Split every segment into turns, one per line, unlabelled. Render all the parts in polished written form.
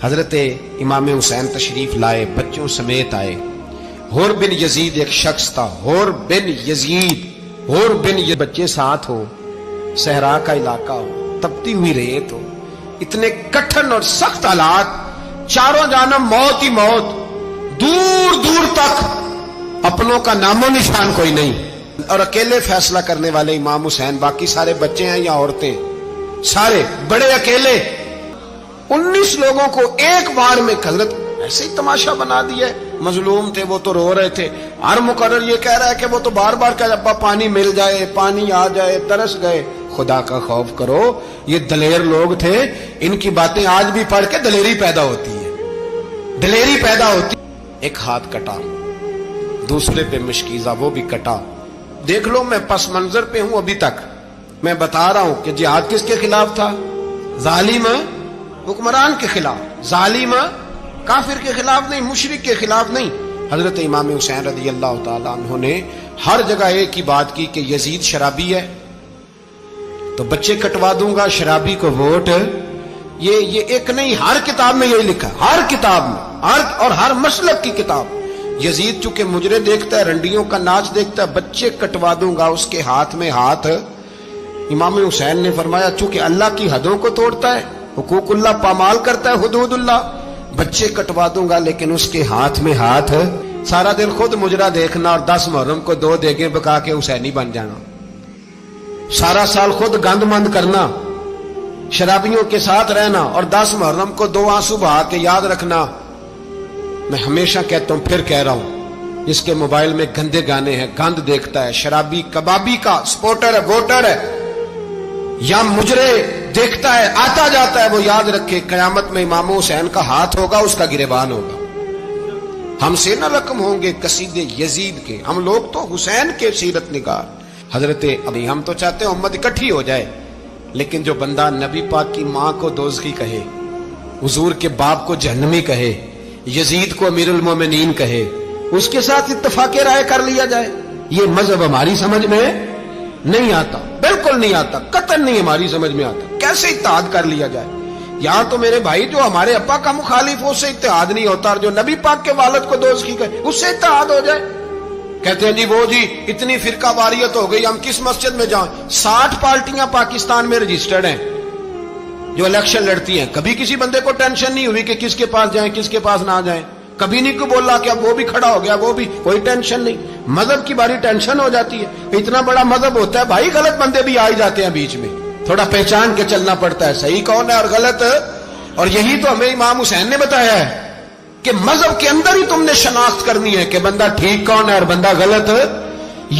حضرت امام حسین تشریف لائے، بچوں سمیت آئے۔ حور بن یزید ایک شخص تھا، حور بن یزید بچے ساتھ ہو، صحرا کا علاقہ ہو، تپتی ہوئی ریت ہو، اتنے کٹھن اور سخت حالات، چاروں جانب موت ہی موت، دور دور تک اپنوں کا نام و نشان کوئی نہیں، اور اکیلے فیصلہ کرنے والے امام حسین، باقی سارے بچے ہیں یا عورتیں، سارے بڑے اکیلے۔ 19 لوگوں کو ایک بار میں حضرت ایسے ہی تماشا بنا دیا ہے۔ مظلوم تھے وہ تو رو رہے تھے، ہر مقرر یہ کہہ رہا ہے کہ وہ تو بار بار کہ ابا پانی مل جائے، پانی آ جائے، ترس گئے۔ خدا کا خوف کرو، یہ دلیر لوگ تھے، ان کی باتیں آج بھی پڑھ کے دلیری پیدا ہوتی ہے، دلیری پیدا ہوتی۔ ایک ہاتھ کٹا، دوسرے پہ مشکیزہ، وہ بھی کٹا۔ دیکھ لو میں پس منظر پہ ہوں ابھی تک، میں بتا رہا ہوں کہ جہاد کس کے خلاف تھا؟ ظالم حکمران کے خلاف، ظالم کافر کے خلاف نہیں، مشرک کے خلاف نہیں۔ حضرت امام حسین رضی اللہ تعالیٰ عنہ نے ہر جگہ ایک ہی بات کی کہ یزید شرابی ہے تو بچے کٹوا دوں گا، شرابی کو ووٹ۔ یہ ایک نہیں، ہر کتاب میں یہی لکھا، ہر کتاب میں، اور ہر مسلک کی کتاب۔ یزید چونکہ مجرے دیکھتا ہے، رنڈیوں کا ناچ دیکھتا ہے، بچے کٹوا دوں گا، اس کے ہاتھ میں ہاتھ۔ امام حسین نے فرمایا چونکہ اللہ کی حدوں کو توڑتا ہے، حقوق اللہ پامال کرتا ہے، حدود اللہ، بچے کٹوا دوں گا لیکن اس کے ہاتھ میں ہاتھ۔ سارا دن خود مجرا دیکھنا اور 10 محرم کو 2 دیگیں پکا کے حسینی بن جانا، سارا سال خود گند مند کرنا، شرابیوں کے ساتھ رہنا، اور 10 محرم کو 2 آنسو بہا کے یاد رکھنا۔ میں ہمیشہ کہتا ہوں، پھر کہہ رہا ہوں، جس کے موبائل میں گندے گانے ہیں، گند دیکھتا ہے، شرابی کبابی کا سپورٹر ہے، ووٹر ہے، یا مجرے دیکھتا ہے، آتا جاتا ہے، وہ یاد رکھے قیامت میں امام حسین کا ہاتھ ہوگا، اس کا گریبان ہوگا۔ ہم سے نہ رقم ہوں گے قصیدے یزید کے، ہم لوگ تو حسین کے سیرت نگار۔ حضرت ابھی ہم تو چاہتے ہیں امت اکٹھی ہو جائے، لیکن جو بندہ نبی پاک کی ماں کو دوزخی کہے، حضور کے باپ کو جہنمی کہے، یزید کو امیر المومنین کہے، اس کے ساتھ اتفاق رائے کر لیا جائے، یہ مذہب ہماری سمجھ میں نہیں آتا، بالکل نہیں آتا، قطعاً نہیں ہماری سمجھ میں آتا۔ کیسے اتحاد کر لیا جائے؟ یہاں تو میرے بھائی جو ہمارے ابا کا مخالف ہو اس سے اتحاد نہیں ہوتا، اور جو نبی پاک کے والد کو دوزخی کہے اس سے اتحاد ہو جائے۔ کہتے ہیں جی اتنی فرقہ واریت ہو گئی، ہم کس مسجد میں جائیں؟ 60 پارٹیاں پاکستان میں رجسٹرڈ ہیں جو الیکشن لڑتی ہیں، کبھی کسی بندے کو ٹینشن نہیں ہوئی کہ کس کے پاس جائیں کس کے پاس نہ جائیں، کبھی نہیں کو بولا کہ اب وہ بھی کھڑا ہو گیا، وہ بھی، کوئی ٹینشن نہیں۔ مذہب کی باری ٹینشن ہو جاتی ہے، اتنا بڑا مذہب ہوتا ہے بھائی، غلط بندے بھی آ ہی جاتے ہیں بیچ میں، تھوڑا پہچان کے چلنا پڑتا ہے صحیح کون ہے اور غلط۔ اور یہی تو ہمیں امام حسین نے بتایا ہے کہ مذہب کے اندر ہی تم نے شناخت کرنی ہے کہ بندہ ٹھیک کون ہے اور بندہ غلط۔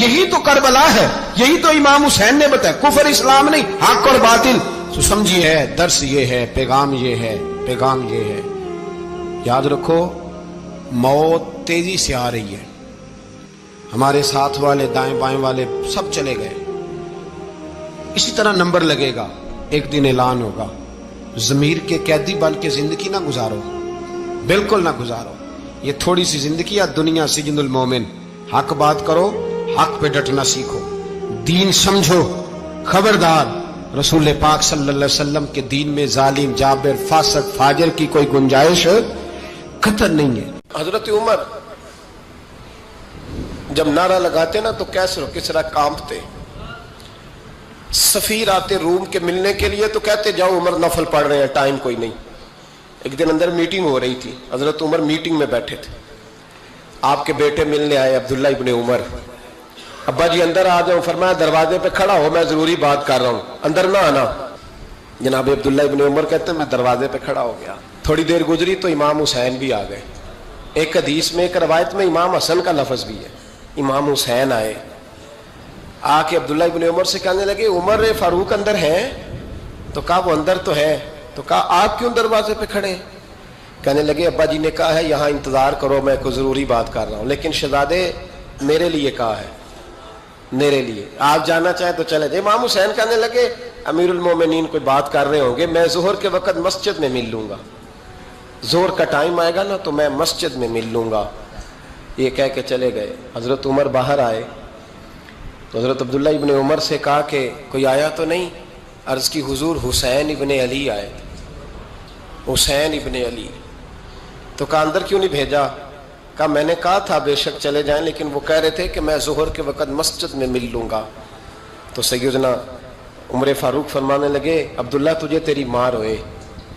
یہی تو کربلا ہے، یہی تو امام حسین نے بتایا، کفر اسلام نہیں، حق اور باطل۔ تو سمجھیے، درس یہ ہے، پیغام یہ ہے، پیغام یہ ہے، یاد رکھو موت تیزی سے آ رہی ہے، ہمارے ساتھ والے دائیں بائیں والے سب چلے گئے، اسی طرح نمبر لگے گا، ایک دن اعلان ہوگا۔ ضمیر کے قیدی بن کے زندگی نہ گزارو، بالکل نہ گزارو، یہ تھوڑی سی زندگی ہے دنیا سجن المومن۔ حق بات کرو، حق پہ ڈٹنا سیکھو، دین سمجھو، خبردار رسول پاک صلی اللہ علیہ وسلم کے دین میں ظالم، جابر، فاسق، فاجر کی کوئی گنجائش قطعاً نہیں ہے۔ حضرت عمر جب نعرہ لگاتے نا تو کیسر و کسرا کانپتے، سفیر آتے روم کے ملنے کے لیے تو کہتے جاؤ عمر نفل پڑھ رہے ہیں، ٹائم کوئی نہیں۔ ایک دن اندر میٹنگ ہو رہی تھی، حضرت عمر میٹنگ میں بیٹھے تھے، آپ کے بیٹے ملنے آئے عبداللہ ابن عمر، ابا جی اندر آ جاؤ، فرمایا دروازے پہ کھڑا ہو، میں ضروری بات کر رہا ہوں، اندر نہ آنا۔ جناب عبداللہ ابن عمر کہتے ہیں میں دروازے پہ کھڑا ہو گیا، تھوڑی دیر گزری تو امام حسین بھی آ گئے، ایک حدیث میں، ایک روایت میں امام حسن کا لفظ بھی ہے، امام حسین آئے، آ کے عبداللہ ابن عمر سے کہنے لگے عمر فاروق اندر ہیں؟ تو کہا وہ اندر تو ہے، تو کہا آپ کیوں دروازے پہ کھڑے ہیں؟ کہنے لگے ابا جی نے کہا ہے یہاں انتظار کرو، میں کوئی ضروری بات کر رہا ہوں، لیکن شہزادے میرے لیے کہا ہے، میرے لیے، آپ جانا چاہیں تو چلے جائیں۔ امام حسین کہنے لگے امیر المومنین کوئی بات کر رہے ہوں گے، میں ظہر کے وقت مسجد میں مل لوں گا، ظہر کا ٹائم آئے گا نا تو میں مسجد میں مل لوں گا، یہ کہہ کے چلے گئے۔ حضرت عمر باہر آئے تو حضرت عبداللہ ابن عمر سے کہا کہ کوئی آیا تو نہیں؟ عرض کی حضور حسین ابن علی آئے۔ حسین ابن علی. تو کہا اندر کیوں نہیں بھیجا؟ کہا میں نے کہا تھا بے شک چلے جائیں، لیکن وہ کہہ رہے تھے کہ میں ظہر کے وقت مسجد میں مل لوں گا. تو سیدنا عمر فاروق فرمانے لگے عبداللہ تجھے تیری ماں روئے،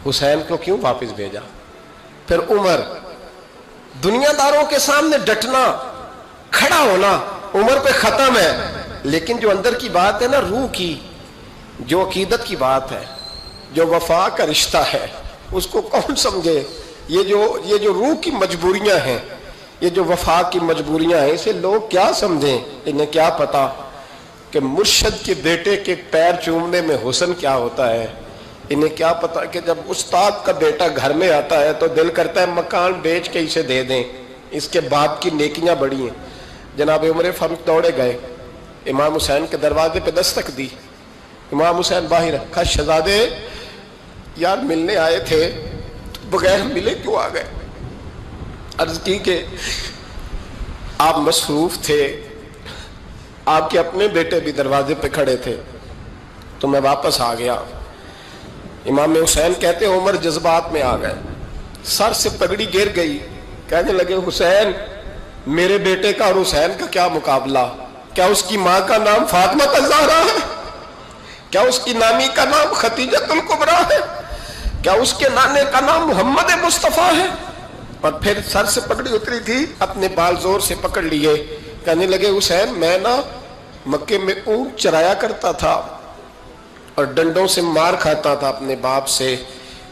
حسین کو کیوں واپس بھیجا؟ پھر عمر، دنیا داروں کے سامنے ڈٹنا، کھڑا ہونا عمر پہ ختم ہے، لیکن جو اندر کی بات ہے نا، روح کی، جو عقیدت کی بات ہے، جو وفا کا رشتہ ہے، اس کو کون سمجھے؟ یہ جو روح کی مجبوریاں ہیں، یہ جو وفا کی مجبوریاں ہیں، اسے لوگ کیا سمجھیں؟ انہیں کیا پتا کہ مرشد کے بیٹے کے پیر چومنے میں حسن کیا ہوتا ہے؟ انہیں کیا پتا کہ جب استاد کا بیٹا گھر میں آتا ہے تو دل کرتا ہے مکان بیچ کے اسے دے دیں، اس کے باپ کی نیکیاں بڑی ہیں. جناب عمر فاروق دوڑے گئے، امام حسین کے دروازے پہ دستک دی. امام حسین باہر رکھا، شہزادے یار ملنے آئے تھے، بغیر ملے کیوں آ گئے؟ عرض کی کہ آپ مصروف تھے، آپ کے اپنے بیٹے بھی دروازے پہ کھڑے تھے، تو میں واپس آ گیا. امام حسین کہتے عمر جذبات میں آ گئے، سر سے پگڑی گر گئی، کہنے لگے حسین میرے بیٹے کا اور حسین کا کیا مقابلہ؟ کیا اس کی ماں کا نام فاطمہ الزہرا ہے؟ کیا اس کی نانی کا نام خدیجہ الکبریٰ ہے؟ کیا اس کے نانے کا نام محمد مصطفیٰ ہے؟ اور پھر سر سے پگڑی اتری تھی، اپنے بال زور سے پکڑ لیے، کہنے لگے حسین میں نا مکے میں اونٹ چرایا کرتا تھا اور ڈنڈوں سے مار کھاتا تھا اپنے باپ سے.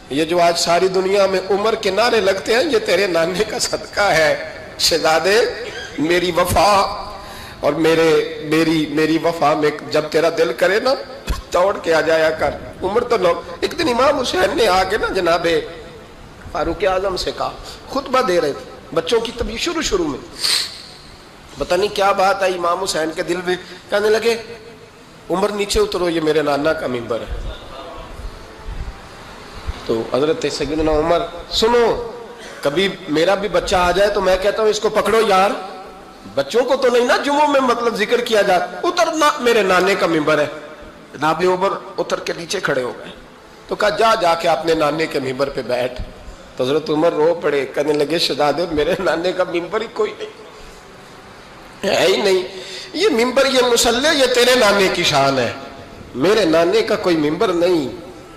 یہ جو آج ساری دنیا میں عمر کے نعرے لگتے ہیں، یہ تیرے نانے کا صدقہ ہے. شہزادے میری وفا اور میری وفا میں جب تیرا دل کرے نا توڑ کے آ جایا کر. عمر تو لوگ، ایک دن امام حسین نے آ کے نا جناب فاروق اعظم سے کہا، خطبہ دے رہے تھے بچوں کی طبیعت شروع میں، پتہ نہیں کیا بات آئی امام حسین کے دل میں، کہنے لگے عمر نیچے اترو، یہ میرے نانا کا ممبر ہے. تو حضرت سیدنا عمر، سنو کبھی میرا بھی بچہ آ جائے تو میں کہتا ہوں اس کو پکڑو یار، بچوں کو تو نہیں نا جمعوں میں مطلب ذکر کیا جاتا، اترنا میرے نانے کا ممبر ہے. جناب عمر اتر کے نیچے کھڑے ہو گئے، تو کہا جا کے اپنے نانے کے ممبر پہ بیٹھ. تو حضرت عمر رو پڑے، کہنے لگے شہزادے میرے نانے کا ممبر ہی کوئی نہیں ہے ہی نہیں، یہ ممبر یہ مصلی یہ تیرے نانے کی شان ہے، میرے نانے کا کوئی ممبر نہیں،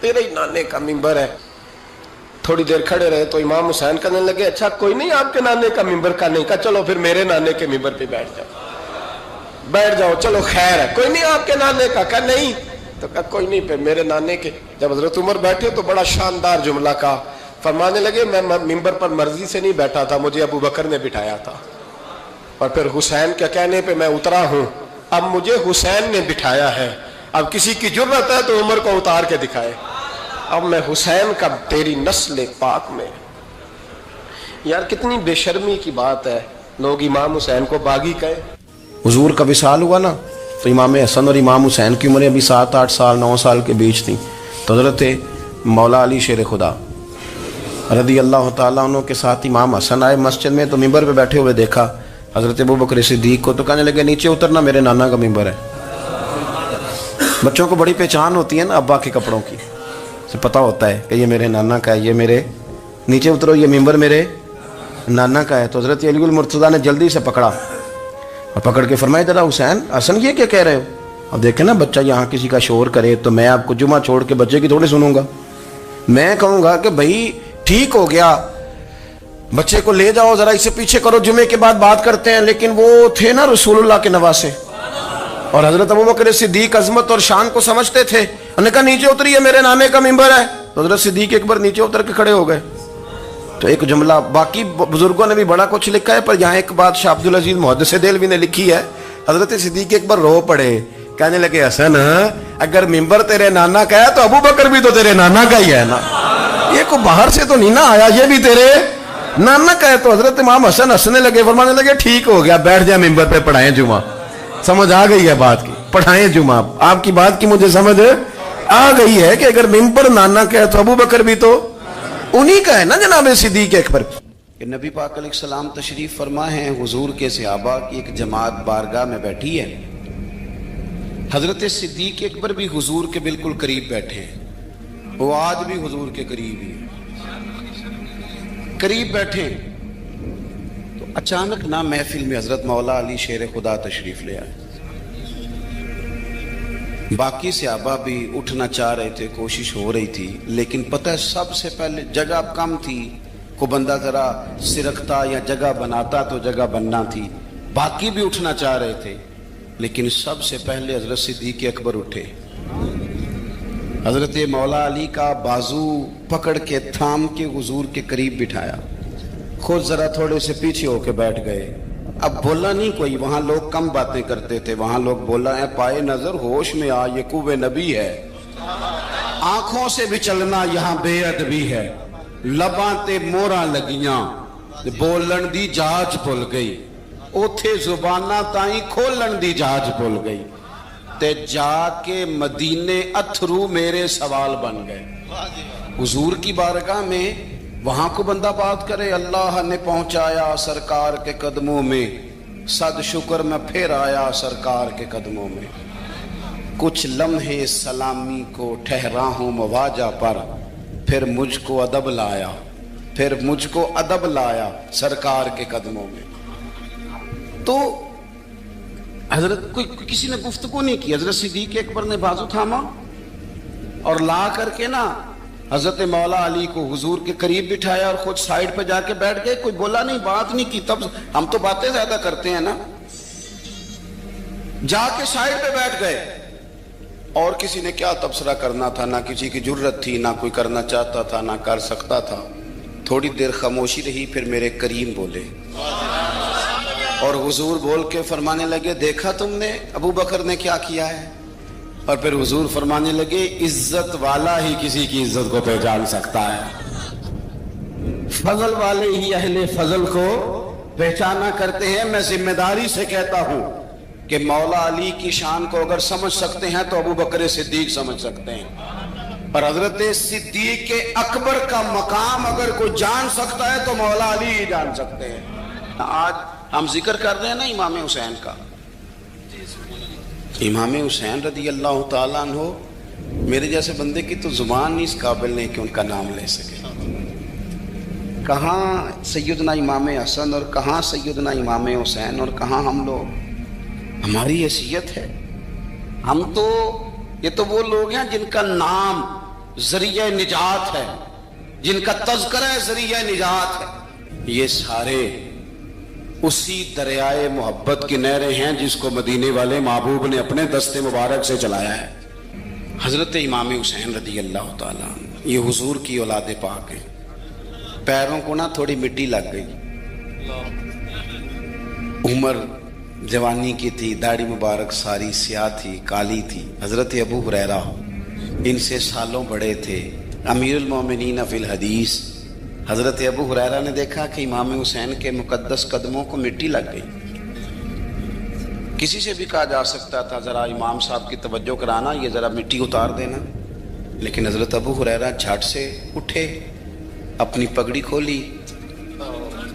تیرے ہی نانے کا ممبر ہے. تھوڑی دیر کھڑے رہے تو امام حسین کہنے لگے اچھا کوئی نہیں آپ کے نانے کا ممبر کا نہیں؟ کہا چلو پھر میرے نانے کے ممبر پہ بیٹھ جاؤ، چلو خیر ہے، کوئی نہیں آپ کے نانے کا؟ کہا نہیں. تو کہا کوئی نہیں پھر میرے نانے کے. جب حضرت عمر بیٹھے تو بڑا شاندار جملہ کہا، فرمانے لگے میں ممبر پر مرضی سے نہیں بیٹھا تھا، مجھے ابو بکر نے بٹھایا تھا، اور پھر حسین کے کہنے پہ میں اترا ہوں، اب مجھے حسین نے بٹھایا ہے، اب کسی کی جرأت ہے تو عمر کو اتار کے دکھائے، اب میں حسین کا تیری نسل پاک میں. یار کتنی بے شرمی کی بات ہے، لوگ امام حسین کو باغی کہے. حضور کا وصال ہوا نا تو امام حسن اور امام حسین کی عمریں ابھی 7-8 سال 9 سال کے بیچ تھیں. تو حضرت مولا علی شیر خدا رضی اللہ تعالیٰ عنہ کے ساتھ امام حسن آئے مسجد میں، تو ممبر پہ بیٹھے ہوئے دیکھا حضرت ابوبکر صدیق کو، تو کہنے لگے نیچے اترنا میرے نانا کا ممبر ہے. بچوں کو بڑی پہچان ہوتی ہے نا ابا کے کپڑوں کی، سے پتہ ہوتا ہے کہ یہ میرے نانا کا ہے، یہ میرے نیچے اترو یہ ممبر میرے نانا کا ہے. تو حضرت علی المرتضیٰ نے جلدی سے پکڑا اور پکڑ کے فرمایا ذرا حسین حسن یہ کیا کہہ رہے ہو؟ اب دیکھیں نا بچہ یہاں کسی کا شور کرے تو میں آپ کو جمعہ چھوڑ کے بچے کی تھوڑی سنوں گا، میں کہوں گا کہ بھائی ٹھیک ہو گیا بچے کو لے جاؤ ذرا اسے پیچھے کرو، جمعے کے بعد بات کرتے ہیں. لیکن وہ تھے نا رسول اللہ کے نواسے، اور حضرت ابوبکر صدیق عظمت اور شان کو سمجھتے تھے. انہوں نے کہا نیچے اتریے میرے نانے کا ممبر ہے. تو حضرت صدیق اکبر نیچے اتر کے کھڑے ہو گئے. تو ایک جملہ، باقی بزرگوں نے بھی بڑا کچھ لکھا ہے، پر یہاں ایک بات شاہ عبدالعزیز محدث دہلوی نے لکھی ہے. حضرت صدیق اکبر رو پڑے، کہنے لگے حسن اگر ممبر تیرے نانا کا ہے تو ابو بکر بھی تو تیرے نانا کا ہی ہے نا، یہ کو باہر سے تو نہیں نا آیا، یہ بھی تیرے نانا کا ہے. تو حضرت امام حسن ہنسنے لگے، فرمانے لگے ٹھیک ہو گیا، بیٹھ جائے ممبر پہ پڑھائیں جمعہ. سمجھ آ گئی ہے بات کی، پڑھائیں جمعہ. آپ کی بات کی مجھے سمجھ آ گئی ہے کہ اگر ممبر نانا کا ہے تو ابو بکر بھی تو انہی کا ہے نا جناب صدیق اکبر. کہ نبی پاک علیہ السلام تشریف فرما ہیں، حضور کے صحابہ کی ایک جماعت بارگاہ میں بیٹھی ہے. حضرت صدیق اکبر بھی حضور کے بالکل قریب بیٹھے ہیں، وہ آج بھی حضور کے قریب ہی ہیں.
قریب بیٹھے تو اچانک نہ محفل میں حضرت مولا علی شیر خدا تشریف لے آئے. باقی صحابہ بھی اٹھنا چاہ رہے تھے، کوشش ہو رہی تھی، لیکن پتہ ہے سب سے پہلے جگہ کم تھی، کو بندہ ذرا سرکتا یا جگہ بناتا تو جگہ بننا تھی. باقی بھی اٹھنا چاہ رہے تھے، لیکن سب سے پہلے حضرت صدیق اکبر اٹھے. حضرت مولا علی کا بازو پکڑ کے تھام کے حضور کے قریب بٹھایا، خود ذرا تھوڑے سے پیچھے ہو کے بیٹھ گئے. اب بولا نہیں کوئی، وہاں لوگ کم باتیں کرتے تھے، وہاں لوگ بولا ہے پائے نظر ہوش میں آ یہ کوہ نبی ہے. آنکھوں سے بھی چلنا یہاں بے ادبی ہے، لباں تے موراں لگیاں بولن دی جاج بھول گئی، اوتھے زباناں تائیں کھولن دی جاج بھول گئی، تے جا کے مدینے اتھرو میرے سوال بن گئے. حضور کی بارگاہ میں وہاں کو بندہ بات کرے، اللہ نے پہنچایا سرکار کے قدموں میں، صد شکر میں پھر آیا سرکار کے قدموں میں. کچھ لمحے سلامی کو ٹھہرا ہوں مواجہ پر، پھر مجھ کو ادب لایا، پھر مجھ کو ادب لایا سرکار کے قدموں میں. تو حضرت کسی نے گفتگو نہیں کی، حضرت صدیق اکبر نے بازو تھاما اور لا کر کے نا حضرت مولا علی کو حضور کے قریب بٹھایا اور خود سائیڈ پہ جا کے بیٹھ گئے. کوئی بولا نہیں، بات نہیں کی. تب ہم تو باتیں زیادہ کرتے ہیں نا. جا کے سائیڈ پہ بیٹھ گئے، اور کسی نے کیا تبصرہ کرنا تھا، نہ کسی کی جرت تھی، نہ کوئی کرنا چاہتا تھا، نہ کر سکتا تھا. تھوڑی دیر خاموشی رہی، پھر میرے کریم بولے اور حضور بول کے فرمانے لگے دیکھا تم نے ابو بکر نے کیا کیا ہے. اور پھر حضور فرمانے لگے عزت والا ہی کسی کی عزت کو پہچان سکتا ہے، فضل والے ہی اہل فضل کو پہچانا کرتے ہیں. میں ذمہ داری سے کہتا ہوں کہ مولا علی کی شان کو اگر سمجھ سکتے ہیں تو ابو بکر صدیق سمجھ سکتے ہیں، اور حضرت صدیق اکبر کا مقام اگر کوئی جان سکتا ہے تو مولا علی ہی جان سکتے ہیں. آج ہم ذکر کر رہے ہیں نا امام حسین کا. امام حسین رضی اللہ تعالیٰ عنہ، میرے جیسے بندے کی تو زبان نہیں اس قابل نہیں کہ ان کا نام لے سکے. کہاں سیدنا امام حسن اور کہاں سیدنا امام حسین اور کہاں ہم لوگ. ہماری حیثیت ہے، ہم تو یہ تو وہ لوگ ہیں جن کا نام ذریعہ نجات ہے، جن کا تذکرہ ذریعہ نجات ہے. یہ سارے اسی دریائے محبت کی نہریں ہیں جس کو مدینے والے محبوب نے اپنے دست مبارک سے چلایا ہے. حضرت امام حسین رضی اللہ تعالیٰ یہ حضور کی اولاد پاک ہیں. پیروں کو نا تھوڑی مٹی لگ گئی، عمر جوانی کی تھی، داڑھی مبارک ساری سیاہ تھی، کالی تھی. حضرت ابو ہریرہ ان سے سالوں بڑے تھے، امیر المومنین فی الحدیث. حضرت ابو ہریرہ نے دیکھا کہ امام حسین کے مقدس قدموں کو مٹی لگ گئی. کسی سے بھی کہا جا سکتا تھا ذرا امام صاحب کی توجہ کرانا، یہ ذرا مٹی اتار دینا، لیکن حضرت ابو ہریرہ جھٹ سے اٹھے، اپنی پگڑی کھولی،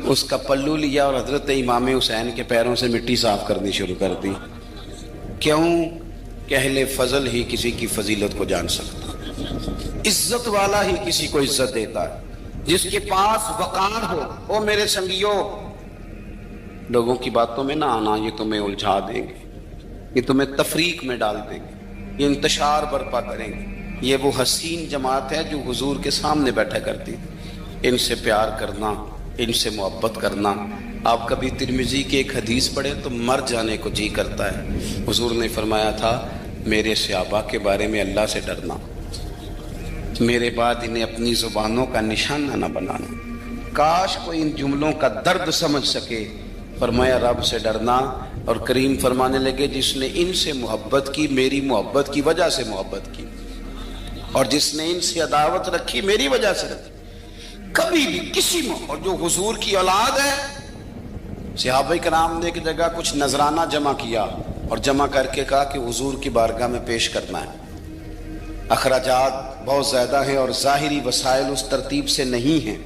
اس کا پلو لیا اور حضرت امام حسین کے پیروں سے مٹی صاف کرنی شروع کر دی. کیوں کہ اہل فضل ہی کسی کی فضیلت کو جان سکتا، عزت والا ہی کسی کو عزت دیتا ہے. جس کے پاس وقار ہو. او میرے سنگیوں، لوگوں کی باتوں میں نہ آنا، یہ تمہیں الجھا دیں گے، یہ تمہیں تفریق میں ڈال دیں گے، یہ انتشار برپا کریں گے. یہ وہ حسین جماعت ہے جو حضور کے سامنے بیٹھا کرتی. ان سے پیار کرنا، ان سے محبت کرنا. آپ کبھی ترمذی کی ایک حدیث پڑھیں تو مر جانے کو جی کرتا ہے. حضور نے فرمایا تھا میرے صحابہ کے بارے میں اللہ سے ڈرنا، میرے بعد انہیں اپنی زبانوں کا نشانہ نہ بنانا. کاش کوئی ان جملوں کا درد سمجھ سکے. فرمایا رب سے ڈرنا، اور کریم فرمانے لگے جس نے ان سے محبت کی میری محبت کی وجہ سے محبت کی، اور جس نے ان سے عداوت رکھی میری وجہ سے رکھی. کبھی بھی کسی میں، اور جو حضور کی اولاد ہے، صحابہ کرام نے ایک جگہ کچھ نذرانہ جمع کیا اور جمع کر کے کہا کہ حضور کی بارگاہ میں پیش کرنا ہے. اخراجات بہت زیادہ ہیں اور ظاہری وسائل اس ترتیب سے نہیں ہیں.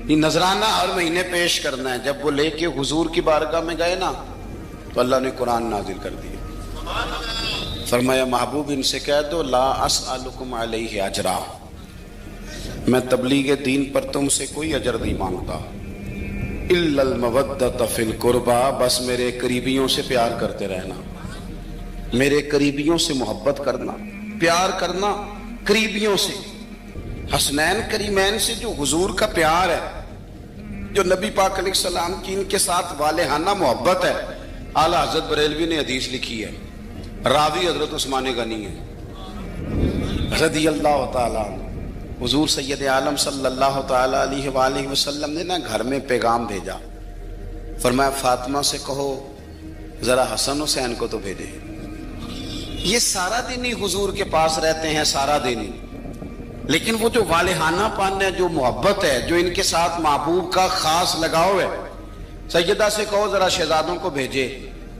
یہ نذرانہ ہر مہینے پیش کرنا ہے. جب وہ لے کے حضور کی بارگاہ میں گئے نا تو اللہ نے قرآن نازل کر دیا. فرمایا محبوب ان سے کہہ دو لا اسألکم علیہ اجرا، میں تبلیغ دین پر تم سے کوئی اجر نہیں مانگتا، الا المودۃ فی القربى، بس میرے قریبیوں سے پیار کرتے رہنا، میرے قریبیوں سے محبت کرنا، پیار کرنا قریبیوں سے، حسنین کریمین سے جو حضور کا پیار ہے، جو نبی پاک علیہ السلام کی ان کے ساتھ والہانہ محبت ہے۔ اعلیٰ حضرت بریلوی نے حدیث لکھی ہے، راوی حضرت عثمان غنی ہے رضی اللہ تعالیٰ عنہ۔ حضور سید عالم صلی اللہ تعالیٰ علیہ وآلہ وسلم نے نا گھر میں پیغام بھیجا، فرمایا فاطمہ سے کہو ذرا حسن حسین کو تو بھیجے۔ یہ سارا دن ہی حضور کے پاس رہتے ہیں، سارا دن ہی، لیکن وہ جو والہانہ پن ہے، جو محبت ہے، جو ان کے ساتھ محبوب کا خاص لگاؤ ہے، سیدہ سے کہو ذرا شہزادوں کو بھیجے،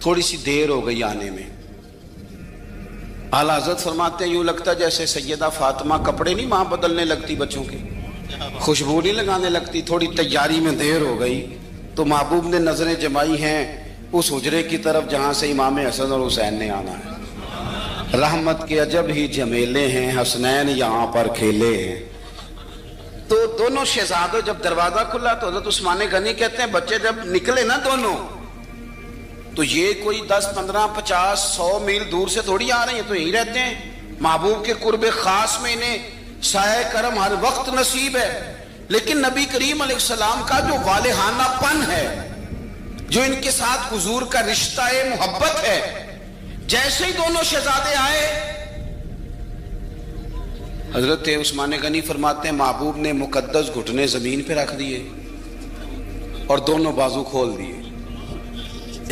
تھوڑی سی دیر ہو گئی آنے میں۔ اعلیٰ حضرت فرماتے ہیں یوں لگتا جیسے سیدہ فاطمہ کپڑے نہیں ماں بدلنے لگتی بچوں کے، خوشبو نہیں لگانے لگتی، تھوڑی تیاری میں دیر ہو گئی تو محبوب نے نظریں جمائی ہیں اس حجرے کی طرف جہاں سے امام حسن اور حسین نے آنا ہے۔ رحمت کے عجب ہی جمیلے ہیں، حسنین یہاں پر کھیلے ہیں۔ تو دونوں شہزادوں جب دروازہ کھلا تو حضرت عثمان غنی کہتے ہیں بچے جب نکلے نا دونوں تو یہ کوئی 10 15 50 100 میل دور سے تھوڑی آ رہے ہیں، تو یہی رہتے ہیں محبوب کے قرب خاص میں، انہیں سایہ کرم ہر وقت نصیب ہے۔ لیکن نبی کریم علیہ السلام کا جو والہانہ پن ہے، جو ان کے ساتھ حضور کا رشتہ محبت ہے، جیسے ہی دونوں شہزادے آئے حضرت عثمان غنی فرماتے ہیں محبوب نے مقدس گھٹنے زمین پہ رکھ دیے اور دونوں بازو کھول دیے۔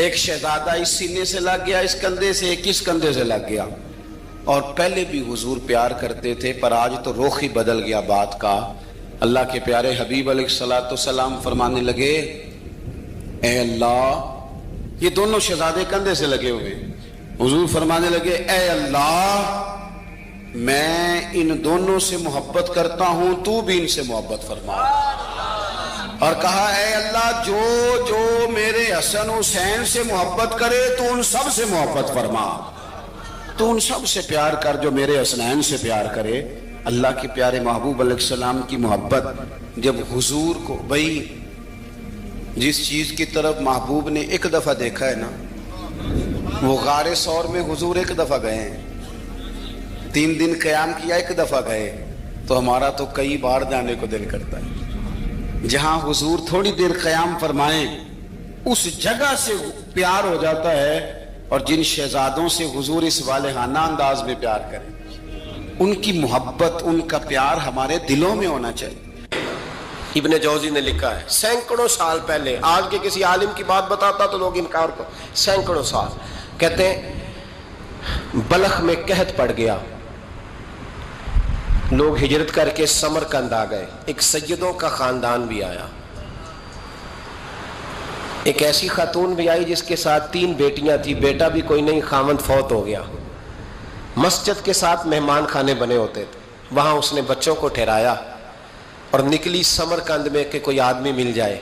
ایک شہزادہ اس سینے سے لگ گیا اس کندھے سے، ایک اس کندھے سے لگ گیا، اور پہلے بھی حضور پیار کرتے تھے پر آج تو رخ ہی بدل گیا بات کا۔ اللہ کے پیارے حبیب علیہ الصلوۃ والسلام فرمانے لگے اے اللہ، یہ دونوں شہزادے کندھے سے لگے ہوئے، حضور فرمانے لگے اے اللہ میں ان دونوں سے محبت کرتا ہوں، تو بھی ان سے محبت فرما۔ اور کہا اے اللہ جو جو میرے حسن حسین سے محبت کرے تو ان سب سے محبت فرما، تو ان سب سے پیار کر جو میرے حسنین سے پیار کرے۔ اللہ کے پیارے محبوب علیہ السلام کی محبت جب حضور کو، بھئی جس چیز کی طرف محبوب نے ایک دفعہ دیکھا ہے نا، وہ غار ثور میں حضور ایک دفعہ گئے ہیں، 3 دن قیام کیا ایک دفعہ گئے، تو ہمارا تو کئی بار جانے کو دل کرتا ہے۔ جہاں حضور تھوڑی دیر قیام فرمائیں اس جگہ سے پیار ہو جاتا ہے، اور جن شہزادوں سے حضور اس والہانہ انداز میں پیار کریں، ان کی محبت، ان کا پیار ہمارے دلوں میں ہونا چاہیے۔ ابن جوزی نے لکھا ہے سینکڑوں سال پہلے، آج کے کسی عالم کی بات بتاتا تو لوگ انکار کو، سینکڑوں سال، کہتے ہیں بلخ میں قحط پڑ گیا، لوگ ہجرت کر کے سمرقند آ گئے، ایک سیدوں کا خاندان بھی آیا، ایک ایسی خاتون بھی آئی جس کے ساتھ 3 بیٹیاں تھی، بیٹا بھی کوئی نہیں، خاوند فوت ہو گیا۔ مسجد کے ساتھ مہمان خانے بنے ہوتے تھے، وہاں اس نے بچوں کو ٹھہرایا اور نکلی سمرقند میں کہ کوئی آدمی مل جائے۔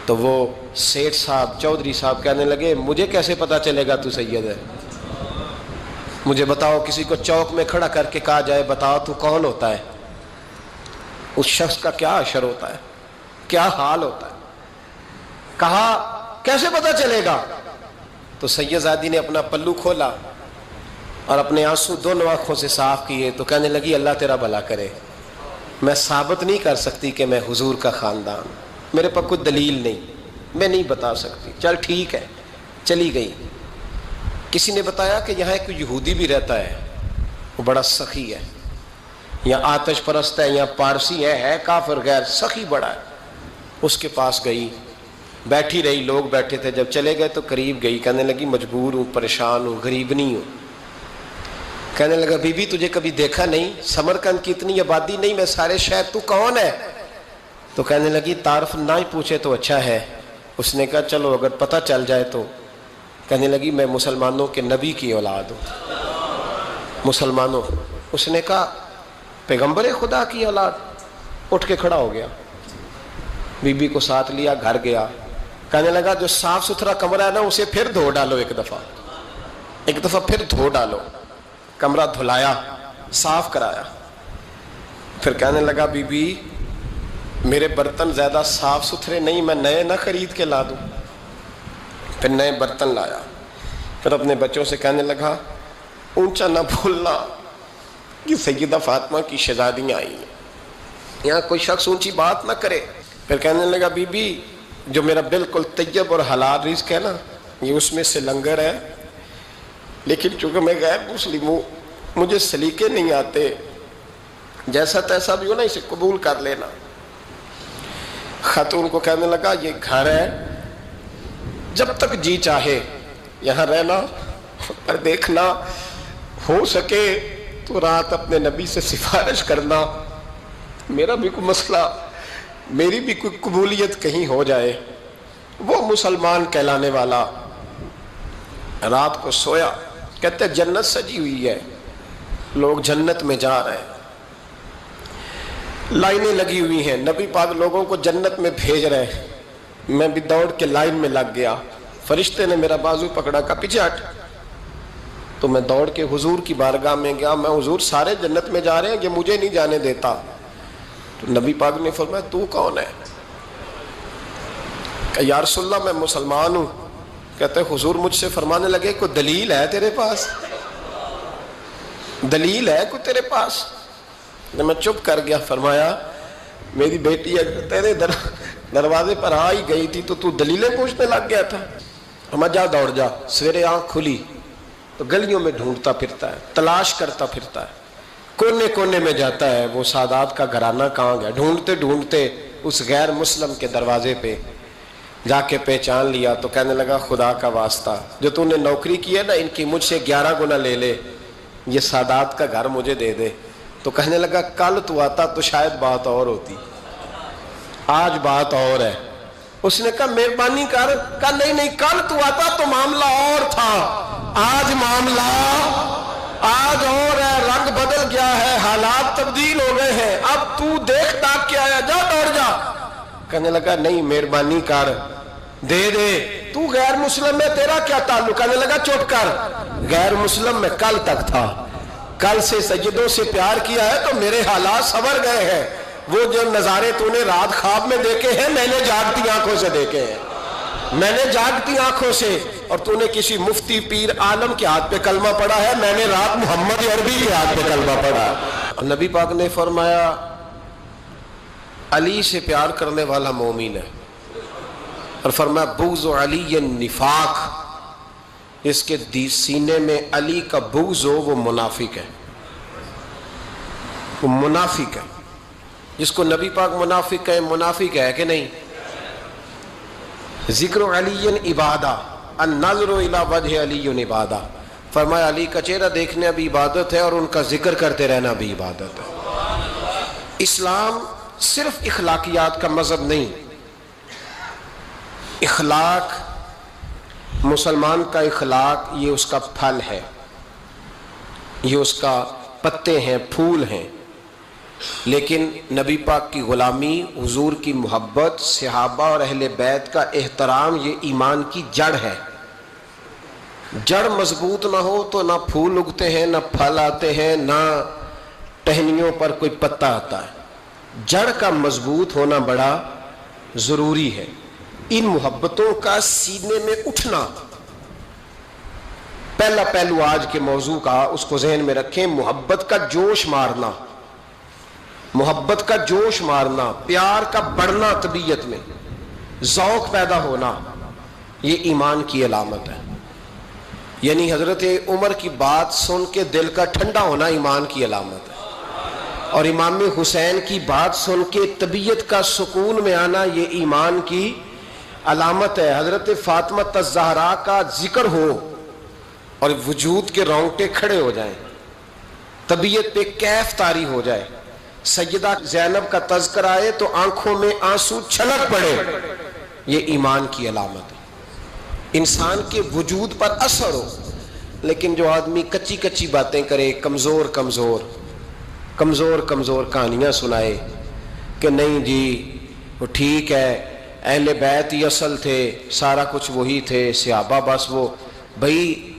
تو وہ سیٹھ صاحب، چودھری صاحب کہنے لگے مجھے کیسے پتا چلے گا تو سید ہے، مجھے بتاؤ، کسی کو چوک میں کھڑا کر کے کہا جائے بتاؤ تو کون ہوتا ہے، اس شخص کا کیا اشر ہوتا ہے، کیا حال ہوتا ہے، کہا کیسے پتا چلے گا؟ تو سید زادی نے اپنا پلو کھولا اور اپنے آنسو دونوں آنکھوں سے صاف کیے، تو کہنے لگی اللہ تیرا بھلا کرے، میں ثابت نہیں کر سکتی کہ میں حضور کا خاندان، میرے پاس کوئی دلیل نہیں، میں نہیں بتا سکتی، چل ٹھیک ہے، چلی گئی۔ کسی نے بتایا کہ یہاں ایک یہودی بھی رہتا ہے، وہ بڑا سخی ہے، یا آتش پرست ہے، یا پارسی ہے کافر غیر، سخی بڑا ہے۔ اس کے پاس گئی، بیٹھی رہی، لوگ بیٹھے تھے، جب چلے گئے تو قریب گئی، کہنے لگی مجبور ہوں، پریشان ہوں، غریب نہیں ہوں۔ کہنے لگا بی بی تجھے کبھی دیکھا نہیں، سمرقند کی اتنی آبادی نہیں، میں سارے شہر، تو کون ہے؟ تو کہنے لگی تعارف نہ ہی پوچھے تو اچھا ہے۔ اس نے کہا چلو اگر پتہ چل جائے تو۔ کہنے لگی میں مسلمانوں کے نبی کی اولاد ہوں، مسلمانوں۔ اس نے کہا پیغمبر خدا کی اولاد؟ اٹھ کے کھڑا ہو گیا، بی بی کو ساتھ لیا، گھر گیا، کہنے لگا جو صاف ستھرا کمرہ ہے نا اسے پھر دھو ڈالو، ایک دفعہ پھر دھو ڈالو۔ کمرہ دھلایا، صاف کرایا،
پھر کہنے لگا بی بی میرے برتن زیادہ صاف ستھرے نہیں، میں نئے نہ خرید کے لا دوں؟ پھر نئے برتن لایا. پھر اپنے بچوں سے کہنے لگا اونچا نہ بھولنا کہ سیدہ فاطمہ کی شہزادیاں آئی ہیں، یہاں کوئی شخص اونچی بات نہ کرے. پھر کہنے لگا بی بی جو میرا بالکل طیب اور حلال رزق ہے نا، یہ اس میں سے لنگر ہے، لیکن چونکہ میں غیر مسلم ہوں، مجھے سلیقے نہیں آتے، جیسا تیسا بھی ہو نا اسے قبول کر لینا. خاتون کو کہنے لگا یہ گھر ہے، جب تک جی چاہے یہاں رہنا، پر دیکھنا ہو سکے تو رات اپنے نبی سے سفارش کرنا، میرا بھی کوئی مسئلہ، میری بھی کوئی قبولیت کہیں ہو جائے. وہ مسلمان کہلانے والا رات کو سویا. کہتے جنت سجی ہوئی ہے، لوگ جنت میں جا رہے ہیں، لائنیں لگی ہوئی ہیں، نبی پاک لوگوں کو جنت میں بھیج رہے ہیں. میں بھی دوڑ کے لائن میں لگ گیا، فرشتے نے میرا بازو پکڑا، کہا پیچھے ہٹ. تو میں دوڑ کے حضور کی بارگاہ میں گیا، میں حضور سارے جنت میں جا رہے ہیں، یہ مجھے نہیں جانے دیتا. تو نبی پاک نے فرمایا تو کون ہے؟ کہ یا رسول اللہ میں مسلمان ہوں. کہتے حضور مجھ سے فرمانے لگے کوئی دلیل ہے تیرے پاس؟ دلیل ہے کوئی تیرے پاس؟ میں چپ کر گیا. فرمایا میری بیٹی اگر تیرے دروازے پر آ ہی گئی تھی تو دلیلیں پوچھنے لگ گیا تھا. ہمیں جا دوڑ جا. سویرے آنکھ کھلی تو گلیوں میں ڈھونڈتا پھرتا ہے، تلاش کرتا پھرتا ہے، کونے کونے میں جاتا ہے وہ سادات کا گھرانہ کہاں گیا. ڈھونڈتے ڈھونڈتے اس غیر مسلم کے دروازے پہ جا کے پہچان لیا. تو کہنے لگا خدا کا واسطہ جو تو نے نوکری کی ہے نا ان کی مجھ سے 11 گنا لے لے، یہ سادات کا گھر مجھے دے دے. تو کہنے لگا کل تو آتا تو شاید بات اور ہوتی، آج بات اور ہے. اس نے کہا مہربانی کر. کہا نہیں کل تو آتا تو معاملہ اور تھا، آج معاملہ آج اور ہے، رنگ بدل گیا ہے، حالات تبدیل ہو گئے ہیں، اب تو دیکھ تاک کے آیا، جا دوڑ جا. کہنے لگا نہیں مہربانی کر دے دے، تو غیر مسلم میں تیرا کیا تعلق؟ کہنے لگا چپ کر، غیر مسلم میں کل تک تھا، کل سے سجدوں سے پیار کیا ہے تو میرے حالات سنور گئے ہیں. وہ جو نظارے تو نے رات خواب میں دیکھے ہیں میں نے جاگتی آنکھوں سے دیکھے ہیں، میں نے جاگتی آنکھوں سے. اور تو نے کسی مفتی پیر عالم کے ہاتھ پہ کلمہ پڑھا ہے، میں نے رات محمد عربی کے ہاتھ پہ کلمہ پڑھا. اور نبی پاک نے فرمایا علی سے پیار کرنے والا مومن ہے، اور فرمایا بغض علی نفاق، اس کے سینے میں علی کا بغض ہو وہ منافق ہے، وہ منافق ہے. جس کو نبی پاک منافق کہے منافق ہے کہ نہیں؟ ذکر علی عبادہ، النظر الی وجہ علی عبادہ. فرمایا علی کا چہرہ دیکھنا بھی عبادت ہے اور ان کا ذکر کرتے رہنا بھی عبادت ہے. اسلام صرف اخلاقیات کا مذہب نہیں، اخلاق، مسلمان کا اخلاق یہ اس کا پھل ہے، یہ اس کا پتے ہیں، پھول ہیں. لیکن نبی پاک کی غلامی، حضور کی محبت، صحابہ اور اہل بیت کا احترام یہ ایمان کی جڑ ہے. جڑ مضبوط نہ ہو تو نہ پھول اگتے ہیں، نہ پھل آتے ہیں، نہ ٹہنیوں پر کوئی پتا آتا ہے. جڑ کا مضبوط ہونا بڑا ضروری ہے. ان محبتوں کا سینے میں اٹھنا، پہلا پہلو آج کے موضوع کا اس کو ذہن میں رکھیں. محبت کا جوش مارنا، محبت کا جوش مارنا، پیار کا بڑھنا، طبیعت میں ذوق پیدا ہونا، یہ ایمان کی علامت ہے. یعنی حضرت عمر کی بات سن کے دل کا ٹھنڈا ہونا ایمان کی علامت ہے، اور امام حسین کی بات سن کے طبیعت کا سکون میں آنا یہ ایمان کی علامت ہے. حضرت فاطمہ الزہرا کا ذکر ہو اور وجود کے رونگٹے کھڑے ہو جائیں، طبیعت پہ کیف طاری ہو جائے، سیدہ زینب کا تذکر آئے تو آنکھوں میں آنسو چھلک پڑے، یہ ایمان کی علامت ہے. انسان کے وجود پر اثر ہو. لیکن جو آدمی کچی کچی باتیں کرے، کمزور کمزور کمزور کمزور کہانیاں سنائے کہ نہیں جی وہ ٹھیک ہے، اہل بیت ہی اصل تھے، سارا کچھ وہی تھے، صحابہ بس وہ. بھائی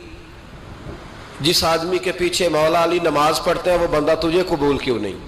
جس آدمی کے پیچھے مولا علی نماز پڑھتے ہیں وہ بندہ تجھے قبول کیوں نہیں؟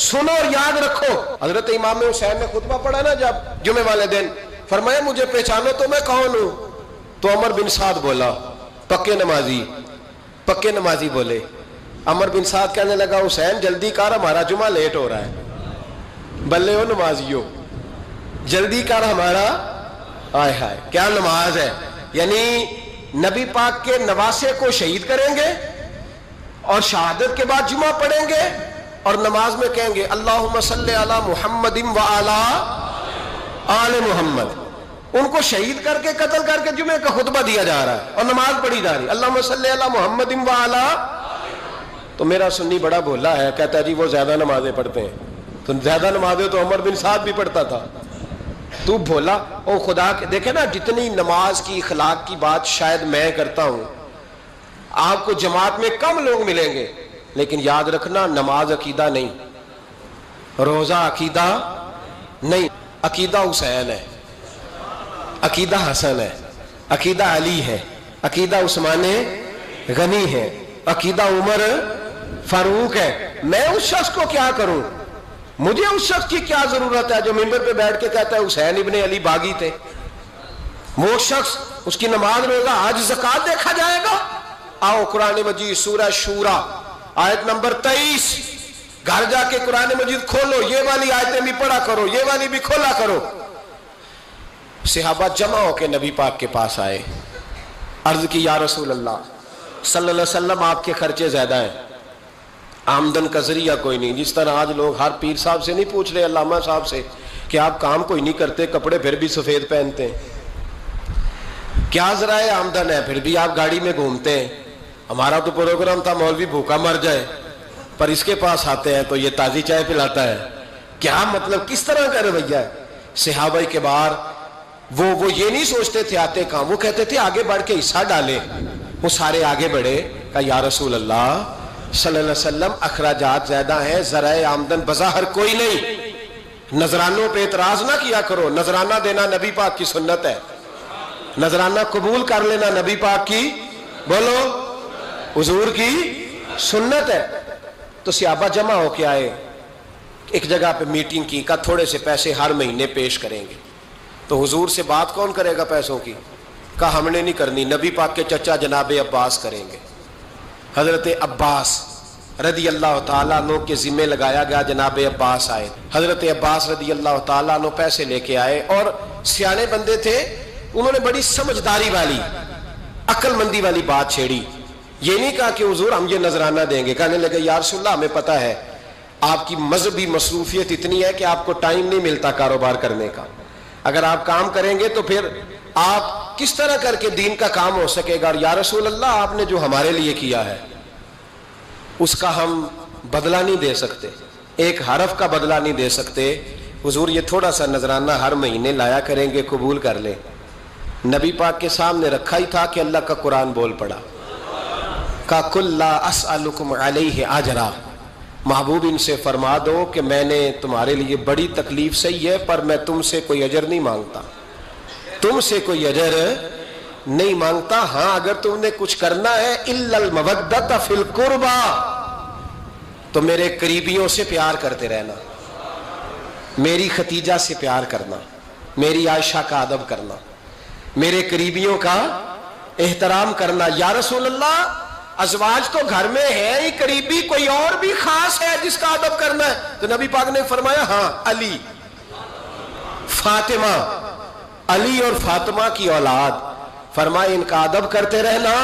سنو اور یاد رکھو. حضرت امام حسین نے خطبہ پڑھا نا جب جمعے والے دن, فرمایا مجھے پہچانو تو میں کون ہوں. تو عمر بن سعد بولا, پکے نمازی بولے. عمر بن سعد کہنے لگا حسین جلدی کر, ہمارا جمعہ لیٹ ہو رہا ہے. بلے ہو نمازیو, جلدی کر ہمارا. آئے ہائے کیا نماز ہے. یعنی نبی پاک کے نواسے کو شہید کریں گے اور شہادت کے بعد جمعہ پڑھیں گے اور نماز میں کہیں گے اللہم صلی علی محمد و علی آل محمد. ان کو شہید کر کے قتل کر کے جمعے کا خطبہ دیا جا رہا ہے اور نماز پڑھی جا رہی ہے اللہم صلی علی محمد و علی. تو میرا سنی بڑا بھولا ہے, کہتا ہے جی وہ زیادہ نمازیں پڑھتے ہیں. تو زیادہ نمازیں تو عمر بن سعد بھی پڑھتا تھا. تو بھولا او خدا کے. دیکھیں نا جتنی نماز کی اخلاق کی بات شاید میں کرتا ہوں, آپ کو جماعت میں کم لوگ ملیں گے, لیکن یاد رکھنا نماز عقیدہ نہیں, روزہ عقیدہ نہیں. عقیدہ حسین ہے, عقیدہ حسن ہے, عقیدہ علی ہے, عقیدہ عثمان غنی ہے, عقیدہ عمر فاروق ہے. میں اس شخص کو کیا کروں, مجھے اس شخص کی کیا ضرورت ہے جو ممبر پہ بیٹھ کے کہتا ہے حسین ابن علی باغی تھے. وہ شخص, اس کی نماز روزہ حج زکات دیکھا جائے گا. آؤ قرآن مجید سورہ شورا آیت نمبر 23, گھر جا کے قرآن مجید کھولو, یہ والی آیتیں بھی پڑھا کرو, یہ والی بھی کھولا کرو. صحابہ جمع ہو کے نبی پاک کے پاس آئے, عرض کی یا رسول اللہ صلی اللہ علیہ وسلم آپ کے خرچے زیادہ ہیں, آمدن کا ذریعہ کوئی نہیں. جس طرح آج لوگ ہر پیر صاحب سے نہیں پوچھ رہے, علامہ صاحب سے, کہ آپ کام کوئی نہیں کرتے, کپڑے پھر بھی سفید پہنتے ہیں, کیا ذرائع آمدن ہے, پھر بھی آپ گاڑی میں گھومتے ہیں. ہمارا تو پروگرام تھا مولوی بھوکا مر جائے, پر اس کے پاس آتے ہیں تو یہ تازی چائے پلاتا ہے. کیا مطلب, کس طرح کا رویہ ہے. صحابہ کے بار وہ یہ نہیں سوچتے تھے آتے کام, وہ کہتے تھے آگے بڑھ کے حصہ ڈالے. وہ سارے آگے بڑھے, کہا یا رسول اللہ صلی اللہ علیہ وسلم اخراجات زیادہ ہیں, ذرائع آمدن بظاہر کوئی نہیں, نذرانوں پہ اعتراض نہ کیا کرو. نذرانہ دینا نبی پاک کی سنت ہے, نذرانہ قبول کر لینا نبی پاک کی, بولو, حضور کی سنت ہے. تو صحابہ جمع ہو کے آئے, ایک جگہ پہ میٹنگ کی, کہا تھوڑے سے پیسے ہر مہینے پیش کریں گے. تو حضور سے بات کون کرے گا پیسوں کی, کہا ہم نے نہیں کرنی, نبی پاک کے چچا جناب عباس کریں گے. حضرت عباس رضی اللہ تعالیٰ عنہ کے ذمہ لگایا گیا. جناب عباس آئے, حضرت عباس رضی اللہ تعالیٰ عنہ پیسے لے کے آئے, اور سیانے بندے تھے, انہوں نے بڑی سمجھداری والی عقل مندی والی بات چھیڑی. یہ نہیں کہا کہ حضور ہم یہ نذرانہ دیں گے, کہنے لگے یا رسول اللہ ہمیں پتہ ہے آپ کی مذہبی مصروفیت اتنی ہے کہ آپ کو ٹائم نہیں ملتا کاروبار کرنے کا, اگر آپ کام کریں گے تو پھر آپ کس طرح کر کے دین کا کام ہو سکے گا. اور یا رسول اللہ آپ نے جو ہمارے لیے کیا ہے اس کا ہم بدلہ نہیں دے سکتے, ایک حرف کا بدلہ نہیں دے سکتے. حضور یہ تھوڑا سا نذرانہ ہر مہینے لایا کریں گے, قبول کر لیں. نبی پاک کے سامنے رکھا ہی تھا کہ اللہ کا قرآن بول پڑا, کا کل لا اسألکم علیہ اجرا, محبوب ان سے فرما دو کہ میں نے تمہارے لیے بڑی تکلیف سہی ہے, پر میں تم سے کوئی اجر نہیں مانگتا, تم سے کوئی اجر نہیں مانگتا. ہاں اگر تم نے کچھ کرنا ہے الا المودۃ فی القربى, تو میرے قریبیوں سے پیار کرتے رہنا, میری ختیجہ سے پیار کرنا, میری عائشہ کا ادب کرنا, میرے قریبیوں کا احترام کرنا. یا رسول اللہ ازواج تو گھر میں ہے ہی, قریبی کوئی اور بھی خاص ہے جس کا ادب کرنا ہے؟ تو نبی پاک نے فرمایا ہاں علی, فاطمہ, علی اور فاطمہ کی اولاد. فرمایا ان کا ادب کرتے رہنا,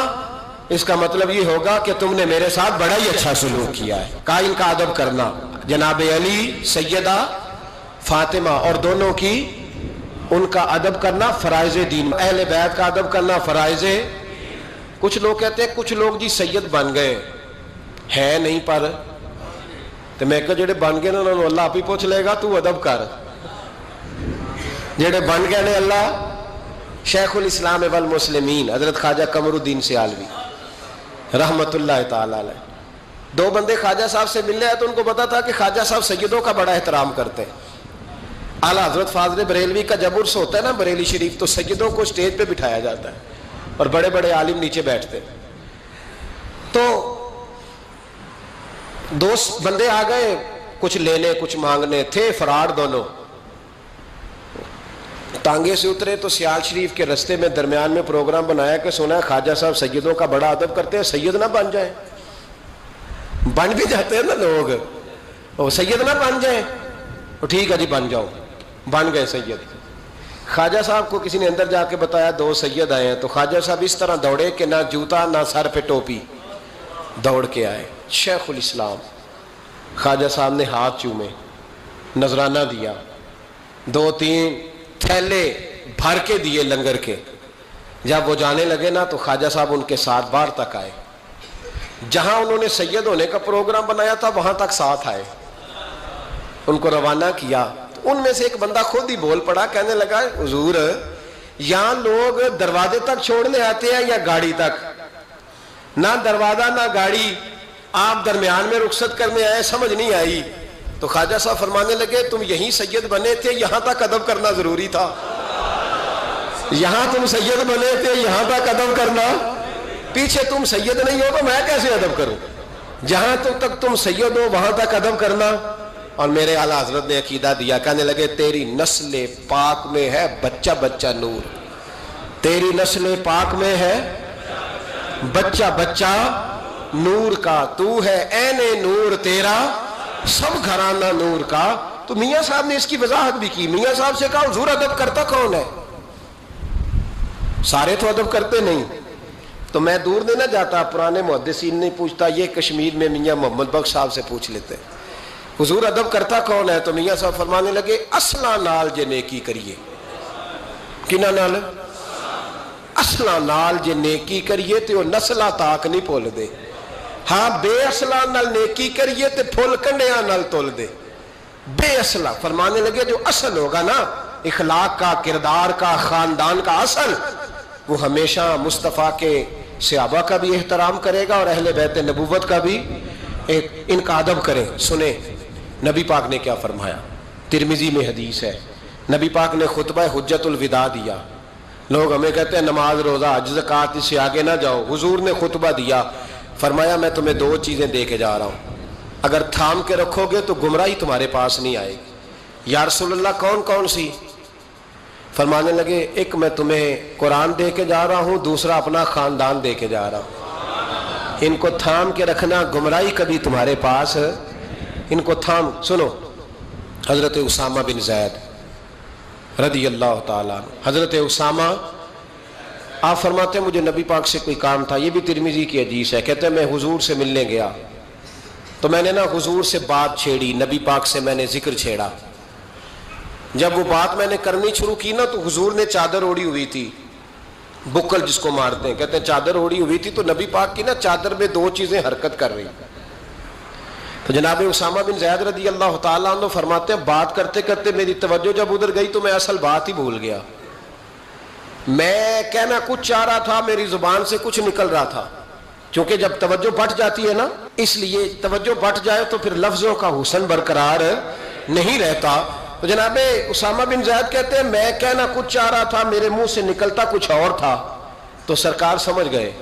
اس کا مطلب یہ ہوگا کہ تم نے میرے ساتھ بڑا ہی اچھا سلوک کیا ہے. کہا ان کا ادب کرنا, جناب علی, سیدہ فاطمہ, اور دونوں کی ان کا ادب کرنا فرائض دین, اہل بیت کا ادب کرنا فرائض. کچھ لوگ کہتے ہیں کچھ لوگ جی سید بن گئے ہے نہیں, پر تو میں کہ جڑے بن گئے نا انہوں نے اللہ آپ ہی پوچھ لے گا, تو ادب کر. جڑے بن گئے نے اللہ, شیخ الاسلام والمسلمین حضرت خواجہ قمر الدین سیالوی رحمت اللہ تعالی علیہ, دو بندے خواجہ صاحب سے ملنے آئے تو ان کو پتا تھا کہ خواجہ صاحب سیدوں کا بڑا احترام کرتے ہیں. اعلیٰ حضرت فاضل بریلوی کا جب عرس ہوتا ہے نا بریلی شریف, تو سیدوں کو اسٹیج پہ بٹھایا جاتا ہے اور بڑے بڑے عالم نیچے بیٹھتے. تو دو بندے آ گئے, کچھ لینے کچھ مانگنے تھے، فراڈ دونوں. ٹانگے سے اترے تو سیال شریف کے رستے میں درمیان میں پروگرام بنایا کہ سنا ہے خواجہ صاحب سیدوں کا بڑا ادب کرتے ہیں، سید نہ بن جائیں. بن بھی جاتے ہیں نا لوگ، وہ سید نہ بن جائیں. ٹھیک ہے جی بن جاؤ. بن گئے سید. خواجہ صاحب کو کسی نے اندر جا کے بتایا 2 سید آئے ہیں. تو خواجہ صاحب اس طرح دوڑے کہ نہ جوتا نہ سر پہ ٹوپی، دوڑ کے آئے. شیخ الاسلام. خواجہ صاحب نے ہاتھ چومے، نذرانہ دیا، 2-3 تھیلے بھر کے دیے لنگر کے. جب وہ جانے لگے نا تو خواجہ صاحب ان کے ساتھ باہر تک آئے. جہاں انہوں نے سید ہونے کا پروگرام بنایا تھا وہاں تک ساتھ آئے، ان کو روانہ کیا. ان میں سے ایک بندہ خود ہی بول پڑا، کہنے لگا حضور یہاں لوگ دروازے تک چھوڑنے آتے ہیں یا گاڑی تک؟ نہ دروازہ نہ گاڑی، آپ درمیان میں رخصت کرنے آئے، سمجھ نہیں آئی. تو خواجہ صاحب فرمانے لگے تم یہیں سید بنے تھے، یہاں تک ادب کرنا ضروری تھا. یہاں تم سید بنے تھے، یہاں تک ادب کرنا. پیچھے تم سید نہیں ہو تو میں کیسے ادب کروں؟ جہاں تک تم سید ہو وہاں تک ادب کرنا. اور میرے اعلیٰ حضرت نے عقیدہ دیا، کہنے لگے تیری نسل پاک میں ہے بچہ بچہ نور. تیری نسل پاک میں ہے بچہ بچہ نور کا. تو ہے عین نور تیرا، سب گھرانہ نور کا. تو میاں صاحب نے اس کی وضاحت بھی کی. میاں صاحب سے کہا حضور ادب کرتا کون ہے؟ سارے تو ادب کرتے نہیں. تو میں دور نہیں نہ جاتا، پرانے محدثین نہیں پوچھتا، یہ کشمیر میں میاں محمد بخش صاحب سے پوچھ لیتے حضور ادب کرتا کون ہے؟ تو میاں صاحب فرمانے لگے اصلا نال جے نیکی کریے. کنہ نال؟ اصلا نال جے نیکی کریے تو نسلہ تاک نہیں پھول دے. ہاں بے اصلا نال نیکی کریے تو پھول کنڈیاں نال تول دے. بے اصلا فرمانے لگے جو اصل ہوگا نا اخلاق کا، کردار کا، خاندان کا اصل، وہ ہمیشہ مصطفیٰ کے صحابہ کا بھی احترام کرے گا اور اہل بیت نبوت کا بھی ان کا ادب کرے. سنیں نبی پاک نے کیا فرمایا. ترمذی میں حدیث ہے، نبی پاک نے خطبہ حجت الوداع دیا. لوگ ہمیں کہتے ہیں نماز روزہ حج زکوٰۃ اس سے آگے نہ جاؤ. حضور نے خطبہ دیا، فرمایا میں تمہیں 2 چیزیں دے کے جا رہا ہوں، اگر تھام کے رکھو گے تو گمراہی تمہارے پاس نہیں آئے گی. یا رسول اللہ کون کون سی؟ فرمانے لگے ایک میں تمہیں قرآن دے کے جا رہا ہوں، دوسرا اپنا خاندان دے کے جا رہا ہوں. ان کو تھام کے رکھنا، گمراہی کبھی تمہارے پاس. ان کو تھام. سنو حضرت اسامہ بن زید رضی اللہ تعالیٰ عنہ. حضرت اسامہ آپ فرماتے ہیں مجھے نبی پاک سے کوئی کام تھا. یہ بھی ترمذی کی حدیث ہے. کہتے ہیں میں حضور سے ملنے گیا تو میں نے نا حضور سے بات چھیڑی، نبی پاک سے میں نے ذکر چھیڑا. جب وہ بات میں نے کرنی شروع کی نا تو حضور نے چادر اوڑی ہوئی تھی، بکل جس کو مارتے ہیں، کہتے ہیں چادر اوڑی ہوئی تھی تو نبی پاک کی نا چادر میں 2 چیزیں حرکت کر رہی. تو جناب اسامہ بن زید رضی اللہ تعالیٰ عنہ فرماتے ہیں بات کرتے کرتے میری توجہ جب ادھر گئی تو میں اصل بات ہی بھول گیا. میں کہنا کچھ چاہ رہا تھا، میری زبان سے کچھ نکل رہا تھا. کیونکہ جب توجہ بٹ جاتی ہے نا، اس لیے توجہ بٹ جائے تو پھر لفظوں کا حسن برقرار نہیں رہتا. تو جناب اسامہ بن زید کہتے ہیں میں کہنا کچھ چاہ رہا تھا، میرے منہ سے نکلتا کچھ اور تھا. تو سرکار سمجھ گئے.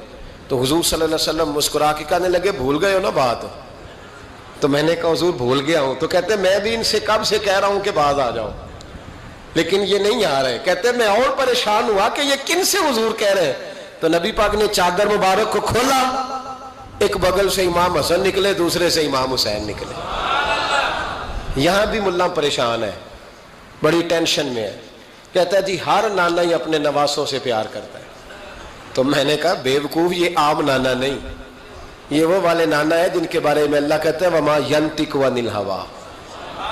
تو حضور صلی اللہ علیہ وسلم مسکرا کے کہنے لگے بھول گئے ہو نا بات؟ تو میں نے کہا حضور بھول گیا ہوں. تو کہتے ہیں میں بھی ان سے کب سے کہہ رہا ہوں کہ باز آ جاؤ، لیکن یہ نہیں آ رہے. کہتے ہیں میں اور پریشان ہوا کہ یہ کن سے حضور کہہ رہے ہیں. تو نبی پاک نے چادر مبارک کو کھولا، ایک بغل سے امام حسن نکلے، دوسرے سے امام حسین نکلے. یہاں بھی ملا پریشان ہے، بڑی ٹینشن میں ہے. کہتا ہے جی ہر نانا ہی اپنے نواسوں سے پیار کرتا ہے. تو میں نے کہا بے وقوف، یہ عام نانا نہیں، یہ وہ والے نانا ہے جن کے بارے میں اللہ کہتا ہے وما ینطق عن الہویٰ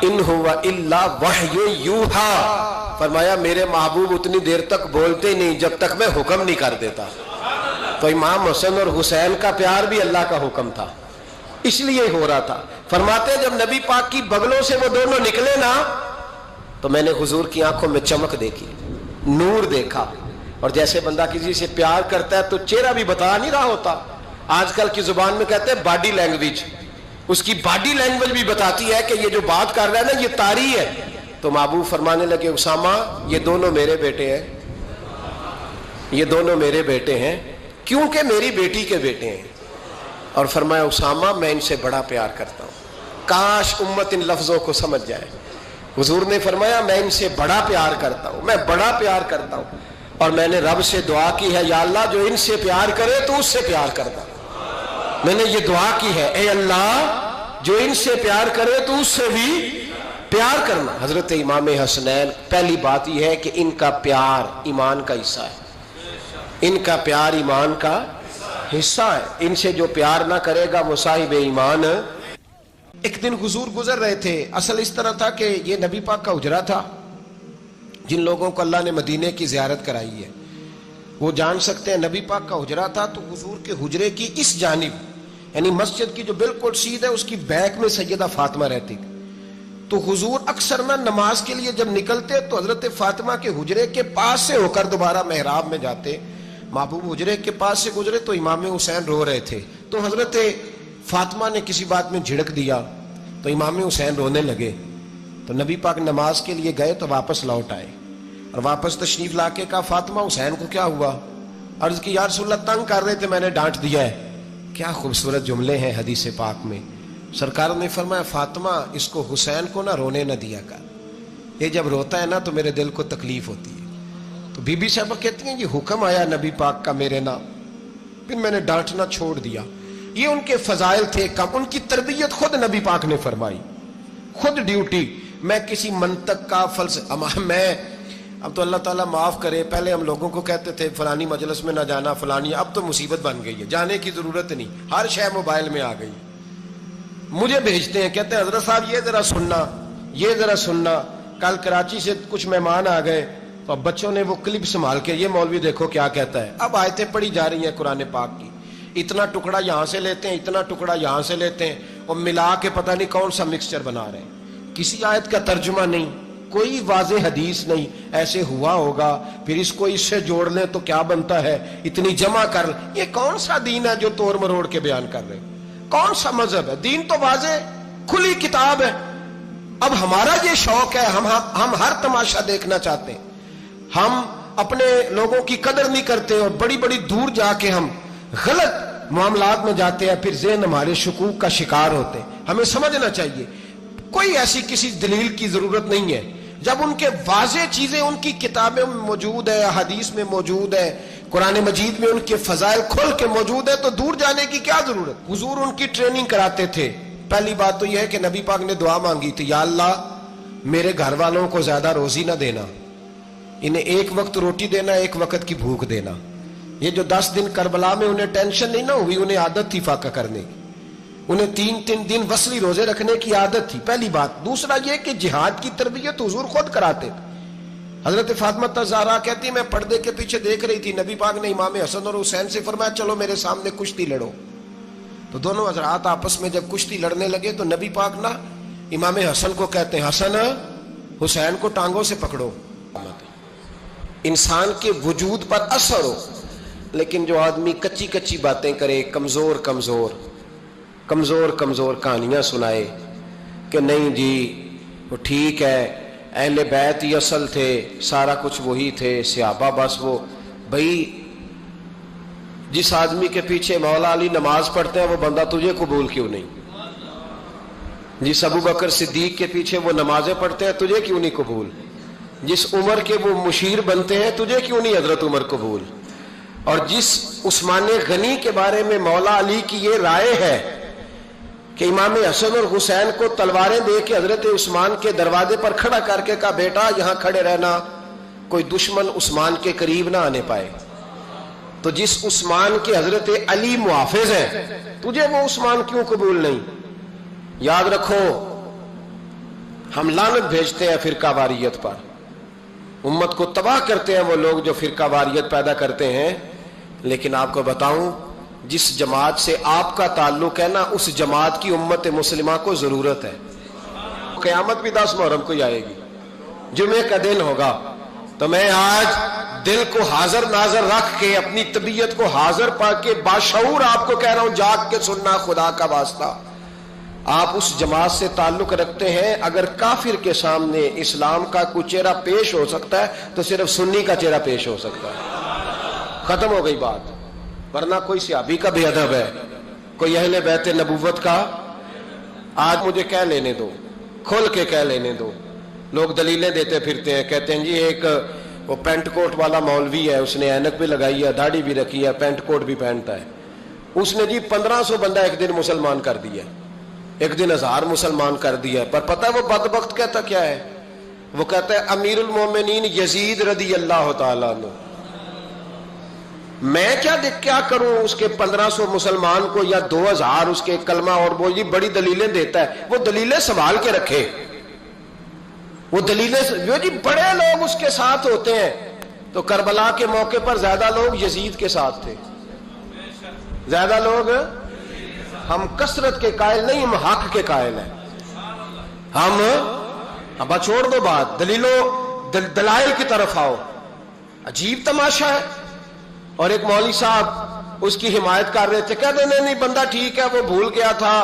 ان هو الا وحی یوحیٰ. فرمایا میرے محبوب اتنی دیر تک بولتے نہیں جب تک میں حکم نہیں کر دیتا. تو امام حسن اور حسین کا پیار بھی اللہ کا حکم تھا، اس لیے ہو رہا تھا. فرماتے ہیں جب نبی پاک کی بغلوں سے وہ دونوں نکلے نا تو میں نے حضور کی آنکھوں میں چمک دیکھی، نور دیکھا. اور جیسے بندہ کسی سے پیار کرتا ہے تو چہرہ بھی بتا نہیں رہا ہوتا. آج کل کی زبان میں کہتے ہیں باڈی لینگویج، اس کی باڈی لینگویج بھی بتاتی ہے کہ یہ جو بات کر رہا ہے نا یہ طاری ہے. تو محبوب فرمانے لگے اسامہ یہ دونوں میرے بیٹے ہیں، یہ دونوں میرے بیٹے ہیں کیونکہ میری بیٹی کے بیٹے ہیں. اور فرمایا اسامہ میں ان سے بڑا پیار کرتا ہوں. کاش امت ان لفظوں کو سمجھ جائے. حضور نے فرمایا میں ان سے بڑا پیار کرتا ہوں, میں بڑا پیار کرتا ہوں, اور میں نے رب سے دعا کی ہے یا اللہ جو ان سے پیار کرے تو اس سے پیار کرتا. میں نے یہ دعا کی ہے اے اللہ جو ان سے پیار کرے تو اس سے بھی پیار کرنا. حضرت امام حسنین, پہلی بات یہ ہے کہ ان کا پیار ایمان کا حصہ ہے, ان کا پیار ایمان کا حصہ ہے. ان سے جو پیار نہ کرے گا وہ صاحب ایمان. ایک دن حضور گزر رہے تھے. اصل اس طرح تھا کہ یہ نبی پاک کا حجرہ تھا. جن لوگوں کو اللہ نے مدینے کی زیارت کرائی ہے وہ جان سکتے ہیں نبی پاک کا حجرہ تھا. تو حضور کے حجرے کی اس جانب یعنی مسجد کی جو بالکل سیدھ ہے اس کی بیک میں سیدہ فاطمہ رہتی. تو حضور اکثر نہ نماز کے لیے جب نکلتے تو حضرت فاطمہ کے حجرے کے پاس سے ہو کر دوبارہ محراب میں جاتے. محبوب حجرے کے پاس سے گزرے تو امام حسین رو رہے تھے. تو حضرت فاطمہ نے کسی بات میں جھڑک دیا تو امام حسین رونے لگے. تو نبی پاک نماز کے لیے گئے تو واپس لوٹ آئے اور واپس تشریف لا کے کہا فاطمہ حسین کو کیا ہوا؟ عرض کی یا رسول اللہ تنگ کر رہے تھے میں نے ڈانٹ دیا ہے. کیا خوبصورت جملے ہیں حدیث پاک میں. سرکار نے فرمایا فاطمہ اس کو حسین کو نہ رونے نہ دیا کر, یہ جب روتا ہے نا تو میرے دل کو تکلیف ہوتی ہے. تو بی بی صاحبہ کہتی ہیں یہ حکم آیا نبی پاک کا میرے نام, پھر میں نے ڈانٹنا چھوڑ دیا. یہ ان کے فضائل تھے کم, ان کی تربیت خود نبی پاک نے فرمائی, خود ڈیوٹی. میں کسی منطق کا میں اب تو اللہ تعالیٰ معاف کرے, پہلے ہم لوگوں کو کہتے تھے فلانی مجلس میں نہ جانا فلانی, اب تو مصیبت بن گئی ہے, جانے کی ضرورت نہیں, ہر شے موبائل میں آ گئی. مجھے بھیجتے ہیں کہتے ہیں حضرت صاحب یہ ذرا سننا, یہ ذرا سننا. کل کراچی سے کچھ مہمان آ گئے تو اب بچوں نے وہ کلپ سنبھال کے یہ مولوی دیکھو کیا کہتا ہے. اب آیتیں پڑھی جا رہی ہیں قرآن پاک کی, اتنا ٹکڑا یہاں سے لیتے ہیں, اتنا ٹکڑا یہاں سے لیتے ہیں اور ملا کے پتہ نہیں کون سا مکسچر بنا رہے ہیں. کسی آیت کا ترجمہ نہیں, کوئی واضح حدیث نہیں. ایسے ہوا ہوگا پھر اس کو اس سے جوڑ لیں تو کیا بنتا ہے, اتنی جمع کر لیں. یہ کون سا دین ہے جو توڑ مروڑ کے بیان کر رہے ہیں؟ کون سا مذہب ہے؟ دین تو واضح کھلی کتاب ہے. اب ہمارا یہ شوق ہے, ہم ہر تماشا دیکھنا چاہتے ہیں, ہم اپنے لوگوں کی قدر نہیں کرتے اور بڑی بڑی دور جا کے ہم غلط معاملات میں جاتے ہیں, پھر ذہن ہمارے شکوک کا شکار ہوتے ہیں. ہمیں سمجھنا چاہیے کوئی ایسی کسی دلیل کی ضرورت نہیں ہے. جب ان کے واضح چیزیں ان کی کتابیں میں موجود ہے, حدیث میں موجود ہے, قرآن مجید میں ان کے فضائل کھل کے موجود ہے, تو دور جانے کی کیا ضرورت. حضور ان کی ٹریننگ کراتے تھے. پہلی بات تو یہ ہے کہ نبی پاک نے دعا مانگی تھی یا اللہ میرے گھر والوں کو زیادہ روزی نہ دینا, انہیں ایک وقت روٹی دینا, ایک وقت کی بھوک دینا. یہ جو 10 دن کربلا میں انہیں ٹینشن نہیں نہ ہوئی, انہیں عادت تھی فاقہ کرنے کی, انہیں 3 دن وصلی روزے رکھنے کی عادت تھی. پہلی بات. دوسرا یہ کہ جہاد کی تربیت حضور خود کراتے تھے. حضرت فاطمہ زہرا کہتی میں پردے کے پیچھے دیکھ رہی تھی, نبی پاک نے امام حسن اور حسین سے فرمایا چلو میرے سامنے کشتی لڑو. تو دونوں حضرات آپس میں جب کشتی لڑنے لگے تو نبی پاک نا امام حسن کو کہتے ہیں حسن حسین کو ٹانگوں سے پکڑو. انسان کے وجود پر اثر ہو, لیکن جو آدمی کچی کچی باتیں کرے, کمزور کہانیاں سنائے کہ نہیں جی وہ ٹھیک ہے اہل بیت ہی اصل تھے, سارا کچھ وہی تھے, صحابہ بس وہ. بھائی جس آدمی کے پیچھے مولا علی نماز پڑھتے ہیں وہ بندہ تجھے قبول کیوں نہیں؟ جس ابو بکر صدیق کے پیچھے وہ نمازیں پڑھتے ہیں تجھے کیوں نہیں قبول؟ جس عمر کے وہ مشیر بنتے ہیں تجھے کیوں نہیں حضرت عمر قبول؟ اور جس عثمان غنی کے بارے میں مولا علی کی یہ رائے ہے کہ امام حسن اور حسین کو تلواریں دے کے حضرت عثمان کے دروازے پر کھڑا کر کے کہا بیٹا یہاں کھڑے رہنا, کوئی دشمن عثمان کے قریب نہ آنے پائے. تو جس عثمان کے حضرت علی محافظ ہیں تجھے وہ عثمان کیوں قبول نہیں؟ یاد رکھو ہم لعنت بھیجتے ہیں فرقہ واریت پر, امت کو تباہ کرتے ہیں وہ لوگ جو فرقہ واریت پیدا کرتے ہیں. لیکن آپ کو بتاؤں جس جماعت سے آپ کا تعلق ہے نا اس جماعت کی امت مسلمہ کو ضرورت ہے. قیامت بھی 10 محرم کو ہی آئے گی, جمعے کا دن ہوگا. تو میں آج دل کو حاضر ناظر رکھ کے اپنی طبیعت کو حاضر پا کے باشعور آپ کو کہہ رہا ہوں جاگ کے سننا خدا کا واسطہ. آپ اس جماعت سے تعلق رکھتے ہیں, اگر کافر کے سامنے اسلام کا کوئی چہرہ پیش ہو سکتا ہے تو صرف سنی کا چہرہ پیش ہو سکتا ہے. ختم ہو گئی بات. ورنہ کوئی صحابی کا بے ادب ہے, کوئی اہل بیت نبوت کا آج مجھے کہہ لینے دو, کھول کے کہہ لینے دو. لوگ دلیلیں دیتے پھرتے ہیں, کہتے ہیں جی ایک وہ پینٹ کوٹ والا مولوی ہے, اس نے اینک بھی لگائی ہے, داڑھی بھی رکھی ہے, پینٹ کوٹ بھی پہنتا ہے, اس نے جی 1500 بندہ ایک دن مسلمان کر دیا, ایک دن 1000 مسلمان کر دیا. پر پتہ ہے وہ بدبخت کہتا کیا ہے؟ وہ کہتا ہے امیر المومنین یزید رضی اللہ تعالیٰ عنہ. میں کیا کروں اس کے 1500 مسلمان کو یا 2000 اس کے کلمہ اور وہ جی بڑی دلیلیں دیتا ہے. وہ دلیلیں سنبھال کے رکھے, وہ دلیلیں جو جی بڑے لوگ اس کے ساتھ ہوتے ہیں. تو کربلا کے موقع پر زیادہ لوگ یزید کے ساتھ تھے, زیادہ لوگ. ہم کثرت کے قائل نہیں, ہم حق کے قائل ہیں. ہم اب چھوڑ دو بات, دلائل کی طرف آؤ. عجیب تماشا ہے. اور ایک مولوی صاحب اس کی حمایت کر رہے تھے, کہتے نہیں بندہ ٹھیک ہے, وہ بھول گیا تھا,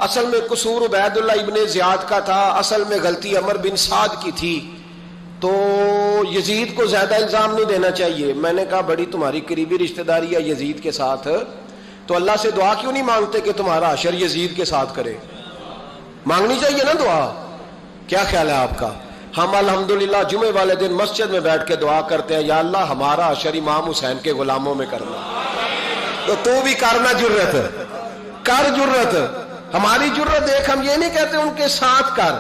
اصل میں قصور عبید اللہ ابن زیاد کا تھا, اصل میں غلطی عمر بن سعد کی تھی, تو یزید کو زیادہ الزام نہیں دینا چاہیے. میں نے کہا بڑی تمہاری قریبی رشتہ داری ہے یزید کے ساتھ, تو اللہ سے دعا کیوں نہیں مانگتے کہ تمہارا حشر یزید کے ساتھ کرے؟ مانگنی چاہیے نا دعا. کیا خیال ہے آپ کا؟ ہم الحمدللہ جمعے والے دن مسجد میں بیٹھ کے دعا کرتے ہیں, یا اللہ ہمارا حشر امام حسین کے غلاموں میں کرنا. تو بھی کرنا جرت کر, جرت ہماری جرت دیکھ. ہم یہ نہیں کہتے ان کے ساتھ کر,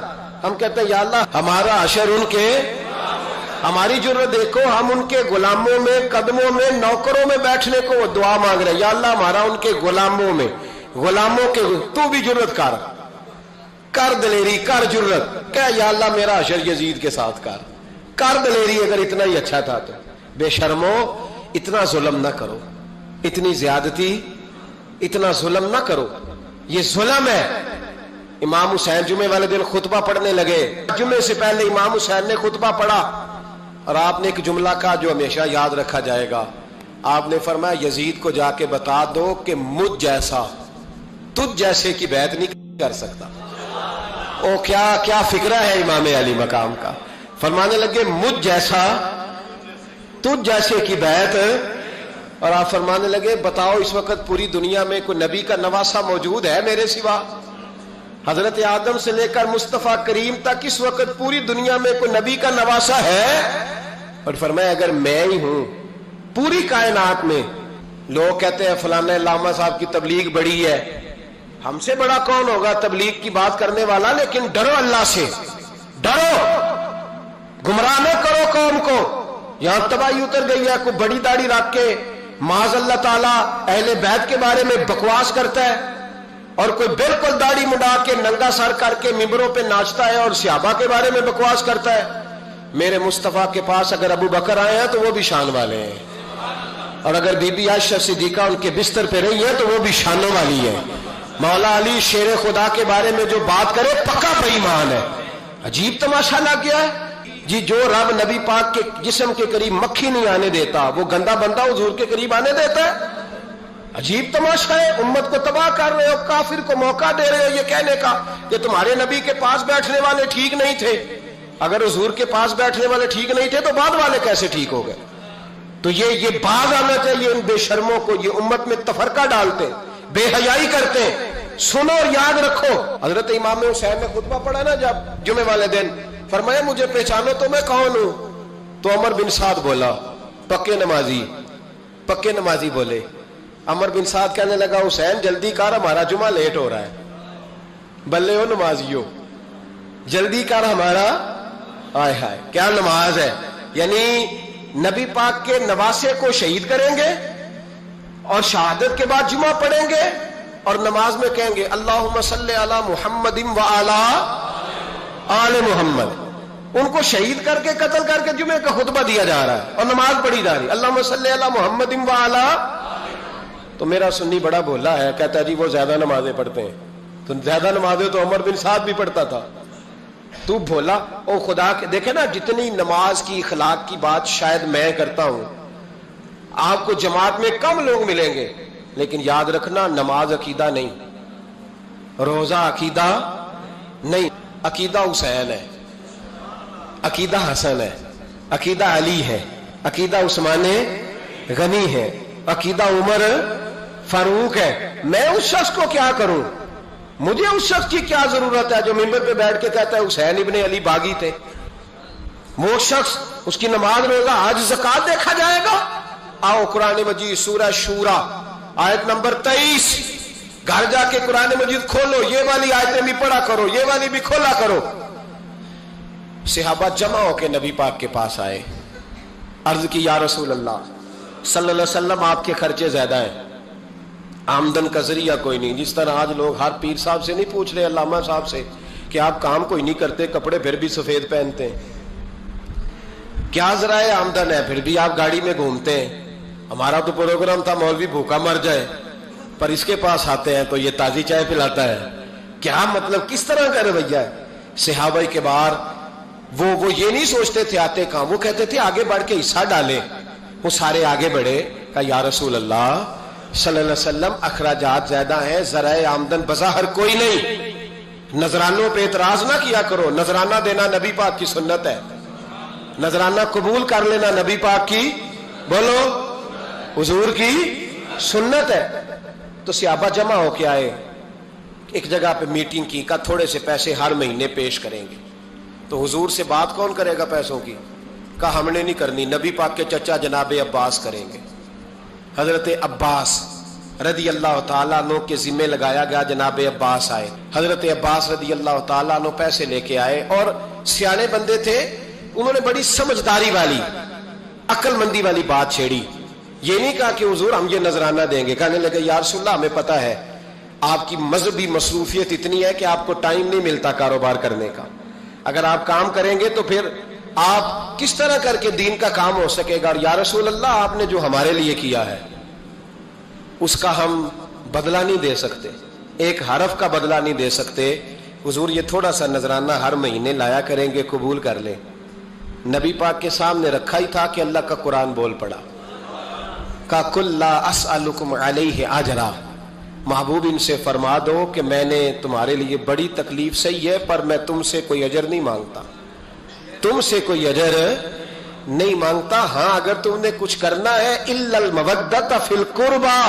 ہم کہتے ہیں یا اللہ ہمارا حشر ان کے. ہماری جرت دیکھو, ہم ان کے غلاموں میں, قدموں میں, نوکروں میں بیٹھنے کو وہ دعا مانگ رہے ہیں, یا اللہ ہمارا ان کے غلاموں میں, غلاموں کے. تو بھی جرت کر دلیری, کر جرت, کہ یا اللہ میرا حشر یزید کے ساتھ کر دلیری. اگر اتنا ہی اچھا تھا تو بے شرمو اتنا ظلم نہ کرو, اتنی زیادتی, اتنا ظلم نہ کرو, یہ ظلم ہے. امام حسین جمعے والے دن خطبہ پڑھنے لگے, جمعے سے پہلے امام حسین نے خطبہ پڑھا, اور آپ نے ایک جملہ کہا جو ہمیشہ یاد رکھا جائے گا. آپ نے فرمایا یزید کو جا کے بتا دو کہ مجھ جیسا تجھ جیسے کی بیعت نہیں کر سکتا. او کیا فکرہ ہے امام علی مقام کا. فرمانے لگے مجھ جیسا تجھ جیسے کی بیعت. اور آپ فرمانے لگے بتاؤ اس وقت پوری دنیا میں کوئی نبی کا نواسا موجود ہے میرے سوا؟ حضرت آدم سے لے کر مصطفیٰ کریم تک اس وقت پوری دنیا میں کوئی نبی کا نواسا ہے؟ اور فرمایا اگر میں ہی ہوں پوری کائنات میں. لوگ کہتے ہیں فلانا علامہ صاحب کی تبلیغ بڑی ہے, ہم سے بڑا کون ہوگا تبلیغ کی بات کرنے والا. لیکن ڈرو اللہ سے, ڈرو, گمراہ نہ کرو قوم کو. یہاں تباہی اتر گئی ہے, کوئی بڑی داڑھی رکھ کے معاذ اللہ تعالیٰ اہل بیت کے بارے میں بکواس کرتا ہے, اور کوئی بالکل داڑھی مڈا کے ننگا سر کر کے ممبروں پہ ناچتا ہے اور صحابہ کے بارے میں بکواس کرتا ہے. میرے مصطفیٰ کے پاس اگر ابو بکر آئے ہیں تو وہ بھی شان والے ہیں, اور اگر بی بی عائشہ صدیقہ ان کے بستر پہ رہی ہے تو وہ بھی شانوں والی ہے. مولا علی شیر خدا کے بارے میں جو بات کرے پکا بے ایمان ہے. عجیب تماشا لگ گیا ہے جی. جو رب نبی پاک کے جسم کے قریب مکھی نہیں آنے دیتا, وہ گندا بندہ حضور کے قریب آنے دیتا ہے؟ عجیب تماشا ہے. امت کو تباہ کر رہے ہو, کافر کو موقع دے رہے ہو یہ کہنے کا کہ تمہارے نبی کے پاس بیٹھنے والے ٹھیک نہیں تھے. اگر حضور کے پاس بیٹھنے والے ٹھیک نہیں تھے تو بعد والے کیسے ٹھیک ہو گئے؟ تو یہ باز آنا چاہیے ان بے شرموں کو. یہ امت میں تفرقہ ڈالتے, بے حیائی کرتے. سنو اور یاد رکھو, حضرت امام حسین نے خطبہ پڑھا نا جب جمعے والے دن, فرمایا مجھے پہچانو تو میں کون ہوں؟ تو عمر بن سعد بولا, پکے نمازی بولے. عمر بن سعد کہنے لگا حسین جلدی کر, ہمارا جمعہ لیٹ ہو رہا ہے. بلے ہو نمازیو, جلدی کر ہمارا. آئے ہائے کیا نماز ہے. یعنی نبی پاک کے نواسے کو شہید کریں گے اور شہادت کے بعد جمعہ پڑھیں گے اور نماز میں کہیں گے اللہم صلی علی محمد و علی آل محمد. ان کو شہید کر کے قتل کر کے جمعے کا خطبہ دیا جا رہا ہے اور نماز پڑھی جا رہی اللہم صلی علی محمد و علی. تو میرا سنی بڑا بولا ہے, کہتا ہے جی وہ زیادہ نمازیں پڑھتے ہیں. تو زیادہ نمازیں تو عمر بن سعد بھی پڑھتا تھا. تو بولا او خدا کے دیکھے نا, جتنی نماز کی اخلاق کی بات شاید میں کرتا ہوں, آپ کو جماعت میں کم لوگ ملیں گے, لیکن یاد رکھنا نماز عقیدہ نہیں, روزہ عقیدہ نہیں. عقیدہ حسین ہے, عقیدہ حسن ہے, عقیدہ علی ہے, عقیدہ عثمان غنی ہے, عقیدہ عمر فاروق ہے. میں اس شخص کو کیا کروں؟ مجھے اس شخص کی کیا ضرورت ہے جو ممبر پہ بیٹھ کے کہتا ہے حسین ابن علی باغی تھے؟ وہ شخص، اس کی نماز روزہ آج زکات دیکھا جائے گا؟ آؤ قرآن مجید سورہ شورا آیت نمبر 23، گھر جا کے قرآن مجید کھولو، یہ والی آیتیں بھی پڑھا کرو، یہ والی بھی کھولا کرو۔ صحابہ جمع ہو کے نبی پاک کے پاس آئے، عرض کی یا رسول اللہ صلی اللہ علیہ وسلم آپ کے خرچے زیادہ ہیں، آمدن کا ذریعہ کوئی نہیں۔ جس طرح آج لوگ ہر پیر صاحب سے نہیں پوچھ رہے، علامہ صاحب سے، کہ آپ کام کوئی نہیں کرتے، کپڑے پھر بھی سفید پہنتے ہیں، کیا ذرائع آمدن ہے، پھر بھی آپ گاڑی میں گھومتے ہیں۔ ہمارا تو پروگرام تھا مولوی بھوکا مر جائے، پر اس کے پاس آتے ہیں تو یہ تازی چائے پلاتا ہے، کیا مطلب، کس طرح کا رویہ ہے؟ صحابہ کے بار وہ یہ نہیں سوچتے تھے آتے کام، وہ کہتے تھے آگے بڑھ کے حصہ ڈالیں۔ وہ سارے آگے بڑھے، کہا یا رسول اللہ صلی اللہ علیہ وسلم اخراجات زیادہ ہیں، ذرائع آمدن بظاہر کوئی نہیں، نذرانوں پہ اعتراض نہ کیا کرو، نذرانہ دینا نبی پاک کی سنت ہے، نذرانہ قبول کر لینا نبی پاک کی، بولو، حضور کی سنت ہے۔ تو صحابہ جمع ہو کے آئے، ایک جگہ پہ میٹنگ کی، کہا تھوڑے سے پیسے ہر مہینے پیش کریں گے۔ تو حضور سے بات کون کرے گا پیسوں کی؟ کہا ہم نے نہیں کرنی، نبی پاک کے چچا جناب عباس کریں گے۔ حضرت عباس رضی اللہ تعالیٰ عنہ کے ذمے لگایا گیا، جناب عباس آئے، حضرت عباس رضی اللہ تعالیٰ عنہ پیسے لے کے آئے، اور سیانے بندے تھے، انہوں نے بڑی سمجھداری والی، عقل مندی والی بات چھیڑی۔ یہ نہیں کہا کہ حضور ہم یہ نذرانہ دیں گے، کہنے لگے یا رسول اللہ ہمیں پتہ ہے آپ کی مذہبی مصروفیت اتنی ہے کہ آپ کو ٹائم نہیں ملتا کاروبار کرنے کا، اگر آپ کام کریں گے تو پھر آپ کس طرح کر کے دین کا کام ہو سکے گا، اور یا رسول اللہ آپ نے جو ہمارے لیے کیا ہے اس کا ہم بدلہ نہیں دے سکتے، ایک حرف کا بدلہ نہیں دے سکتے، حضور یہ تھوڑا سا نذرانہ ہر مہینے لایا کریں گے، قبول کر لیں۔ نبی پاک کے سامنے رکھا ہی تھا کہ اللہ کا قرآن بول پڑا، کا کل لا اسألکم علیہ اجرا، محبوب ان سے فرما دو کہ میں نے تمہارے لیے بڑی تکلیف سہی ہے، پر میں تم سے کوئی اجر نہیں مانگتا، تم سے کوئی اجر نہیں مانگتا، ہاں اگر تم نے کچھ کرنا ہے الا المودۃ فی القربى،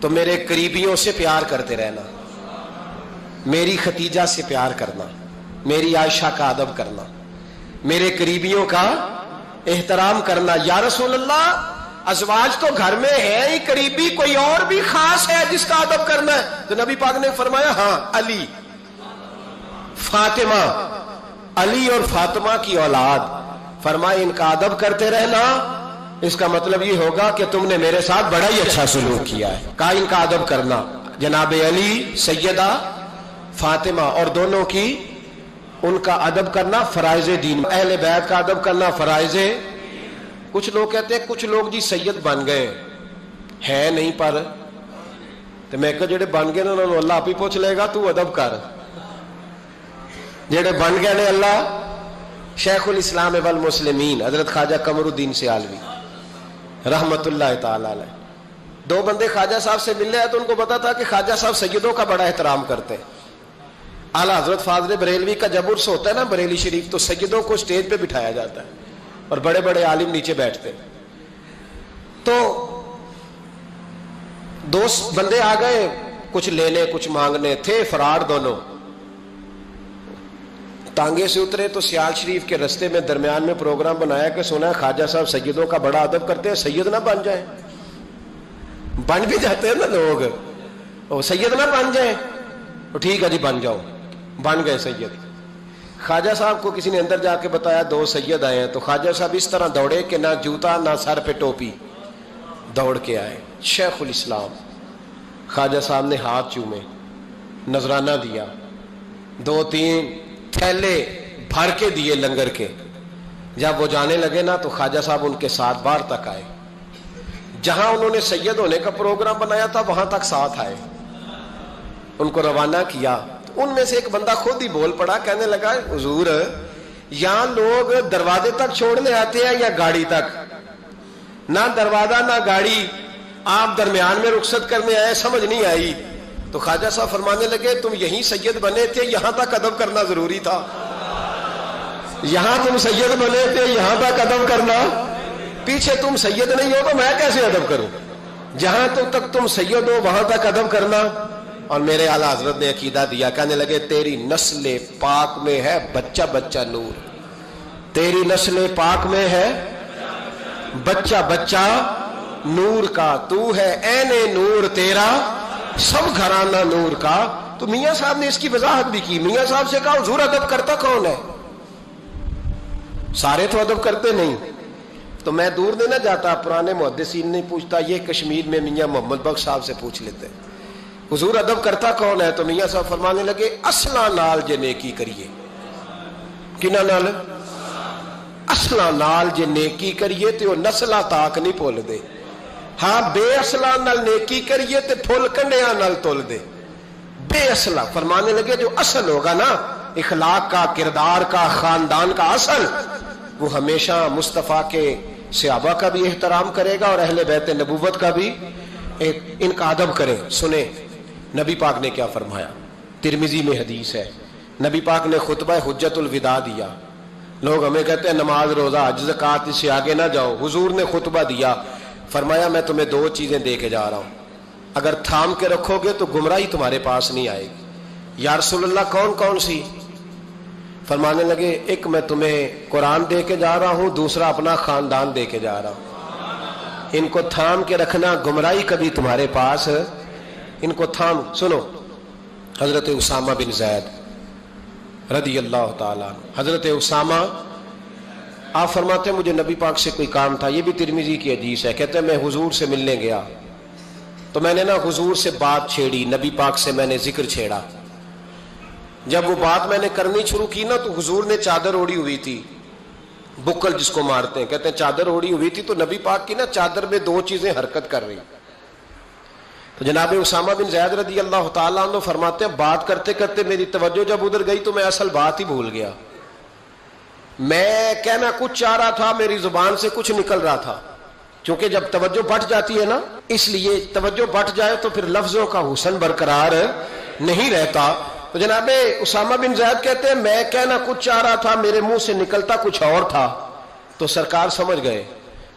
تو میرے قریبیوں سے پیار کرتے رہنا، میری ختیجہ سے پیار کرنا، میری عائشہ کا ادب کرنا، میرے قریبیوں کا احترام کرنا۔ یا رسول اللہ ازواج تو گھر میں ہے ہی، قریبی کوئی اور بھی خاص ہے جس کا ادب کرنا ہے؟ تو نبی پاک نے فرمایا ہاں، علی، فاطمہ، علی اور فاطمہ کی اولاد، فرمایا ان کا ادب کرتے رہنا، اس کا مطلب یہ ہوگا کہ تم نے میرے ساتھ بڑا ہی اچھا سلوک کیا ہے۔ کہا ان کا ادب کرنا، جناب علی، سیدہ فاطمہ، اور دونوں کی ان کا ادب کرنا فرائض دین، اہل بیت کا ادب کرنا فرائض۔ کچھ لوگ کہتے ہیں کچھ لوگ جی سید بن گئے ہیں نہیں، پر تو میں کہ جڑے بن گئے انہوں نے اللہ آپ ہی پوچھ لے گا، تو ادب کر، جڑے بن گئے نے اللہ۔ شیخ الاسلام والمسلمین حضرت خواجہ قمر الدین سیالوی رحمت اللہ تعالی علیہ، دو بندے خواجہ صاحب سے ملنے آئے تو ان کو پتا تھا کہ خواجہ صاحب سیدوں کا بڑا احترام کرتے ہیں۔ اعلیٰ حضرت فاضل بریلوی کا جب عرس ہوتا ہے نا بریلی شریف، تو سیدوں کو سٹیج پہ بٹھایا جاتا ہے اور بڑے بڑے عالم نیچے بیٹھتے ہیں۔ تو دو بندے آ گئے، کچھ لینے کچھ مانگنے، تھے فرار دونوں، ٹانگے سے اترے تو سیال شریف کے رستے میں درمیان میں پروگرام بنایا کہ سنا ہے خواجہ صاحب سیدوں کا بڑا ادب کرتے ہیں، سید نہ بن جائیں، بن بھی جاتے ہیں نا لوگ، وہ سید نہ بن جائیں، ٹھیک ہے جی بن جاؤ، بن گئے سید۔ خواجہ صاحب کو کسی نے اندر جا کے بتایا دو سید آئے ہیں، تو خواجہ صاحب اس طرح دوڑے کہ نہ جوتا نہ سر پہ ٹوپی، دوڑ کے آئے۔ شیخ الاسلام خواجہ صاحب نے ہاتھ چومے، نذرانہ دیا، 2-3 تھیلے بھر کے دیے لنگر کے۔ جب وہ جانے لگے نا تو خواجہ صاحب ان کے ساتھ باہر تک آئے، جہاں انہوں نے سید ہونے کا پروگرام بنایا تھا وہاں تک ساتھ آئے، ان کو روانہ کیا۔ ان میں سے ایک بندہ خود ہی بول پڑا، کہنے لگا حضور یہاں لوگ دروازے تک چھوڑنے آتے ہیں یا گاڑی تک؟ نہ دروازہ نہ گاڑی، آپ درمیان میں رخصت کرنے آئے، سمجھ نہیں آئی۔ تو خواجہ صاحب فرمانے لگے تم یہیں سید بنے تھے، یہاں تک ادب کرنا ضروری تھا، یہاں تم سید بنے تھے، یہاں تک ادب کرنا، پیچھے تم سید نہیں ہو تو میں کیسے ادب کروں؟ جہاں تک تم سید ہو وہاں تک ادب کرنا اور میرے اعلیٰ حضرت نے عقیدہ دیا، کہنے لگے تیری نسل پاک میں ہے بچہ بچہ نور، تیری نسل پاک میں ہے بچہ بچہ نور کا، تو ہے عین نور تیرا سب گھرانہ نور کا۔ تو میاں صاحب نے اس کی وضاحت بھی کی، میاں صاحب سے کہا حضور ادب کرتا کون ہے؟ سارے تو ادب کرتے نہیں، تو میں دور نہیں نہ جاتا، پرانے محدثین نہیں پوچھتا، یہ کشمیر میں میاں محمد بخش صاحب سے پوچھ لیتے حضور ادب کرتا کون ہے؟ تو میاں صاحب فرمانے لگے اصلا نال جے نیکی کریے، کنہ نال؟ اصلا نال جے نیکی کریے تو نسلہ تاک نہیں پھول دے، ہاں بے اصلا نال نیکی کریے تو پھول کنڈیاں نال تول دے، بے اصلا۔ فرمانے لگے جو اصل ہوگا نا اخلاق کا، کردار کا، خاندان کا اصل، وہ ہمیشہ مصطفیٰ کے صحابہ کا بھی احترام کرے گا اور اہل بیت نبوت کا بھی ان کا ادب کرے۔ سنیں نبی پاک نے کیا فرمایا، ترمذی میں حدیث ہے، نبی پاک نے خطبہ حجت الوداع دیا۔ لوگ ہمیں کہتے ہیں نماز روزہ حج زکوٰۃ اس سے آگے نہ جاؤ، حضور نے خطبہ دیا، فرمایا میں تمہیں دو چیزیں دے کے جا رہا ہوں، اگر تھام کے رکھو گے تو گمراہی تمہارے پاس نہیں آئے گی۔ یا رسول اللہ کون کون سی؟ فرمانے لگے ایک میں تمہیں قرآن دے کے جا رہا ہوں، دوسرا اپنا خاندان دے کے جا رہا ہوں، ان کو تھام کے رکھنا، گمراہی کبھی تمہارے پاس، ان کو تھام۔ سنو حضرت اسامہ بن زید رضی اللہ تعالیٰ عنہ، حضرت اسامہ آپ فرماتے ہیں مجھے نبی پاک سے کوئی کام تھا، یہ بھی ترمذی کی حدیث ہے، کہتے ہیں میں حضور سے ملنے گیا تو میں نے نا حضور سے بات چھیڑی، نبی پاک سے میں نے ذکر چھیڑا، جب وہ بات میں نے کرنی شروع کی نا تو حضور نے چادر اوڑی ہوئی تھی، بکل جس کو مارتے ہیں، کہتے ہیں چادر اوڑی ہوئی تھی، تو نبی پاک کی نا چادر میں دو چیزیں حرکت کر رہی، تو جناب اسامہ بن زید رضی اللہ تعالیٰ عنہ فرماتے ہیں بات کرتے کرتے میری توجہ جب ادھر گئی تو میں اصل بات ہی بھول گیا، میں کہنا کچھ چاہ رہا تھا، میری زبان سے کچھ نکل رہا تھا، کیونکہ جب توجہ بٹ جاتی ہے نا، اس لیے توجہ بٹ جائے تو پھر لفظوں کا حسن برقرار نہیں رہتا۔ تو جناب اسامہ بن زید کہتے ہیں میں کہنا کچھ چاہ رہا تھا، میرے منہ سے نکلتا کچھ اور تھا، تو سرکار سمجھ گئے،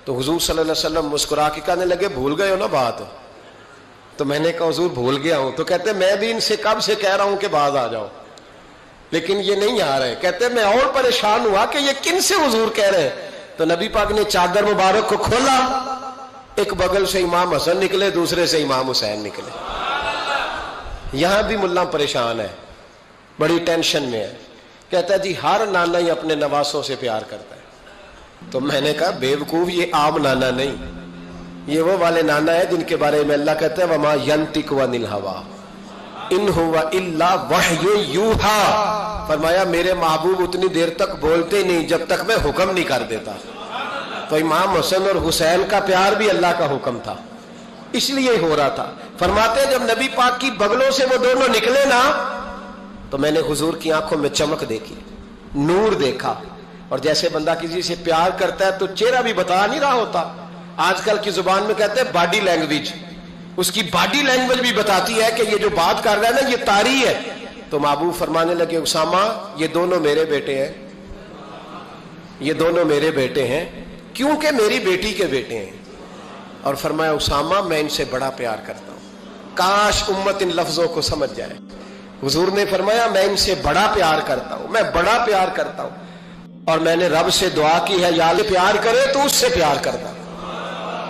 تو حضور صلی اللہ علیہ وسلم مسکرا کے کہنے لگے بھول گئے ہو نا بات؟ تو میں نے کہا حضور بھول گیا ہوں، تو کہتے ہیں میں بھی ان سے کب سے کہہ رہا ہوں کہ باز آ جاؤ، لیکن یہ نہیں آ رہے، کہتے ہیں میں اور پریشان ہوا کہ یہ کن سے حضور کہہ رہے ہیں، تو نبی پاک نے چادر مبارک کو کھولا، ایک بغل سے امام حسن نکلے، دوسرے سے امام حسین نکلے، یہاں بھی ملا پریشان ہے، بڑی ٹینشن میں ہے، کہتا ہے جی ہر نانا ہی اپنے نواسوں سے پیار کرتا ہے، تو میں نے کہا بیوقوف یہ عام نانا نہیں، یہ وہ والے نانا ہے جن کے بارے میں اللہ کہتا ہے وما ینطق عن الہویٰ ان ہوا الا وحی یوحیٰ، فرمایا میرے محبوب اتنی دیر تک بولتے نہیں جب تک میں حکم نہیں کر دیتا، تو امام حسن اور حسین کا پیار بھی اللہ کا حکم تھا، اس لیے ہو رہا تھا۔ فرماتے جب نبی پاک کی بغلوں سے وہ دونوں نکلے نا تو میں نے حضور کی آنکھوں میں چمک دیکھی، نور دیکھا، اور جیسے بندہ کسی سے پیار کرتا ہے تو چہرہ بھی بتا نہیں رہا ہوتا، آج کل کی زبان میں کہتے ہیں باڈی لینگویج، اس کی باڈی لینگویج بھی بتاتی ہے کہ یہ جو بات کر رہا ہے نا یہ طاری ہے۔ تو محبوب فرمانے لگے اسامہ یہ دونوں میرے بیٹے ہیں، یہ دونوں میرے بیٹے ہیں کیونکہ میری بیٹی کے بیٹے ہیں، اور فرمایا اسامہ میں ان سے بڑا پیار کرتا ہوں، کاش امت ان لفظوں کو سمجھ جائے۔ حضور نے فرمایا میں ان سے بڑا پیار کرتا ہوں، میں بڑا پیار کرتا ہوں، اور میں نے رب سے دعا کی ہے یا اللہ پیار کرے تو اس سے پیار کرتا ہوں،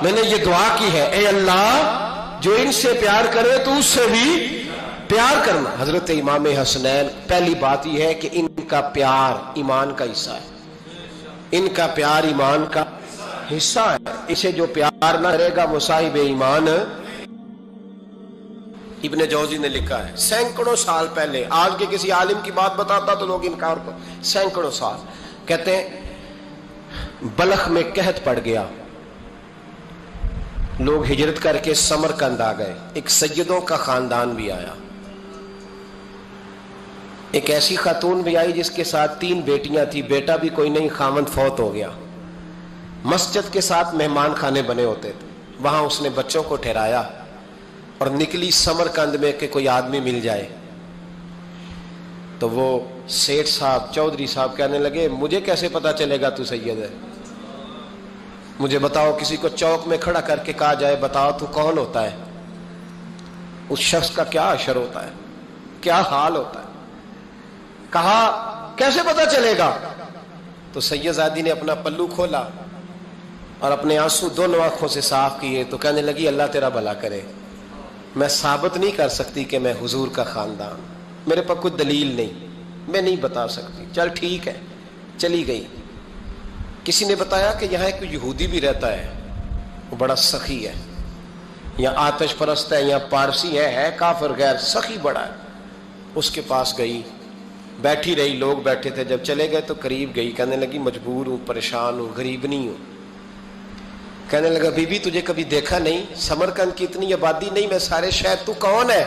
میں نے یہ دعا کی ہے اے اللہ جو ان سے پیار کرے تو اس سے بھی پیار کرنا۔ حضرت امام حسنین پہلی بات یہ ہے کہ ان کا پیار ایمان کا حصہ ہے، ان کا پیار ایمان کا حصہ ہے، اسے جو پیار نہ کرے گا وہ صاحب ایمان۔ ابن جوزی نے لکھا ہے سینکڑوں سال پہلے، آج کے کسی عالم کی بات بتاتا تو لوگ انکار کو، سینکڑوں سال، کہتے ہیں بلخ میں قحط پڑ گیا، لوگ ہجرت کر کے سمرقند آ گئے، ایک سیدوں کا خاندان بھی آیا، ایک ایسی خاتون بھی آئی جس کے ساتھ 3 بیٹیاں تھی، بیٹا بھی کوئی نہیں، خاوند فوت ہو گیا، مسجد کے ساتھ مہمان خانے بنے ہوتے تھے، وہاں اس نے بچوں کو ٹھہرایا اور نکلی سمرقند میں کہ کوئی آدمی مل جائے، تو وہ سیٹھ صاحب چودھری صاحب کہنے لگے مجھے کیسے پتا چلے گا تو سید ہے، مجھے بتاؤ، کسی کو چوک میں کھڑا کر کے کہا جائے بتاؤ تو کون ہوتا ہے؟ اس شخص کا کیا اشر ہوتا ہے، کیا حال ہوتا ہے. کہا کیسے پتا چلے گا؟ تو سید زادی نے اپنا پلو کھولا اور اپنے آنسو دونوں آنکھوں سے صاف کیے تو کہنے لگی اللہ تیرا بھلا کرے، میں ثابت نہیں کر سکتی کہ میں حضور کا خاندان، میرے پاس کوئی دلیل نہیں، میں نہیں بتا سکتی. چل ٹھیک ہے، چلی گئی. کسی نے بتایا کہ یہاں ایک یہودی بھی رہتا ہے، وہ بڑا سخی ہے، یا آتش پرست ہے یا پارسی ہے کافر غیر، سخی بڑا ہے. اس کے پاس گئی، بیٹھی رہی، لوگ بیٹھے تھے. جب چلے گئے تو قریب گئی، کہنے لگی مجبور ہوں، پریشان ہوں، غریب نہیں ہوں. کہنے لگا بی بی تجھے کبھی دیکھا نہیں، سمرقند کی اتنی آبادی نہیں، میں سارے شہر، تو کون ہے؟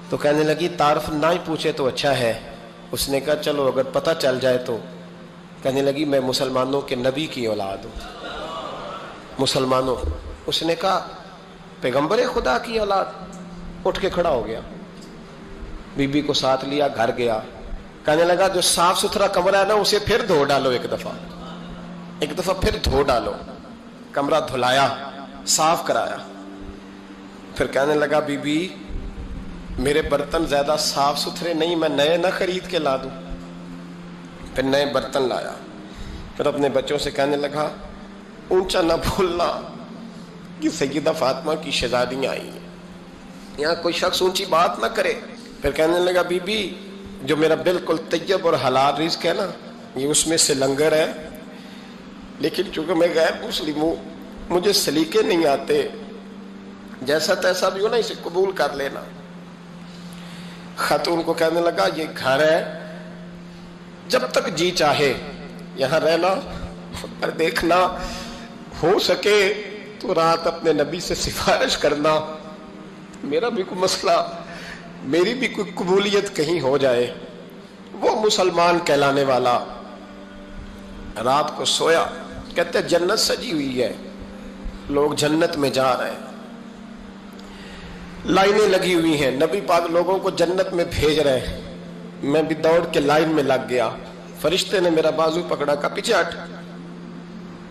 تو کہنے لگی تعارف نہ ہی پوچھے تو اچھا ہے. اس نے کہا چلو اگر پتہ چل جائے تو. کہنے لگی میں مسلمانوں کے نبی کی اولاد ہوں. مسلمانوں. اس نے کہا پیغمبر خدا کی اولاد. اٹھ کے کھڑا ہو گیا، بی بی کو ساتھ لیا، گھر گیا. کہنے لگا جو صاف ستھرا کمرہ ہے نا اسے پھر دھو ڈالو، ایک دفعہ پھر دھو ڈالو. کمرہ دھلایا، صاف کرایا. پھر کہنے لگا بی بی میرے برتن زیادہ صاف ستھرے نہیں، میں نئے نہ خرید کے لا دوں. پھر نئے برتن لایا. پھر اپنے بچوں سے کہنے لگا اونچا نہ بھولنا کہ سیدہ فاطمہ کی شہزادیاں آئی ہیں، یہاں کوئی شخص اونچی بات نہ کرے. پھر کہنے لگا بی بی جو میرا بالکل طیب اور حلال رزق ہے نا، یہ اس میں سے لنگر ہے، لیکن چونکہ میں غیر مسلم ہوں، مجھے سلیقے نہیں آتے، جیسا تیسا بھی ہو نا اسے قبول کر لینا. خاتون کو کہنے لگا یہ گھر ہے، جب تک جی چاہے یہاں رہنا، اور دیکھنا ہو سکے تو رات اپنے نبی سے سفارش کرنا، میرا بھی کوئی مسئلہ، میری بھی کوئی قبولیت کہیں ہو جائے. وہ مسلمان کہلانے والا رات کو سویا. کہتے جنت سجی ہوئی ہے، لوگ جنت میں جا رہے ہیں، لائنیں لگی ہوئی ہیں، نبی پاک لوگوں کو جنت میں بھیج رہے ہیں. میں بھی دوڑ کے لائن میں لگ گیا. فرشتے نے میرا بازو پکڑا، کا پیچھے ہٹ.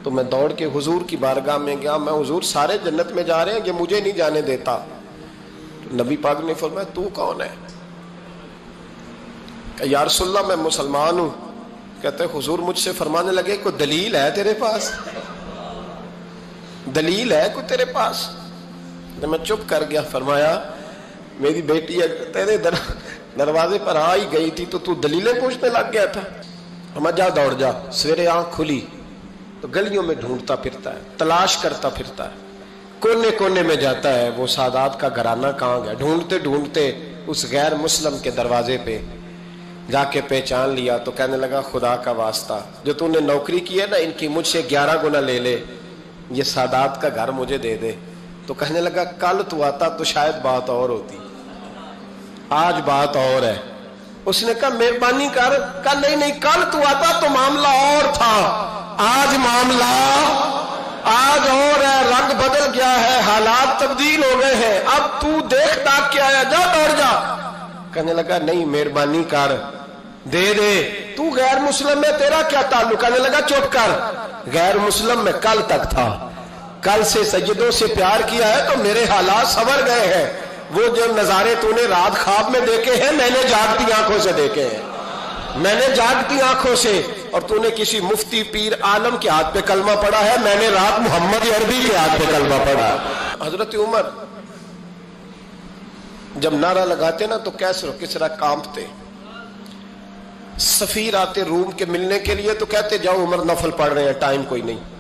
تو میں دوڑ کے حضور کی بارگاہ میں گیا. میں حضور سارے جنت میں جا رہے ہیں، یہ مجھے نہیں جانے دیتا. تو نبی پاک نے فرمایا تو کون ہے؟ کہ یا رسول اللہ میں مسلمان ہوں. کہتے حضور مجھ سے فرمانے لگے کوئی دلیل ہے تیرے پاس؟ دلیل ہے کوئی تیرے پاس؟ میں چپ کر گیا. فرمایا میری بیٹی تیرے دروازے پر آ ہی گئی تھی تو دلیلیں پوچھنے لگ گیا تھا. ہم جا دوڑ جا. سویرے آنکھ کھلی تو گلیوں میں ڈھونڈتا پھرتا ہے، تلاش کرتا پھرتا ہے، کونے کونے میں جاتا ہے وہ سادات کا گھرانہ کہاں گیا. ڈھونڈتے ڈھونڈتے اس غیر مسلم کے دروازے پہ جا کے پہچان لیا. تو کہنے لگا خدا کا واسطہ جو تو نے نوکری کی ہے نا ان کی مجھ سے 11 گنا لے لے، یہ سادات کا گھر مجھے دے دے. تو کہنے لگا کل تو آتا تو شاید بات اور ہوتی، آج بات اور ہے. اس نے کہا مہربانی کر. کہا نہیں کل تو آتا تو معاملہ اور تھا، آج معاملہ آج اور ہے، رنگ بدل گیا ہے، حالات تبدیل ہو گئے ہیں، اب تو دیکھ تاک کے آیا، جا دوڑ جا. کہنے لگا نہیں مہربانی کر، دے دے. تو غیر مسلم ہے، تیرا کیا تعلق؟ کہنے لگا چپ کر، غیر مسلم میں کل تک تھا، کل سے سجدوں سے پیار کیا ہے تو میرے حالات سنور گئے ہیں. وہ جو نظارے تو نے رات خواب میں دیکھے ہیں میں نے جاگتی آنکھوں سے دیکھے ہیں، میں نے جاگتی آنکھوں سے. اور تو نے کسی مفتی پیر عالم کے ہاتھ پہ کلمہ پڑھا ہے، میں نے رات محمد عربی کے ہاتھ پہ کلمہ پڑھا. حضرت عمر جب نعرہ لگاتے نا تو کسرا کانپتے. سفیر آتے روم کے ملنے کے لیے تو کہتے جاؤ عمر نفل پڑھ رہے ہیں، ٹائم کوئی نہیں.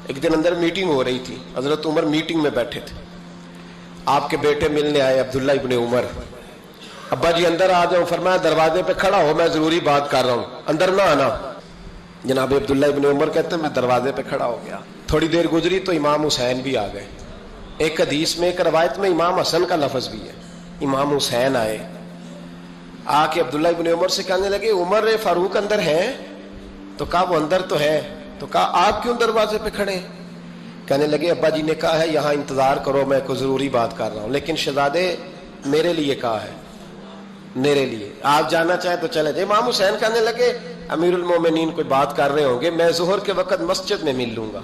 ایک دن اندر میٹنگ ہو رہی تھی، حضرت عمر میٹنگ میں بیٹھے تھے. آپ کے بیٹے ملنے آئے عبداللہ ابن عمر. ابا جی اندر آ جاؤ. فرمایا دروازے پہ کھڑا ہو، میں ضروری بات کر رہا ہوں، اندر نہ آنا. جناب عبداللہ ابن عمر کہتے ہیں میں دروازے پہ کھڑا ہو گیا. تھوڑی دیر گزری تو امام حسین بھی آ گئے. ایک حدیث میں ایک روایت میں امام حسن کا لفظ بھی ہے. امام حسین آئے، آ کے عبداللہ ابن عمر سے کہنے لگے عمر فاروق اندر ہے؟ تو کہا وہ اندر تو ہے. تو کہا آپ کیوں دروازے پہ کھڑے؟ کہنے لگے ابا جی نے کہا ہے یہاں انتظار کرو، میں کوئی ضروری بات کر رہا ہوں. لیکن شہزادے میرے لیے کہا ہے، میرے لیے آپ جانا چاہیں تو چلے جائیں. امام حسین کہنے لگے امیر المومنین کوئی بات کر رہے ہوں گے، میں ظہر کے وقت مسجد میں مل لوں گا،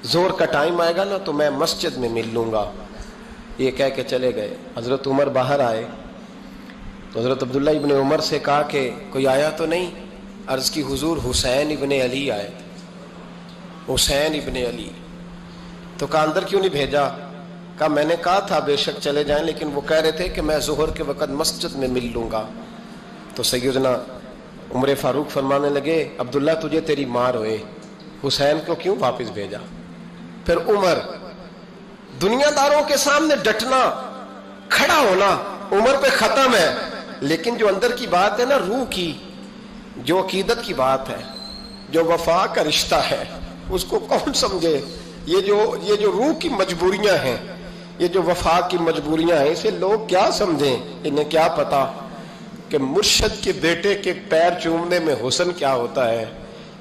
ظہر کا ٹائم آئے گا نا تو میں مسجد میں مل لوں گا. یہ کہہ کے چلے گئے. حضرت عمر باہر آئے تو حضرت عبداللہ ابن عمر سے کہا کہ کوئی آیا تو نہیں؟ عرض کی حضور حسین ابن علی آئے. حسین ابن علی. تو کہا اندر کیوں نہیں بھیجا؟ کہا میں نے کہا تھا بے شک چلے جائیں، لیکن وہ کہہ رہے تھے کہ میں ظہر کے وقت مسجد میں مل لوں گا. تو سیدنا عمر فاروق فرمانے لگے عبداللہ تجھے تیری ماں روئے، حسین کو کیوں واپس بھیجا؟ پھر عمر دنیا داروں کے سامنے ڈٹنا، کھڑا ہونا عمر پہ ختم ہے، لیکن جو اندر کی بات ہے نا، روح کی، جو عقیدت کی بات ہے، جو وفا کا رشتہ ہے، اس کو کون سمجھے؟ یہ جو روح کی مجبوریاں ہیں، یہ جو وفا کی مجبوریاں ہیں، اسے لوگ کیا سمجھیں؟ انہیں کیا پتا کہ مرشد کے بیٹے کے پیر چومنے میں حسن کیا ہوتا ہے؟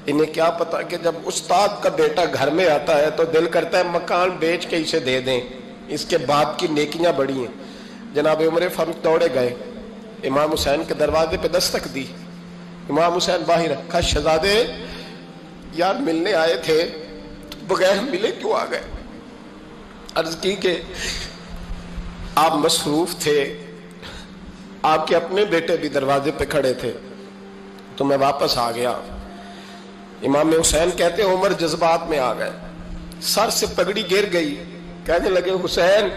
انہیں کیا پتا کہ جب استاد کا بیٹا گھر میں آتا ہے تو دل کرتا ہے مکان بیچ کے اسے دے دیں، اس کے باپ کی نیکیاں بڑی ہیں. جناب عمر فاروق دوڑے گئے، امام حسین کے دروازے پہ دستک دی. امام حسین باہر رکھا، شہزادے یار ملنے آئے تھے تو بغیر ملے کیوں آ گئے؟ عرض کی کہ آپ مصروف تھے، آپ کے اپنے بیٹے بھی دروازے پہ کھڑے تھے تو میں واپس آ گیا. امام حسین کہتے ہیں عمر جذبات میں آ گئے، سر سے پگڑی گر گئی، کہنے لگے حسین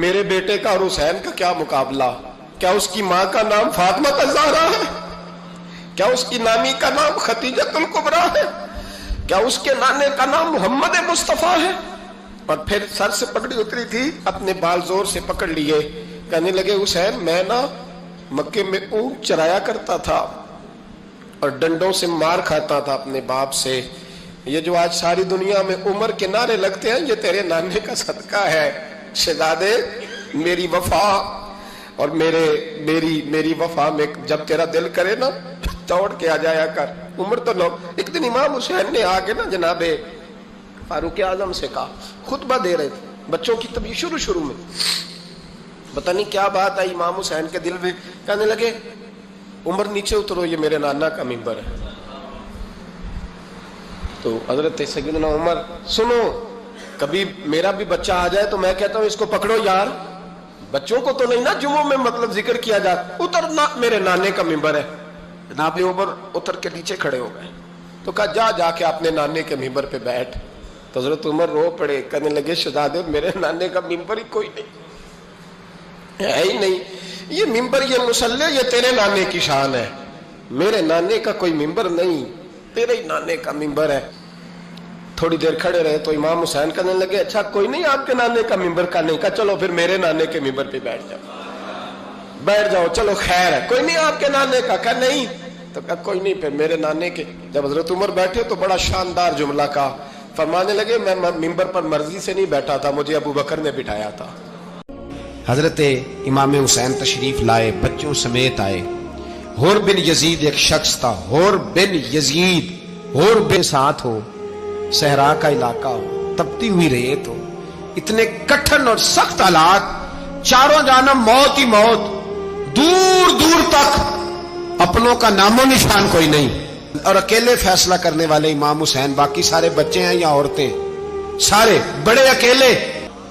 میرے بیٹے کا اور حسین کا کیا مقابلہ؟ کیا اس کی ماں کا نام فاطمہ الزہرا ہے؟ کیا اس کی نانی کا نام خدیجۃ الکبریٰ ہے؟ کیا اس کے نانے کا نام محمد مصطفیٰ ہے؟ اور پھر سر سے پگڑی اتری تھی، اپنے بال زور سے پکڑ لیے، کہنے لگے حسین میں نا مکے میں اونٹ چرایا کرتا تھا اور ڈنڈوں سے مار کھاتا تھا اپنے باپ سے. یہ جو آج ساری دنیا میں عمر کے نعرے لگتے ہیں یہ تیرے نانے کا صدقہ ہے. شہزادے میری وفا اور میری وفا میں جب تیرا دل کرے نا دوڑ کے آ جایا کر. عمر تو لوگ ایک دن امام حسین نے آ کے نا جناب فاروق اعظم سے کہا، خطبہ دے رہے تھے بچوں کی طبیعت شروع میں، پتہ نہیں کیا بات آئی امام حسین کے دل میں، کہنے لگے عمر نیچے اترو، یہ میرے نانا کا ممبر ہے. تو حضرت سیدنا عمر سنو، کبھی میرا بھی بچہ آ جائے تو میں کہتا ہوں اس کو پکڑو یار، بچوں کو تو نہیں نا جمعوں میں مطلب ذکر کیا جاتا، اترنا میرے نانے کا ممبر ہے. جناب عمر اتر کے نیچے کھڑے ہو گئے تو کہا جا کے اپنے نانے کے ممبر پہ بیٹھ. تو حضرت عمر رو پڑے، کہنے لگے شہزادے میرے نانے کا ممبر ہی کوئی نہیں ہے ہی نہیں، یہ ممبر یہ مصلی یہ تیرے نانے کی شان ہے، میرے نانے کا کوئی ممبر نہیں، تیرے ہی نانے کا ممبر ہے. تھوڑی دیر کھڑے رہے تو امام حسین کہنے لگے اچھا کوئی نہیں آپ کے نانے کا ممبر کا نہیں؟ کہا چلو پھر میرے نانے کے ممبر پہ بیٹھ جاؤ چلو خیر ہے. کوئی نہیں آپ کے نانے کا؟ کہا نہیں. تو کہا کوئی نہیں پھر میرے نانے کے. جب حضرت عمر بیٹھے تو بڑا شاندار جملہ کہا، فرمانے لگے میں ممبر پر مرضی سے نہیں بیٹھا تھا، مجھے ابو بکر نے بٹھایا تھا.
حضرت امام حسین تشریف لائے، بچوں سمیت آئے. حور بن یزید ایک شخص تھا، حور بن یزید، حور بن ساتھ ہو، صحرا کا علاقہ ہو، تپتی ہوئی ریت ہو، اتنے کٹھن اور سخت حالات، چاروں جانب موت ہی موت، دور دور تک اپنوں کا نام و نشان کوئی نہیں، اور اکیلے فیصلہ کرنے والے امام حسین، باقی سارے بچے ہیں یا عورتیں، سارے بڑے اکیلے.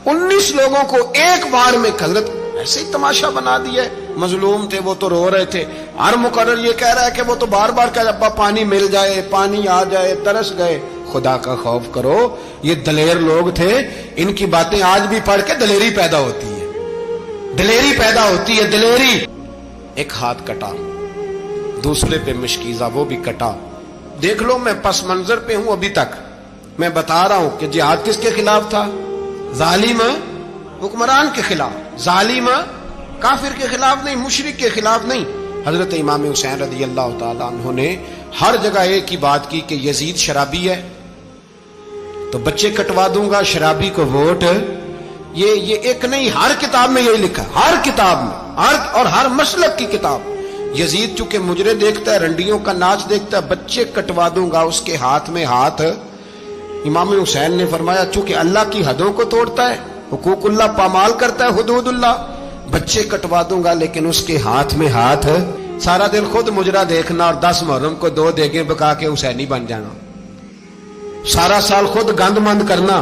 19 لوگوں کو ایک بار میں حضرت ایسے ہی تماشا بنا دیا. مظلوم تھے وہ تو رو رہے تھے، ہر مقرر یہ کہہ رہا ہے کہ وہ تو بار بار کہ ابا پانی مل جائے، پانی آ جائے، ترس گئے. خدا کا خوف کرو، یہ دلیر لوگ تھے، ان کی باتیں آج بھی پڑھ کے دلیری پیدا ہوتی ہے، دلیری پیدا ہوتی ہے، دلیری. ایک ہاتھ کٹا، دوسرے پہ مشکیزہ وہ بھی کٹا. دیکھ لو میں پس منظر پہ ہوں ابھی تک، میں بتا رہا ہوں کہ جہاد کس کے خلاف تھا؟ ظالم حکمران کے خلاف، ظالم کافر کے خلاف نہیں، مشرک کے خلاف نہیں. حضرت امام حسین رضی اللہ تعالیٰ عنہ نے ہر جگہ ایک ہی بات کی کہ یزید شرابی ہے تو بچے کٹوا دوں گا، شرابی کو ووٹ. یہ ایک نہیں، ہر کتاب میں یہی لکھا، ہر کتاب میں، اور ہر مسلک کی کتاب. یزید چونکہ مجرے دیکھتا ہے، رنڈیوں کا ناچ دیکھتا ہے، بچے کٹوا دوں گا، اس کے ہاتھ میں ہاتھ. امام حسین نے فرمایا چونکہ اللہ کی حدوں کو توڑتا ہے، حقوق اللہ پامال کرتا ہے، حدود اللہ، بچے کٹوا دوں گا لیکن اس کے ہاتھ میں ہاتھ. سارا دن خود مجرا دیکھنا اور 10 محرم کو 2 دیگیں پکا کے حسینی بن جانا، سارا سال خود گند مند کرنا،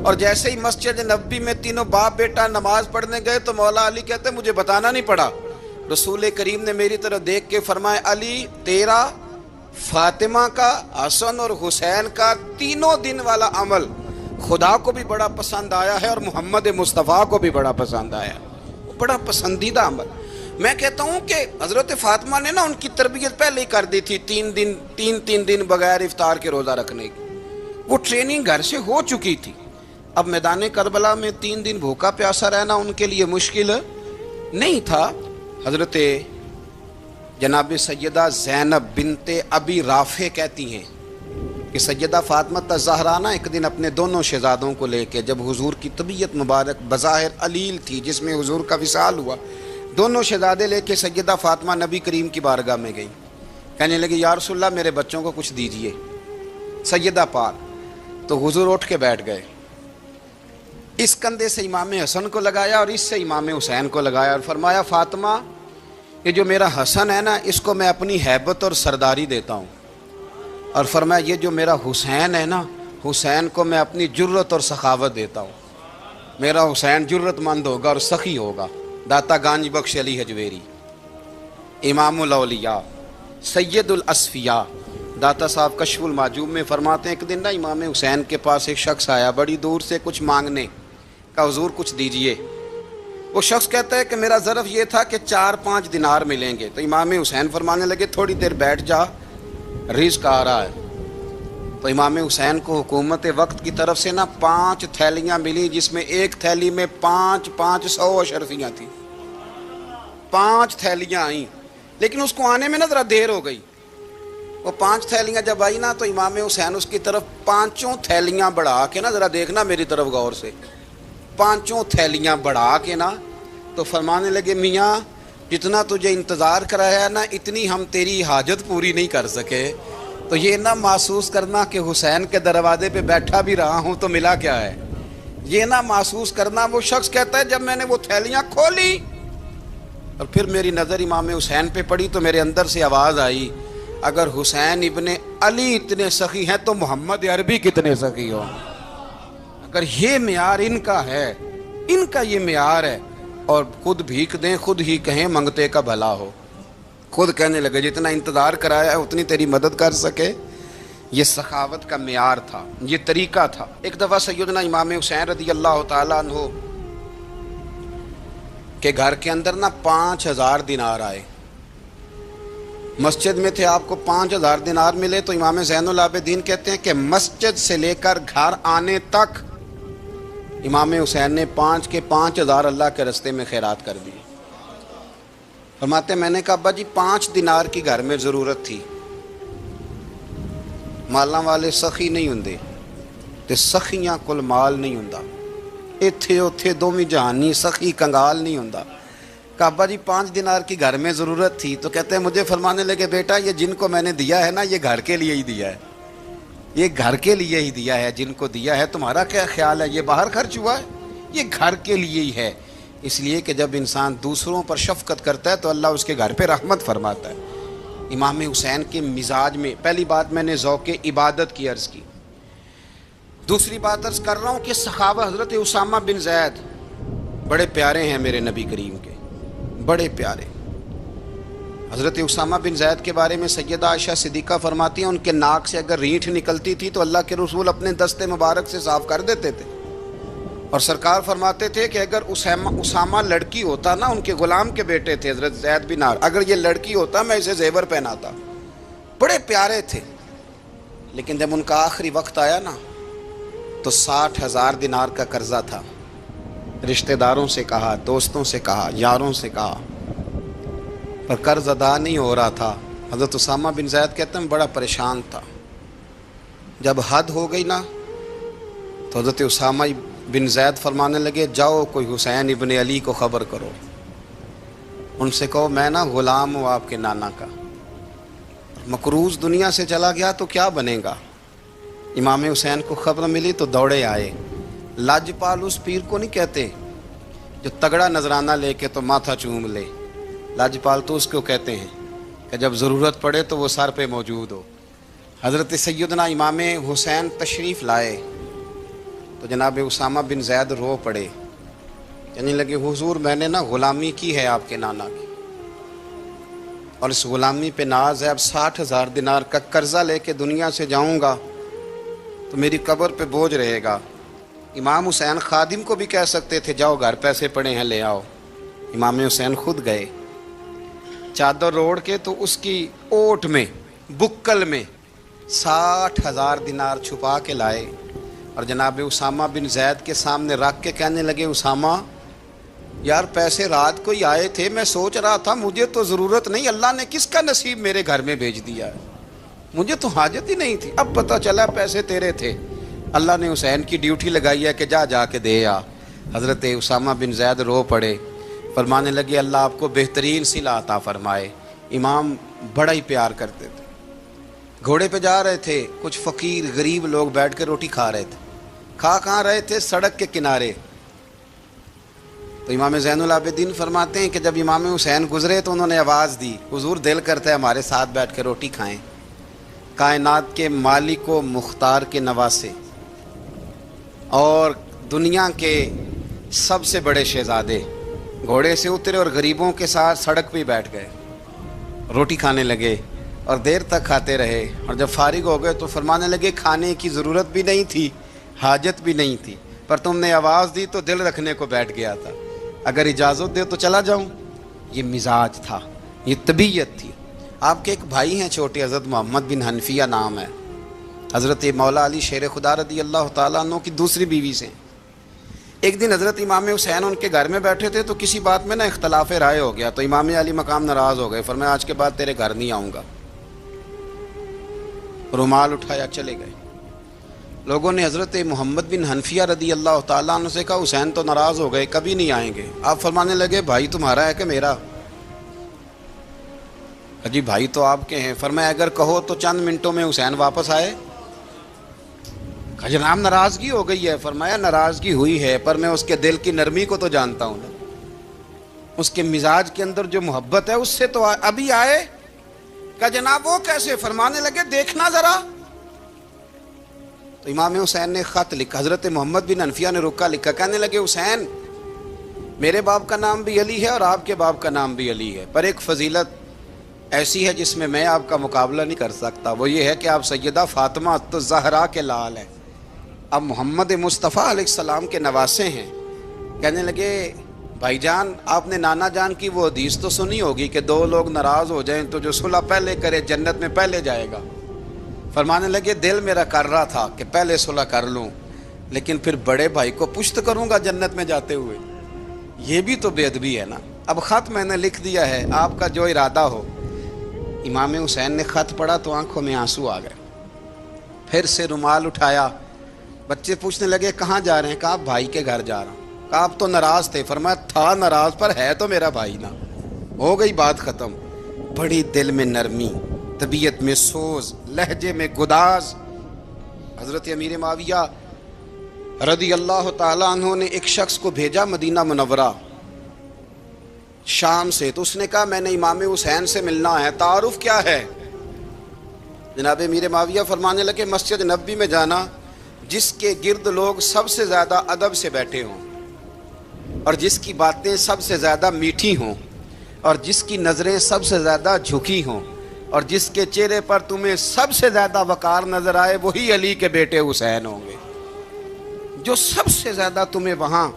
اور جیسے ہی مسجد نبوی میں تینوں باپ بیٹا نماز پڑھنے گئے تو مولا علی کہتے مجھے بتانا نہیں پڑا، رسول کریم نے میری طرف دیکھ کے فرمایا علی تیرا، فاطمہ کا، حسن اور حسین کا تینوں دن والا عمل خدا کو بھی بڑا پسند آیا ہے اور محمد مصطفیٰ کو بھی بڑا پسند آیا، بڑا پسندیدہ عمل۔ میں کہتا ہوں کہ حضرت فاطمہ نے نا ان کی تربیت پہلے ہی کر دی تھی، تین دن بغیر افطار کے روزہ رکھنے کی، وہ ٹریننگ گھر سے ہو چکی تھی۔ اب میدان کربلا میں 3 دن بھوکا پیاسا رہنا ان کے لیے مشکل نہیں تھا۔ حضرت جناب سیدہ زینب بنت ابی رافع کہتی ہیں کہ سیدہ فاطمہ الزہرا نا ایک دن اپنے دونوں شہزادوں کو لے کے، جب حضور کی طبیعت مبارک بظاہر علیل تھی جس میں حضور کا وصال ہوا، دونوں شہزادے لے کے سیدہ فاطمہ نبی کریم کی بارگاہ میں گئی، کہنے لگی یا رسول اللہ میرے بچوں کو کچھ دیجئے سیدہ پاک۔ تو حضور اٹھ کے بیٹھ گئے، اس کندھے سے امام حسن کو لگایا اور اس سے امام حسین کو لگایا اور فرمایا فاطمہ یہ جو میرا حسن ہے نا اس کو میں اپنی ہیبت اور سرداری دیتا ہوں، اور فرمایا یہ جو میرا حسین ہے نا حسین کو میں اپنی جرت اور سخاوت دیتا ہوں، میرا حسین جرت مند ہوگا اور سخی ہوگا۔ داتا گانج بخش علی حجویری، امام الاولیاء، سید الاصفیاء، داتا صاحب کشف المعجوب میں فرماتے ہیں ایک دن نا امام حسین کے پاس ایک شخص آیا بڑی دور سے کچھ مانگنے کا، حضور کچھ دیجئے۔ وہ شخص کہتا ہے کہ میرا ظرف یہ تھا کہ 4-5 دینار ملیں گے، تو امام حسین فرمانے لگے تھوڑی دیر بیٹھ جا، رزق آ رہا ہے۔ تو امام حسین کو حکومت وقت کی طرف سے نا 5 تھیلیاں ملی جس میں ایک تھیلی میں 500 اشرفیاں تھیں، 5 تھیلیاں آئیں، لیکن اس کو آنے میں نا ذرا دیر ہو گئی۔ وہ 5 تھیلیاں جب آئی نا تو امام حسین اس کی طرف 5 تھیلیاں بڑھا کے نا، ذرا دیکھنا میری طرف غور سے، 5 تھیلیاں بڑھا کے نا تو فرمانے لگے میاں جتنا تجھے انتظار کرایا نا اتنی ہم تیری حاجت پوری نہیں کر سکے، تو یہ نہ محسوس کرنا کہ حسین کے دروازے پہ بیٹھا بھی رہا ہوں تو ملا کیا ہے، یہ نہ محسوس کرنا۔ وہ شخص کہتا ہے جب میں نے وہ تھیلیاں کھولی اور پھر میری نظر امام حسین پہ پڑی تو میرے اندر سے آواز آئی اگر حسین ابن علی اتنے سخی ہیں تو محمد عربی کتنے سخی ہوں۔ اگر یہ معیار ان کا ہے، ان کا یہ معیار ہے، اور خود بھیک دیں خود ہی کہیں منگتے کا بھلا ہو، خود کہنے لگے جتنا انتظار کرایا ہے اتنی تیری مدد کر سکے، یہ سخاوت کا معیار تھا، یہ طریقہ تھا۔ ایک دفعہ سیدنا امام حسین رضی اللہ تعالیٰ عنہ کے گھر کے اندر نا 5000 دینار آئے، مسجد میں تھے، آپ کو 5000 دینار ملے تو امام زین العابدین کہتے ہیں کہ مسجد سے لے کر گھر آنے تک امام حسین نے 5 کے 5000 اللہ کے رستے میں خیرات کر دی۔ فرماتے میں نے کہا ابا جی 5 دینار کی گھر میں ضرورت تھی، مالاں والے سخی نہیں ہوندے تے سخیاں کل مال نہیں ہوندا، ایتھے اوتھے دوویں جہانی سخی کنگال نہیں ہوندا۔ کہا ابا جی 5 دینار کی گھر میں ضرورت تھی، تو کہتے ہیں مجھے فرمانے لگے بیٹا یہ جن کو میں نے دیا ہے نا یہ گھر کے لیے ہی دیا ہے، یہ گھر کے لیے ہی دیا ہے، جن کو دیا ہے تمہارا کیا خیال ہے یہ باہر خرچ ہوا ہے، یہ گھر کے لیے ہی ہے۔ اس لیے کہ جب انسان دوسروں پر شفقت کرتا ہے تو اللہ اس کے گھر پہ رحمت فرماتا ہے۔ امام حسین کے مزاج میں پہلی بات میں نے ذوق عبادت کی عرض کی، دوسری بات عرض کر رہا ہوں کہ صحابہ حضرت اسامہ بن زید بڑے پیارے ہیں میرے نبی کریم کے، بڑے پیارے۔ حضرت اسامہ بن زید کے بارے میں سیدہ عائشہ صدیقہ فرماتی ہیں ان کے ناک سے اگر رینٹھ نکلتی تھی تو اللہ کے رسول اپنے دست مبارک سے صاف کر دیتے تھے، اور سرکار فرماتے تھے کہ اگر اسامہ لڑکی ہوتا نا، ان کے غلام کے بیٹے تھے حضرت زید بن عمرو، اگر یہ لڑکی ہوتا میں اسے زیور پہناتا۔ بڑے پیارے تھے، لیکن جب ان کا آخری وقت آیا نا تو 60,000 دینار کا قرضہ تھا، رشتہ داروں سے کہا، دوستوں سے کہا، یاروں سے کہا، پر قرض ادا نہیں ہو رہا تھا۔ حضرت اسامہ بن زید کہتے ہیں بڑا پریشان تھا۔ جب حد ہو گئی نا تو حضرت اسامہ بن زید فرمانے لگے جاؤ کوئی حسین ابن علی کو خبر کرو، ان سے کہو میں نا غلام ہوں آپ کے نانا کا، مقروض دنیا سے چلا گیا تو کیا بنے گا۔ امام حسین کو خبر ملی تو دوڑے آئے۔ لاجپال اس پیر کو نہیں کہتے جو تگڑا نذرانہ لے کے تو ماتھا چوم لے، لاجپال تو اس کو کہتے ہیں کہ جب ضرورت پڑے تو وہ سر پہ موجود ہو۔ حضرت سیدنا امام حسین تشریف لائے تو جناب اسامہ بن زید رو پڑے، کہنے لگے حضور میں نے نا غلامی کی ہے آپ کے نانا کی، اور اس غلامی پہ ناز ہے، اب 60,000 دینار کا قرضہ لے کے دنیا سے جاؤں گا تو میری قبر پہ بوجھ رہے گا۔ امام حسین خادم کو بھی کہہ سکتے تھے جاؤ گھر پیسے پڑے ہیں لے آؤ، امام حسین خود گئے، چادر اوڑھ کے تو اس کی اوٹ میں بکل میں 60,000 دینار چھپا کے لائے اور جناب اسامہ بن زید کے سامنے رکھ کے کہنے لگے اسامہ یار پیسے رات کو ہی آئے تھے، میں سوچ رہا تھا مجھے تو ضرورت نہیں، اللہ نے کس کا نصیب میرے گھر میں بھیج دیا ہے، مجھے تو حاجت ہی نہیں تھی، اب پتہ چلا پیسے تیرے تھے، اللہ نے حسین کی ڈیوٹی لگائی ہے کہ جا کے دے آ۔ حضرت اسامہ بن زید رو پڑے، فرمانے لگے اللہ آپ کو بہترین صلہ عطا فرمائے۔ امام بڑا ہی پیار کرتے تھے، گھوڑے پہ جا رہے تھے، کچھ فقیر غریب لوگ بیٹھ کے روٹی کھا رہے تھے، کہاں رہے تھے؟ سڑک کے کنارے۔ تو امام زین العابدین فرماتے ہیں کہ جب امام حسین گزرے تو انہوں نے آواز دی حضور دل کرتا ہے ہمارے ساتھ بیٹھ کے روٹی کھائیں۔ کائنات کے مالک و مختار کے نواسے اور دنیا کے سب سے بڑے شہزادے گھوڑے سے اترے اور غریبوں کے ساتھ سڑک پہ بیٹھ گئے، روٹی کھانے لگے اور دیر تک کھاتے رہے، اور جب فارغ ہو گئے تو فرمانے لگے کھانے کی ضرورت بھی نہیں تھی، حاجت بھی نہیں تھی، پر تم نے آواز دی تو دل رکھنے کو بیٹھ گیا تھا، اگر اجازت دے تو چلا جاؤں۔ یہ مزاج تھا، یہ طبیعت تھی۔ آپ کے ایک بھائی ہیں چھوٹے، حضرت محمد بن حنفیہ نام ہے، حضرت مولا علی شیر خدا رضی اللہ تعالیٰ عنہ کی دوسری بیوی سے۔ ایک دن حضرت امام حسین ان کے گھر میں بیٹھے تھے تو کسی بات میں نا اختلاف رائے ہو گیا، تو امام علی مقام ناراض ہو گئے، فرمایا آج کے بعد تیرے گھر نہیں آؤں گا، رومال اٹھایا چلے گئے۔ لوگوں نے حضرت محمد بن حنفیہ رضی اللہ تعالیٰ عنہ سے کہا حسین تو ناراض ہو گئے، کبھی نہیں آئیں گے۔ آپ فرمانے لگے بھائی تمہارا ہے کہ میرا؟ جی بھائی تو آپ کے ہیں۔ فرمایا اگر کہو تو چند منٹوں میں حسین واپس آئے؟ جناب ناراضگی ہو گئی ہے۔ فرمایا ناراضگی ہوئی ہے پر میں اس کے دل کی نرمی کو تو جانتا ہوں نا، اس کے مزاج کے اندر جو محبت ہے اس سے تو ابھی آئے۔ کہا جناب وہ کیسے؟ فرمانے لگے دیکھنا ذرا۔ تو امام حسین نے خط لکھا، حضرت محمد بن حنفیہ نے رکا لکھا، کہنے لگے حسین میرے باپ کا نام بھی علی ہے اور آپ کے باپ کا نام بھی علی ہے، پر ایک فضیلت ایسی ہے جس میں میں آپ کا مقابلہ نہیں کر سکتا، وہ یہ ہے کہ آپ سیدہ فاطمہ الزہرا کے لال ہیں، اب محمد مصطفیٰ علیہ السلام کے نواسے ہیں۔ کہنے لگے بھائی جان آپ نے نانا جان کی وہ حدیث تو سنی ہوگی کہ دو لوگ ناراض ہو جائیں تو جو صلح پہلے کرے جنت میں پہلے جائے گا۔ فرمانے لگے دل میرا کر رہا تھا کہ پہلے صلح کر لوں، لیکن پھر بڑے بھائی کو پشت کروں گا جنت میں جاتے ہوئے، یہ بھی تو بے ادبی ہے نا۔ اب خط میں نے لکھ دیا ہے، آپ کا جو ارادہ ہو۔ امام حسین نے خط پڑھا تو آنکھوں میں آنسو آ گئے، پھر سے رومال اٹھایا۔ بچے پوچھنے لگے کہاں جا رہے ہیں؟ کہا بھائی کے گھر جا رہا ہوں۔ کہا آپ تو ناراض تھے؟ فرمایا تھا ناراض پر ہے تو میرا بھائی نا، ہو گئی بات ختم۔ بڑی دل میں نرمی، طبیعت میں سوز، لہجے میں گداز۔ حضرت امیر معاویہ رضی اللہ تعالیٰ عنہ نے ایک شخص کو بھیجا مدینہ منورہ شام سے، تو اس نے کہا میں نے امام حسین سے ملنا ہے، تعارف کیا ہے؟ جناب امیر معاویہ فرمانے لگے مسجد نبوی میں جانا جس کے گرد لوگ سب سے زیادہ ادب سے بیٹھے ہوں اور جس کی باتیں سب سے زیادہ میٹھی ہوں اور جس کی نظریں سب سے زیادہ جھکی ہوں اور جس کے چہرے پر تمہیں سب سے زیادہ وقار نظر آئے وہی علی کے بیٹے حسین ہوں گے۔ جو سب سے زیادہ تمہیں وہاں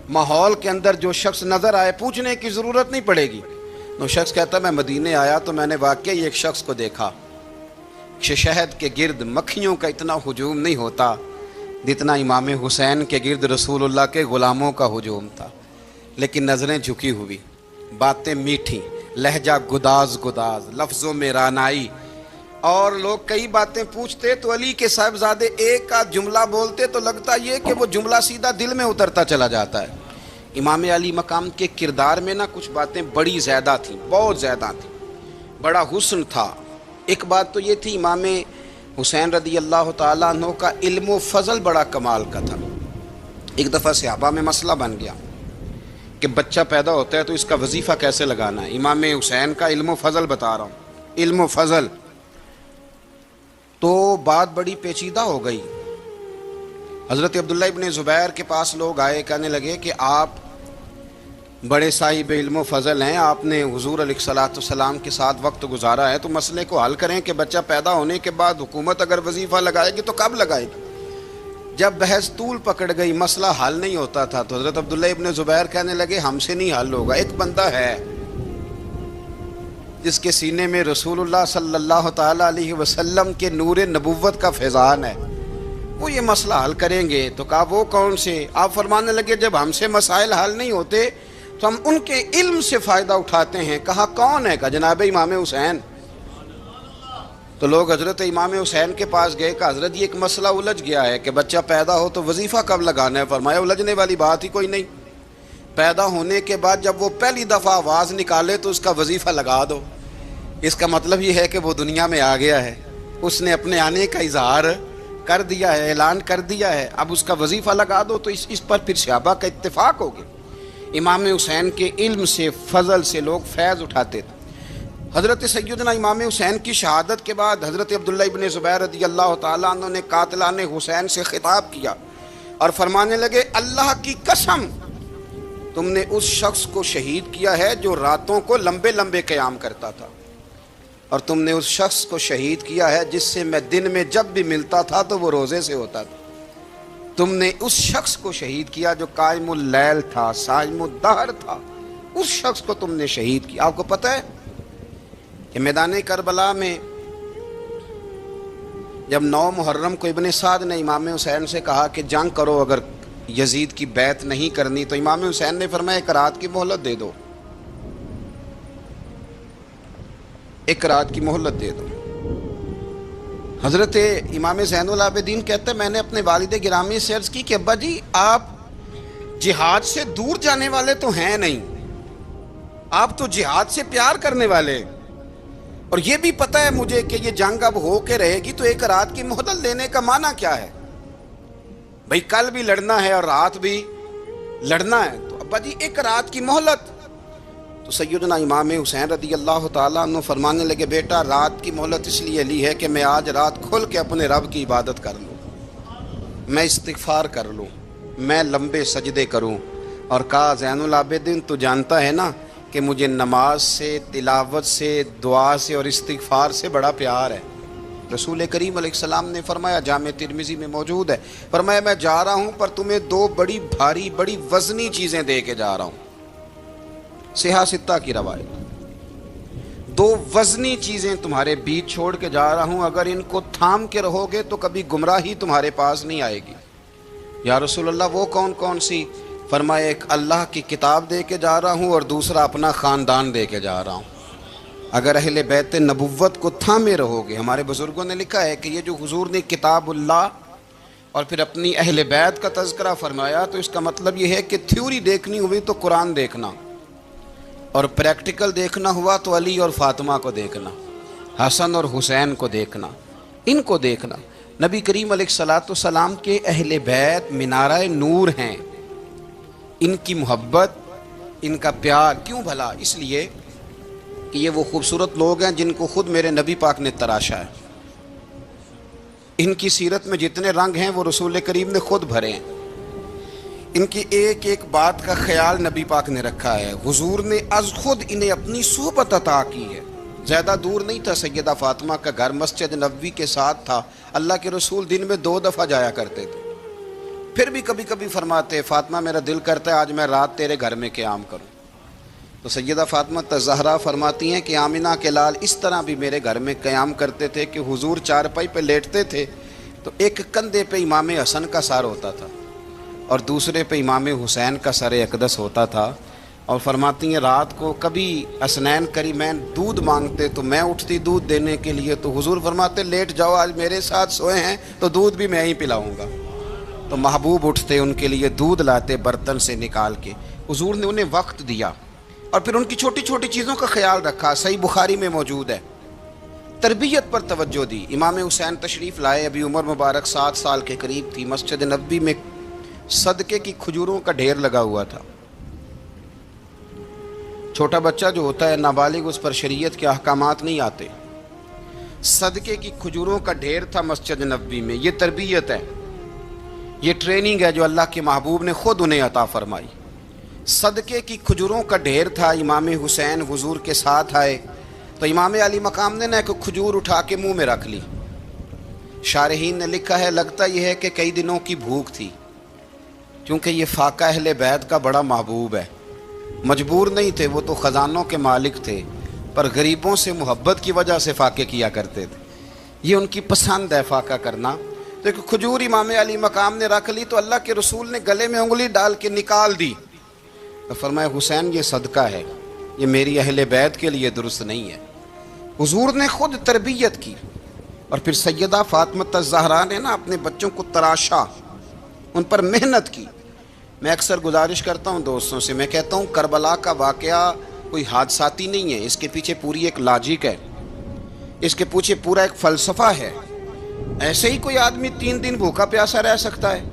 ماحول کے اندر جو شخص نظر آئے پوچھنے کی ضرورت نہیں پڑے گی۔ وہ شخص کہتا میں مدینے آیا تو میں نے واقعی ایک شخص کو دیکھا، شہد کے گرد مکھیوں کا اتنا ہجوم نہیں ہوتا جتنا امام حسین کے گرد رسول اللہ کے غلاموں کا ہجوم تھا، لیکن نظریں جھکی ہوئی، باتیں میٹھی، لہجہ گداز گداز، لفظوں میں رانائی، اور لوگ کئی باتیں پوچھتے تو علی کے صاحبزادے ایک آدھ جملہ بولتے تو لگتا یہ کہ وہ جملہ سیدھا دل میں اترتا چلا جاتا ہے۔ امام علی مقام کے کردار میں نا کچھ باتیں بڑی زیادہ تھیں، بہت زیادہ تھیں، بڑا حسن تھا۔ ایک بات تو یہ تھی امام حسین رضی اللہ تعالیٰ عنہ کا علم و فضل بڑا کمال کا تھا۔ ایک دفعہ صحابہ میں مسئلہ بن گیا کہ بچہ پیدا ہوتا ہے تو اس کا وظیفہ کیسے لگانا ہے۔ امام حسین کا علم و فضل بتا رہا ہوں، علم و فضل، تو بات بڑی پیچیدہ ہو گئی۔ حضرت عبداللہ ابن زبیر کے پاس لوگ آئے، کہنے لگے کہ آپ بڑے صاحب علم و فضل ہیں، آپ نے حضور علیہ الصلوۃ والسلام کے ساتھ وقت گزارا ہے، تو مسئلے کو حل کریں کہ بچہ پیدا ہونے کے بعد حکومت اگر وظیفہ لگائے گی تو کب لگائے گی؟ جب بحث طول پکڑ گئی، مسئلہ حل نہیں ہوتا تھا، تو حضرت عبداللہ ابن زبیر کہنے لگے ہم سے نہیں حل ہوگا، ایک بندہ ہے جس کے سینے میں رسول اللہ صلی اللہ تعالی علیہ وسلم کے نور نبوت کا فیضان ہے، وہ یہ مسئلہ حل کریں گے۔ تو کہا وہ کون سے؟ آپ فرمانے لگے جب ہم سے مسائل حل نہیں ہوتے تو ہم ان کے علم سے فائدہ اٹھاتے ہیں۔ کہا کون ہے؟ کہا جناب امام حسین۔ تو لوگ حضرت امام حسین کے پاس گئے کہ حضرت یہ ایک مسئلہ الجھ گیا ہے کہ بچہ پیدا ہو تو وظیفہ کب لگانا ہے؟ فرمایا الجھنے والی بات ہی کوئی نہیں، پیدا ہونے کے بعد جب وہ پہلی دفعہ آواز نکالے تو اس کا وظیفہ لگا دو۔ اس کا مطلب یہ ہے کہ وہ دنیا میں آ گیا ہے، اس نے اپنے آنے کا اظہار کر دیا ہے، اعلان کر دیا ہے، اب اس کا وظیفہ لگا دو۔ تو اس پر پھر صحابہ کا اتفاق ہو گیا، امام حسین کے علم سے، فضل سے لوگ فیض اٹھاتے تھے۔ حضرت سیدنا امام حسین کی شہادت کے بعد حضرت عبداللہ ابن زبیر رضی اللہ تعالیٰ عنہ نے قاتلان حسین سے خطاب کیا اور فرمانے لگے اللہ کی قسم تم نے اس شخص کو شہید کیا ہے جو راتوں کو لمبے لمبے قیام کرتا تھا، اور تم نے اس شخص کو شہید کیا ہے جس سے میں دن میں جب بھی ملتا تھا تو وہ روزے سے ہوتا تھا۔ تم نے اس شخص کو شہید کیا جو قائم اللیل تھا، صائم الدہر تھا، اس شخص کو تم نے شہید کیا۔ آپ کو پتہ ہے کہ میدان کربلا میں جب 9 محرم کو ابن سعد نے امام حسین سے کہا کہ جنگ کرو اگر یزید کی بیعت نہیں کرنی، تو امام حسین نے فرمایا ایک رات کی مہلت دے دو، ایک رات کی مہلت دے دو۔ حضرت امام زین العابدین کہتے ہیں میں نے اپنے والد گرامی سے عرض کی کہ ابا جی آپ جہاد سے دور جانے والے تو ہیں نہیں، آپ تو جہاد سے پیار کرنے والے، اور یہ بھی پتہ ہے مجھے کہ یہ جنگ اب ہو کے رہے گی، تو ایک رات کی مہلت لینے کا معنی کیا ہے؟ بھئی کل بھی لڑنا ہے اور رات بھی لڑنا ہے، تو ابا جی ایک رات کی مہلت۔ تو سیدنا امام حسین رضی اللہ تعالیٰ عنہ فرمانے لگے بیٹا رات کی مہلت اس لیے لی ہے کہ میں آج رات کھل کے اپنے رب کی عبادت کر لوں، میں استغفار کر لوں، میں لمبے سجدے کروں۔ اور کہا زین العابدین تو جانتا ہے نا کہ مجھے نماز سے، تلاوت سے، دعا سے اور استغفار سے بڑا پیار ہے۔ رسول کریم علیہ السلام نے فرمایا، جامع ترمذی میں موجود ہے، فرمایا میں جا رہا ہوں پر تمہیں 2 بڑی بھاری بڑی وزنی چیزیں دے کے جا رہا ہوں، صحیح ستہ کی روایت، 2 وزنی چیزیں تمہارے بیچ چھوڑ کے جا رہا ہوں، اگر ان کو تھام کے رہو گے تو کبھی گمراہی تمہارے پاس نہیں آئے گی۔ یا رسول اللہ وہ کون کون سی؟ فرمایا ایک اللہ کی کتاب دے کے جا رہا ہوں اور دوسرا اپنا خاندان دے کے جا رہا ہوں۔ اگر اہل بیت نبوت کو تھامے رہو گے، ہمارے بزرگوں نے لکھا ہے کہ یہ جو حضور نے کتاب اللہ اور پھر اپنی اہل بیت کا تذکرہ فرمایا، تو اس کا مطلب یہ ہے کہ تھیوری دیکھنی ہوئی تو قرآن دیکھنا، اور پریکٹیکل دیکھنا ہوا تو علی اور فاطمہ کو دیکھنا، حسن اور حسین کو دیکھنا، ان کو دیکھنا۔ نبی کریم علیہ الصلوۃ والسلام کے اہل بیت منارہ نور ہیں، ان کی محبت، ان کا پیار کیوں بھلا؟ اس لیے کہ یہ وہ خوبصورت لوگ ہیں جن کو خود میرے نبی پاک نے تراشا ہے، ان کی سیرت میں جتنے رنگ ہیں وہ رسول کریم نے خود بھرے ہیں، ان کی ایک ایک بات کا خیال نبی پاک نے رکھا ہے، حضور نے از خود انہیں اپنی صحبت عطا کی ہے۔ زیادہ دور نہیں تھا سیدہ فاطمہ کا گھر، مسجد نبوی کے ساتھ تھا، اللہ کے رسول دن میں 2 دفعہ جایا کرتے تھے، پھر بھی کبھی کبھی فرماتے فاطمہ میرا دل کرتا ہے آج میں رات تیرے گھر میں قیام کروں، تو سیدہ فاطمہ الزہرا فرماتی ہیں کہ آمنہ کے لال اس طرح بھی میرے گھر میں قیام کرتے تھے کہ حضور چارپائی پہ لیٹتے تھے تو ایک کندھے پہ امام حسن کا سر ہوتا تھا اور دوسرے پہ امام حسین کا سر اقدس ہوتا تھا، اور فرماتی ہیں رات کو کبھی حسنین کریمین دودھ مانگتے تو میں اٹھتی دودھ دینے کے لیے، تو حضور فرماتے لیٹ جاؤ آج میرے ساتھ سوئے ہیں تو دودھ بھی میں ہی پلاؤں گا، تو محبوب اٹھتے ان کے لیے دودھ لاتے برتن سے نکال کے، حضور نے انہیں وقت دیا اور پھر ان کی چھوٹی چھوٹی چیزوں کا خیال رکھا۔ صحیح بخاری میں موجود ہے، تربیت پر توجہ دی۔ امام حسین تشریف لائے، ابھی عمر مبارک 7 سال کے قریب تھی، مسجد نبوی میں صدقے کی کھجوروں کا ڈھیر لگا ہوا تھا۔ چھوٹا بچہ جو ہوتا ہے نابالغ، اس پر شریعت کے احکامات نہیں آتے، صدقے کی کھجوروں کا ڈھیر تھا مسجد نبوی میں، یہ تربیت ہے۔ یہ ٹریننگ ہے جو اللہ کے محبوب نے خود انہیں عطا فرمائی. صدقے کی کھجوروں کا ڈھیر تھا. امام حسین حضور کے ساتھ آئے تو امام علی مقام نے ایک کھجور اٹھا کے منہ میں رکھ لی. شارحین نے لکھا ہے لگتا یہ ہے کہ کئی دنوں کی بھوک تھی، کیونکہ یہ فاقہ اہل بیت کا بڑا محبوب ہے. مجبور نہیں تھے، وہ تو خزانوں کے مالک تھے، پر غریبوں سے محبت کی وجہ سے فاقے کیا کرتے تھے. یہ ان کی پسند ہے فاقہ کرنا. تو ایک کھجور امام علی مقام نے رکھ لی تو اللہ کے رسول نے گلے میں انگلی ڈال کے نکال دی. تو فرمایا حسین یہ صدقہ ہے، یہ میری اہل بیت کے لیے درست نہیں ہے. حضور نے خود تربیت کی. اور پھر سیدہ فاطمہ الزہرا نے اپنے بچوں کو تراشا، ان پر محنت کی. میں اکثر گزارش کرتا ہوں دوستوں سے، میں کہتا ہوں کربلا کا واقعہ کوئی حادثاتی نہیں ہے، اس کے پیچھے پوری ایک لاجک ہے، اس کے پیچھے پورا ایک فلسفہ ہے. ایسے ہی کوئی آدمی 3 دن بھوکا پیاسا رہ سکتا ہے؟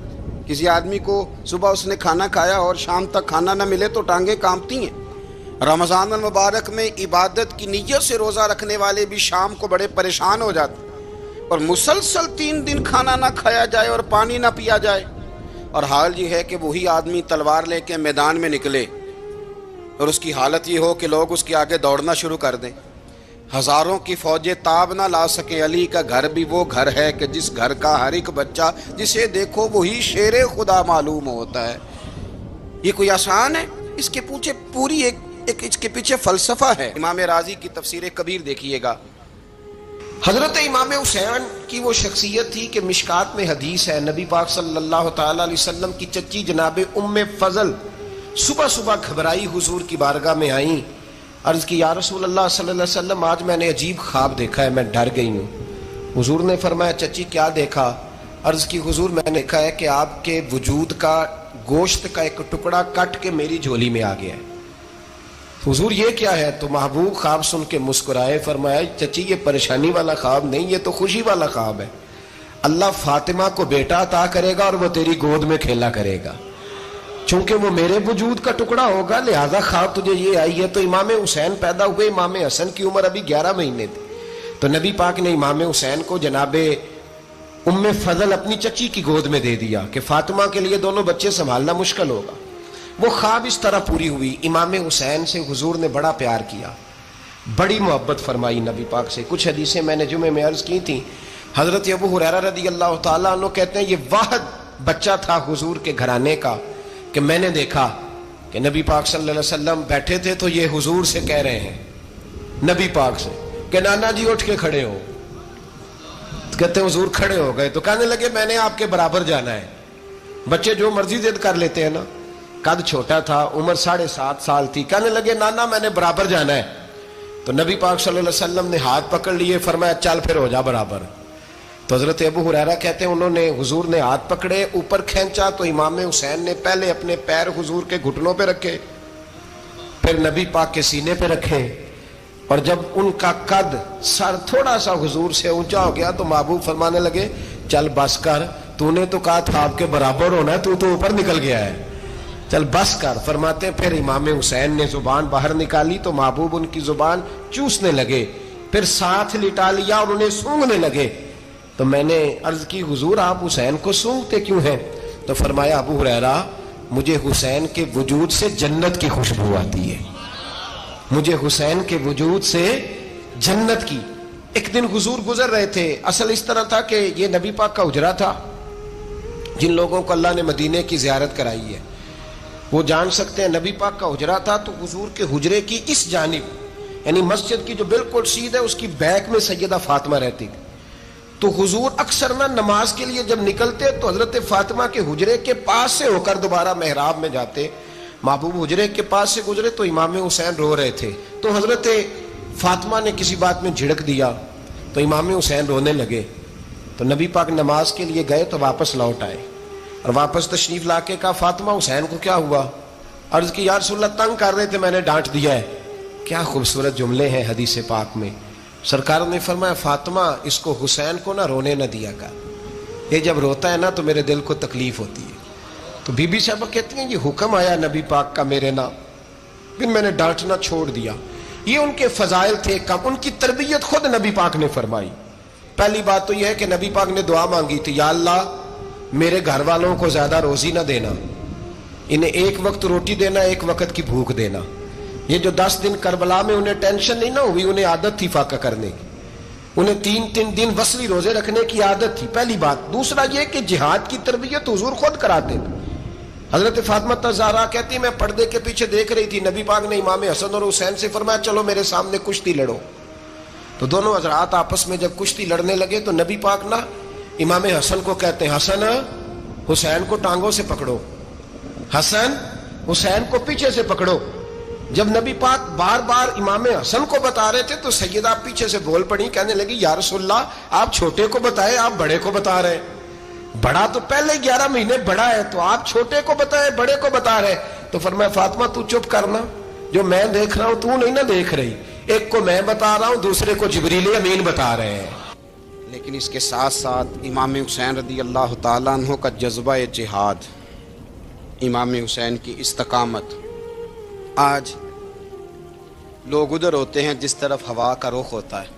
کسی آدمی کو صبح اس نے کھانا کھایا اور شام تک کھانا نہ ملے تو ٹانگیں کانپتی ہیں. رمضان المبارک میں عبادت کی نیت سے روزہ رکھنے والے بھی شام کو بڑے پریشان ہو جاتے، اور مسلسل 3 دن کھانا نہ کھایا جائے اور پانی نہ پیا جائے. اور حال یہ ہے کہ وہی آدمی تلوار لے کے میدان میں نکلے اور اس کی حالت یہ ہو کہ لوگ اس کے آگے دوڑنا شروع کر دیں. ہزاروں کی فوجیں تاب نہ لا سکیں. علی کا گھر بھی وہ گھر ہے کہ جس گھر کا ہر ایک بچہ جسے دیکھو وہی شیر خدا معلوم ہوتا ہے. یہ کوئی آسان ہے؟ اس کے پیچھے پوری ایک اس کے پیچھے فلسفہ ہے. امام راضی کی تفسیر کبیر دیکھیے گا.
حضرت امام حسین کی وہ شخصیت تھی کہ مشکات میں حدیث ہے، نبی پاک صلی اللہ تعالی علیہ وسلم کی چچی جناب ام فضل صبح صبح گھبرائی حضور کی بارگاہ میں آئیں. عرض کی یا رسول اللہ صلی اللہ علیہ وسلم آج میں نے عجیب خواب دیکھا ہے، میں ڈر گئی ہوں. حضور نے فرمایا چچی کیا دیکھا؟ عرض کی حضور میں نے دیکھا ہے کہ آپ کے وجود کا گوشت کا ایک ٹکڑا کٹ کے میری جھولی میں آ گیا ہے. حضور یہ کیا ہے؟ تو محبوب خواب سن کے مسکرائے، فرمایا چچی یہ پریشانی والا خواب نہیں، یہ تو خوشی والا خواب ہے. اللہ فاطمہ کو بیٹا عطا کرے گا اور وہ تیری گود میں کھیلا کرے گا. چونکہ وہ میرے وجود کا ٹکڑا ہوگا لہذا خواب تجھے یہ آئی ہے. تو امام حسین پیدا ہوئے، امام حسن کی عمر ابھی 11 مہینے تھی. تو نبی پاک نے امام حسین کو جناب ام فضل اپنی چچی کی گود میں دے دیا کہ فاطمہ کے لیے دونوں بچے سنبھالنا مشکل ہوگا. وہ خواب اس طرح پوری ہوئی. امام حسین سے حضور نے بڑا پیار کیا، بڑی محبت فرمائی نبی پاک سے. کچھ حدیثیں میں نے جمعے میں عرض کی تھیں. حضرت ابو ہریرہ رضی اللہ تعالیٰ عنہ کہتے ہیں یہ واحد بچہ تھا حضور کے گھرانے کا کہ میں نے دیکھا کہ نبی پاک صلی اللہ علیہ وسلم بیٹھے تھے تو یہ حضور سے کہہ رہے ہیں، نبی پاک سے کہ نانا جی اٹھ کے کھڑے ہو. کہتے ہیں حضور کھڑے ہو گئے تو کہنے لگے میں نے آپ کے برابر جانا ہے. بچے جو مرضی ضد کر لیتے ہیں نا. قد چھوٹا تھا، عمر 7.5 سال تھی. کہنے لگے نانا میں نے برابر جانا ہے. تو نبی پاک صلی اللہ علیہ وسلم نے ہاتھ پکڑ لیے، فرمایا چل پھر ہو جا برابر. تو حضرت ابو ہریرہ کہتے ہیں انہوں نے حضور نے ہاتھ پکڑے اوپر کھینچا تو امام حسین نے پہلے اپنے پیر حضور کے گھٹنوں پہ رکھے، پھر نبی پاک کے سینے پہ رکھے، اور جب ان کا قد سر تھوڑا سا حضور سے اونچا ہو گیا تو محبوب فرمانے لگے چل بس کر، تو نے تو کہا تھا آپ کے برابر ہونا ہے، تو اوپر نکل گیا ہے، چل بس کر. فرماتے پھر امام حسین نے زبان باہر نکالی تو محبوب ان کی زبان چوسنے لگے، پھر ساتھ لٹا لیا اور انہیں سونگھنے لگے. تو میں نے عرض کی حضور آپ حسین کو سونگتے کیوں ہیں؟ تو فرمایا ابو ہریرہ مجھے حسین کے وجود سے جنت کی خوشبو آتی ہے، مجھے حسین کے وجود سے جنت کی. ایک دن حضور گزر رہے تھے. اصل اس طرح تھا کہ یہ نبی پاک کا حجرہ تھا. جن لوگوں کو اللہ نے مدینے کی زیارت کرائی ہے وہ جان سکتے ہیں نبی پاک کا حجرہ تھا. تو حضور کے حجرے کی اس جانب یعنی مسجد کی جو بالکل سیدھ ہے اس کی بیک میں سیدہ فاطمہ رہتی تھی. تو حضور اکثر نہ نماز کے لیے جب نکلتے تو حضرت فاطمہ کے حجرے کے پاس سے ہو کر دوبارہ محراب میں جاتے. محبوب حجرے کے پاس سے گزرے تو امام حسین رو رہے تھے. تو حضرت فاطمہ نے کسی بات میں جھڑک دیا تو امام حسین رونے لگے. تو نبی پاک نماز کے لیے گئے تو واپس لوٹ آئے اور واپس تشریف لا کے کہا فاطمہ حسین کو کیا ہوا؟ عرض کی یا رسول اللہ تنگ کر رہے تھے میں نے ڈانٹ دیا ہے. کیا خوبصورت جملے ہیں حدیث پاک میں. سرکار نے فرمایا فاطمہ اس کو حسین کو نہ رونے نہ دیا کر، یہ جب روتا ہے نا تو میرے دل کو تکلیف ہوتی ہے. تو بی بی صاحبہ کہتی ہیں یہ حکم آیا نبی پاک کا میرے نام، پھر میں نے ڈانٹنا چھوڑ دیا. یہ ان کے فضائل تھے کم. ان کی تربیت خود نبی پاک نے فرمائی. پہلی بات تو یہ ہے کہ نبی پاک نے دعا مانگی تھی یا اللہ
میرے گھر والوں کو زیادہ روزی نہ دینا، انہیں ایک وقت روٹی دینا، ایک وقت کی بھوک دینا۔ یہ جو 10 دن کربلا میں انہیں ٹینشن نہیں نہ ہوئی، انہیں عادت تھی فاقہ کرنے کی، انہیں 3 دن وصلی روزے رکھنے کی عادت تھی، پہلی بات۔ دوسرا یہ کہ جہاد کی تربیت حضور خود کراتے تھے۔ حضرت فاطمہ زہرا کہتی میں پردے کے پیچھے دیکھ رہی تھی، نبی پاک نے امام حسن اور حسین سے فرمایا چلو میرے سامنے کشتی لڑو۔ تو دونوں حضرات آپس میں جب کشتی لڑنے لگے تو نبی پاک نا امام حسن کو کہتے ہیں حسن حسین کو ٹانگوں سے پکڑو، حسن حسین کو پیچھے سے پکڑو۔ جب نبی پاک بار بار امام حسن کو بتا رہے تھے تو سیدہ پیچھے سے بول پڑی، کہنے لگی یا رسول اللہ آپ چھوٹے کو بتائے، آپ بڑے کو بتا رہے ہیں۔ بڑا تو پہلے 11 مہینے بڑا ہے، تو آپ چھوٹے کو بتائے بڑے کو بتا رہے۔ تو فرمایا فاطمہ تو چپ کرنا، جو میں دیکھ رہا ہوں تو نہیں نہ دیکھ رہی، ایک کو میں بتا رہا ہوں، دوسرے کو جبریل امین بتا رہے ہیں۔
لیکن اس کے ساتھ ساتھ امام حسین رضی اللہ تعالیٰ عنہ کا جذبہ جہاد، امام حسین کی استقامت۔ آج لوگ ادھر ہوتے ہیں جس طرف ہوا کا رخ ہوتا ہے۔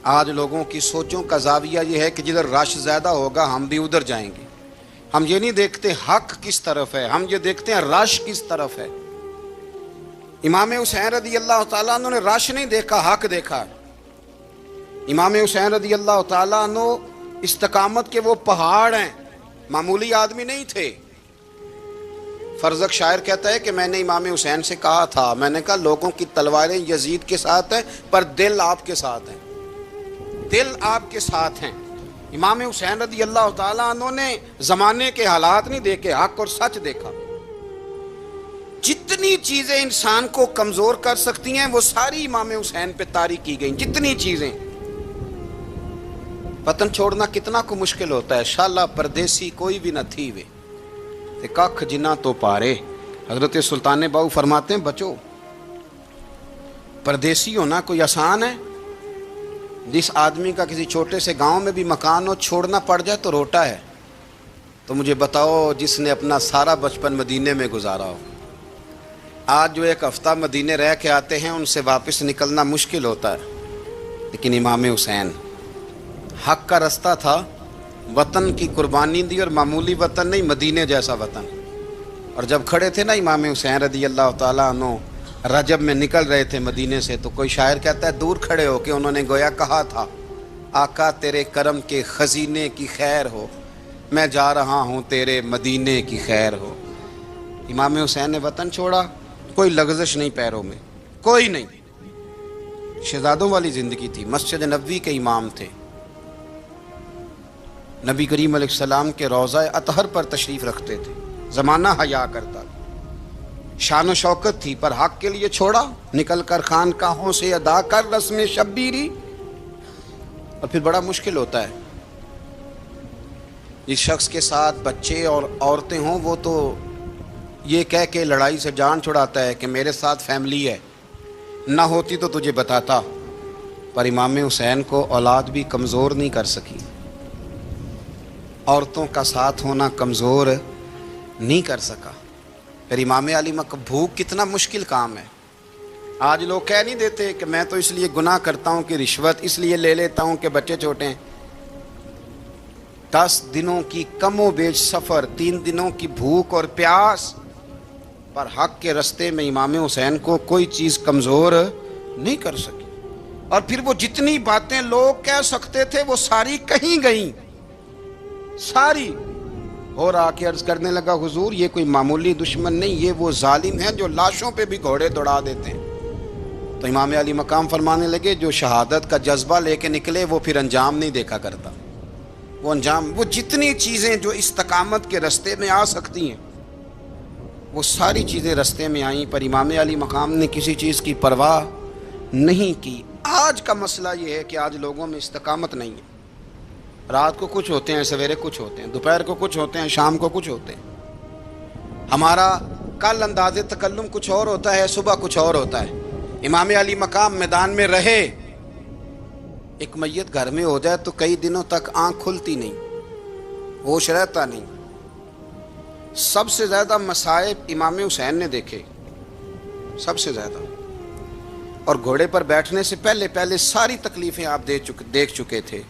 آج لوگوں کی سوچوں کا زاویہ یہ ہے کہ جدھر رش زیادہ ہوگا ہم بھی ادھر جائیں گے۔ ہم یہ نہیں دیکھتے حق کس طرف ہے، ہم یہ دیکھتے ہیں رش کس طرف ہے۔ امام حسین رضی اللہ تعالیٰ عنہ نے رش نہیں دیکھا، حق دیکھا۔ امام حسین رضی اللہ تعالیٰ عنہ استقامت کے وہ پہاڑ ہیں، معمولی آدمی نہیں تھے۔ فرزق شاعر کہتا ہے کہ میں نے امام حسین سے کہا تھا، میں نے کہا لوگوں کی تلواریں یزید کے ساتھ ہیں پر دل آپ کے ساتھ ہیں، دل آپ کے ساتھ ہیں۔ امام حسین رضی اللہ تعالیٰ عنہ نے زمانے کے حالات نہیں دیکھے، حق اور سچ دیکھا۔ جتنی چیزیں انسان کو کمزور کر سکتی ہیں وہ ساری امام حسین پہ طاری کی گئیں، جتنی چیزیں۔ وطن چھوڑنا کتنا کو مشکل ہوتا ہے، شالا پردیسی کوئی بھی نہ تھی وے تے ککھ جنہ تو پارے۔ حضرت سلطان باؤ فرماتے ہیں بچو، پردیسی ہونا کوئی آسان ہے؟ جس آدمی کا کسی چھوٹے سے گاؤں میں بھی مکان ہو، چھوڑنا پڑ جائے تو روٹا ہے۔ تو مجھے بتاؤ جس نے اپنا سارا بچپن مدینے میں گزارا ہو، آج جو ایک ہفتہ مدینے رہ کے آتے ہیں ان سے واپس نکلنا مشکل ہوتا ہے۔ لیکن امام حسین حق کا رستہ تھا، وطن کی قربانی دی، اور معمولی وطن نہیں، مدینے جیسا وطن۔ اور جب کھڑے تھے نا امام حسین رضی اللہ تعالیٰ عنہ رجب میں نکل رہے تھے مدینے سے، تو کوئی شاعر کہتا ہے دور کھڑے ہو کے انہوں نے گویا کہا تھا آقا تیرے کرم کے خزینے کی خیر ہو، میں جا رہا ہوں تیرے مدینے کی خیر ہو۔ امام حسین نے وطن چھوڑا، کوئی لغزش نہیں پیروں میں، کوئی نہیں۔ شہزادوں والی زندگی تھی، مسجد نبوی کے امام تھے، نبی کریم علیہ السلام کے روضہ اطہر پر تشریف رکھتے تھے، زمانہ حیا کرتا تھا، شان و شوکت تھی، پر حق کے لیے چھوڑا، نکل کر خانقاہوں سے ادا کر رسم شبیری۔ اور پھر بڑا مشکل ہوتا ہے، جس شخص کے ساتھ بچے اور عورتیں ہوں وہ تو یہ کہہ کے لڑائی سے جان چھڑاتا ہے کہ میرے ساتھ فیملی ہے، نہ ہوتی تو تجھے بتاتا۔ پر امام حسین کو اولاد بھی کمزور نہیں کر سکی، عورتوں کا ساتھ ہونا کمزور نہیں کر سکا۔ پھر امام علی بھوک کتنا مشکل کام ہے۔ آج لوگ کہہ نہیں دیتے کہ میں تو اس لیے گناہ کرتا ہوں کہ رشوت اس لیے لے لیتا ہوں کہ بچے چھوٹے ہیں۔ 10 دنوں کی کم و بیش سفر، 3 دنوں کی بھوک اور پیاس، پر حق کے رستے میں امام حسین کو کوئی چیز کمزور نہیں کر سکی۔ اور پھر وہ جتنی باتیں لوگ کہہ سکتے تھے وہ ساری کہیں گئیں، ساری۔ اور آ کے عرض کرنے لگا حضور یہ کوئی معمولی دشمن نہیں، یہ وہ ظالم ہیں جو لاشوں پہ بھی گھوڑے دوڑا دیتے ہیں۔ تو امام علی مقام فرمانے لگے جو شہادت کا جذبہ لے کے نکلے وہ پھر انجام نہیں دیکھا کرتا۔ وہ انجام، وہ جتنی چیزیں جو استقامت کے رستے میں آ سکتی ہیں وہ ساری چیزیں رستے میں آئیں، پر امام علی مقام نے کسی چیز کی پرواہ نہیں کی۔ آج کا مسئلہ یہ ہے کہ آج لوگوں میں استقامت نہیں ہے۔ رات کو کچھ ہوتے ہیں، سویرے کچھ ہوتے ہیں، دوپہر کو کچھ ہوتے ہیں، شام کو کچھ ہوتے ہیں۔ ہمارا کل انداز تکلم کچھ اور ہوتا ہے، صبح کچھ اور ہوتا ہے۔ امام علی مقام میدان میں رہے، ایک میت گھر میں ہو جائے تو کئی دنوں تک آنکھ کھلتی نہیں، ہوش رہتا نہیں۔ سب سے زیادہ مصائب امام حسین نے دیکھے، سب سے زیادہ۔ اور گھوڑے پر بیٹھنے سے پہلے ساری تکلیفیں آپ دیکھ چکے تھے۔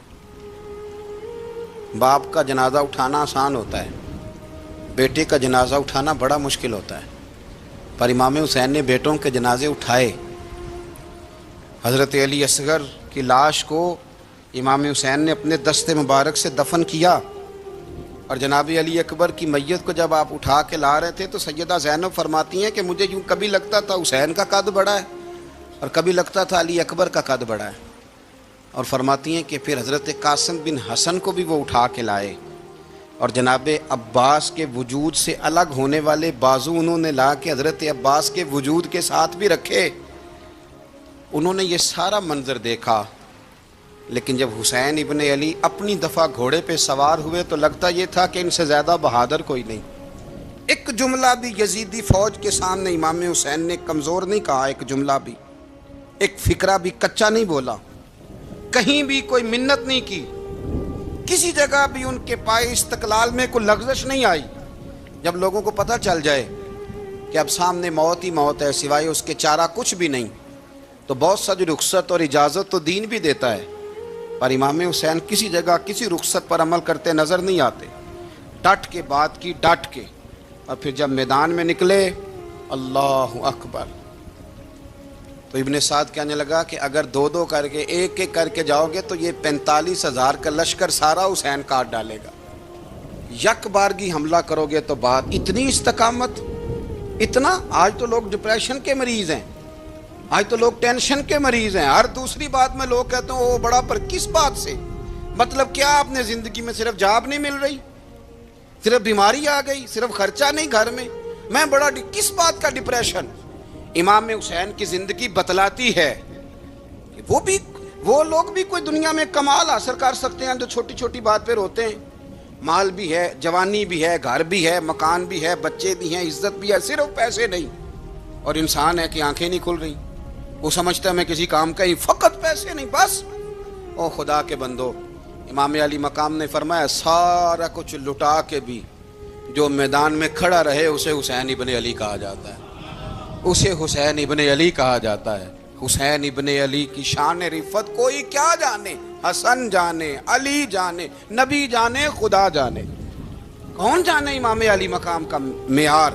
باپ کا جنازہ اٹھانا آسان ہوتا ہے، بیٹے کا جنازہ اٹھانا بڑا مشکل ہوتا ہے، پر امام حسین نے بیٹوں کے جنازے اٹھائے۔ حضرت علی اصغر کی لاش کو امام حسین نے اپنے دست مبارک سے دفن کیا، اور جناب علی اکبر کی میت کو جب آپ اٹھا کے لا رہے تھے تو سیدہ زینب فرماتی ہیں کہ مجھے یوں کبھی لگتا تھا حسین کا قد بڑا ہے اور کبھی لگتا تھا علی اکبر کا قد بڑا ہے، اور فرماتی ہیں کہ پھر حضرت قاسم بن حسن کو بھی وہ اٹھا کے لائے، اور جناب عباس کے وجود سے الگ ہونے والے بازو انہوں نے لا کے حضرت عباس کے وجود کے ساتھ بھی رکھے۔ انہوں نے یہ سارا منظر دیکھا، لیکن جب حسین ابن علی اپنی دفعہ گھوڑے پہ سوار ہوئے تو لگتا یہ تھا کہ ان سے زیادہ بہادر کوئی نہیں۔ ایک جملہ بھی یزیدی فوج کے سامنے امام حسین نے کمزور نہیں کہا، ایک جملہ بھی، ایک فکرہ بھی کچا نہیں بولا، کہیں بھی کوئی منت نہیں کی، کسی جگہ بھی ان کے پائے استقلال میں کوئی لغزش نہیں آئی۔ جب لوگوں کو پتہ چل جائے کہ اب سامنے موت ہی موت ہے، سوائے اس کے چارہ کچھ بھی نہیں، تو بہت سا جو رخصت اور اجازت تو دین بھی دیتا ہے، پر امام حسین کسی جگہ کسی رخصت پر عمل کرتے نظر نہیں آتے، ڈٹ کے بات کی، ڈٹ کے، اور پھر جب میدان میں نکلے اللہ اکبر، تو ابن سعد کہنے لگا کہ اگر دو دو کر کے ایک ایک کر کے جاؤ گے تو یہ 45,000 کا لشکر سارا حسین کاٹ ڈالے گا، یک بارگی حملہ کرو گے تو بات اتنی استقامت، اتنا۔ آج تو لوگ ڈپریشن کے مریض ہیں، آج تو لوگ ٹینشن کے مریض ہیں، ہر دوسری بات میں لوگ کہتے ہیں وہ بڑا، پر کس بات سے؟ مطلب کیا آپ نے زندگی میں صرف جاب نہیں مل رہی، صرف بیماری آ گئی، صرف خرچہ نہیں گھر میں بڑا، کس بات کا ڈپریشن؟ امام حسین کی زندگی بتلاتی ہے کہ وہ لوگ بھی کوئی دنیا میں کمال حاصل کر سکتے ہیں جو چھوٹی چھوٹی بات پہ روتے ہیں۔ مال بھی ہے، جوانی بھی ہے، گھر بھی ہے، مکان بھی ہے، بچے بھی ہیں، عزت بھی ہے، صرف پیسے نہیں۔ اور انسان ہے کہ آنکھیں نہیں کھل رہی، وہ سمجھتا ہے میں کسی کام کا ہی، فقط پیسے نہیں بس۔ او خدا کے بندو، امام علی مقام نے فرمایا سارا کچھ لٹا کے بھی جو میدان میں کھڑا رہے اسے حسین ابن علی کہا جاتا ہے، اسے حسین ابن علی کہا جاتا ہے۔ حسین ابن علی کی شان رفت کوئی کیا جانے، حسن جانے، علی جانے، نبی جانے، خدا جانے، کون جانے امام علی مقام کا معیار۔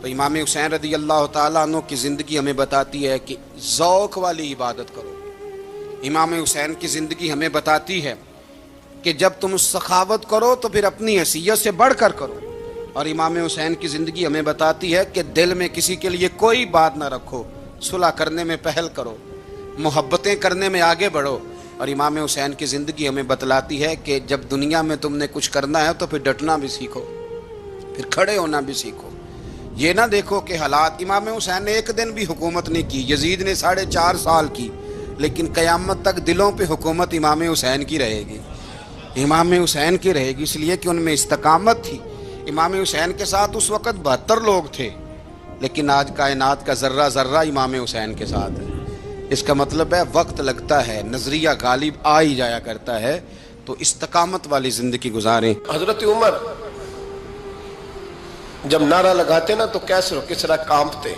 تو امام حسین رضی اللہ تعالیٰ عنہ کی زندگی ہمیں بتاتی ہے کہ ذوق والی عبادت کرو۔ امام حسین کی زندگی ہمیں بتاتی ہے کہ جب تم سخاوت کرو تو پھر اپنی حیثیت سے بڑھ کر کرو، اور امام حسین کی زندگی ہمیں بتاتی ہے کہ دل میں کسی کے لیے کوئی بات نہ رکھو، صلح کرنے میں پہل کرو، محبتیں کرنے میں آگے بڑھو۔ اور امام حسین کی زندگی ہمیں بتلاتی ہے کہ جب دنیا میں تم نے کچھ کرنا ہے تو پھر ڈٹنا بھی سیکھو، پھر کھڑے ہونا بھی سیکھو۔ یہ نہ دیکھو کہ حالات، امام حسین نے ایک دن بھی حکومت نہیں کی، یزید نے 4.5 سال کی، لیکن قیامت تک دلوں پہ حکومت امام حسین کی رہے گی، امام حسین کی رہے گی، اس لیے کہ ان میں استقامت تھی۔ امام حسین کے ساتھ اس وقت 72 لوگ تھے، لیکن آج کائنات کا ذرہ ذرہ امام حسین کے ساتھ ہے۔ اس کا مطلب ہے وقت لگتا ہے، نظریہ غالب آ ہی جایا کرتا ہے، تو استقامت والی زندگی گزاریں۔
حضرت عمر جب نعرہ لگاتے نا تو کیسر و کسرا کانپتے،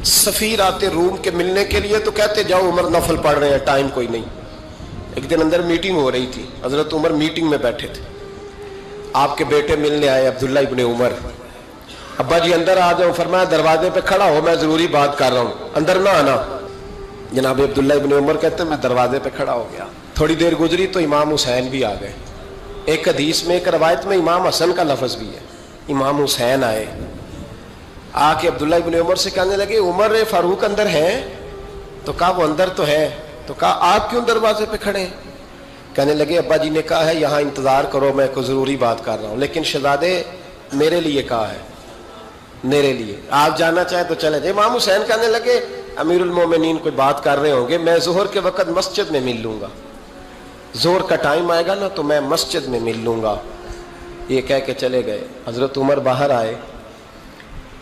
سفیر آتے روم کے ملنے کے لیے تو کہتے جاؤ عمر نفل پڑھ رہے ہیں، ٹائم کوئی نہیں۔ ایک دن اندر میٹنگ ہو رہی تھی، حضرت عمر میٹنگ میں بیٹھے تھے، آپ کے بیٹے ملنے آئے عبداللہ ابن عمر، ابا جی اندر آ جاؤ، فرمایا دروازے پہ کھڑا ہو، میں ضروری بات کر رہا ہوں، اندر نہ آنا۔ جناب عبداللہ ابن عمر کہتے ہیں میں دروازے پہ کھڑا ہو گیا، تھوڑی دیر گزری تو امام حسین بھی آ گئے۔ ایک حدیث میں، ایک روایت میں امام حسن کا لفظ بھی ہے، امام حسین آئے، آ کے عبداللہ ابن عمر سے کہنے لگے عمر فاروق اندر ہیں؟ تو کہا وہ اندر تو ہے۔ تو کہا آپ کیوں دروازے پہ کھڑے ہیں؟ کہنے لگے ابا جی نے کہا ہے یہاں انتظار کرو، میں کوئی ضروری بات کر رہا ہوں، لیکن شہزادے میرے لیے کہا ہے، میرے لیے، آپ جانا چاہیں تو چلے جائیں۔ امام حسین کہنے لگے امیر المومنین کوئی بات کر رہے ہوں گے، میں ظہر کے وقت مسجد میں مل لوں گا، ظہر کا ٹائم آئے گا نا تو میں مسجد میں مل لوں گا۔ یہ کہہ کے چلے گئے۔ حضرت عمر باہر آئے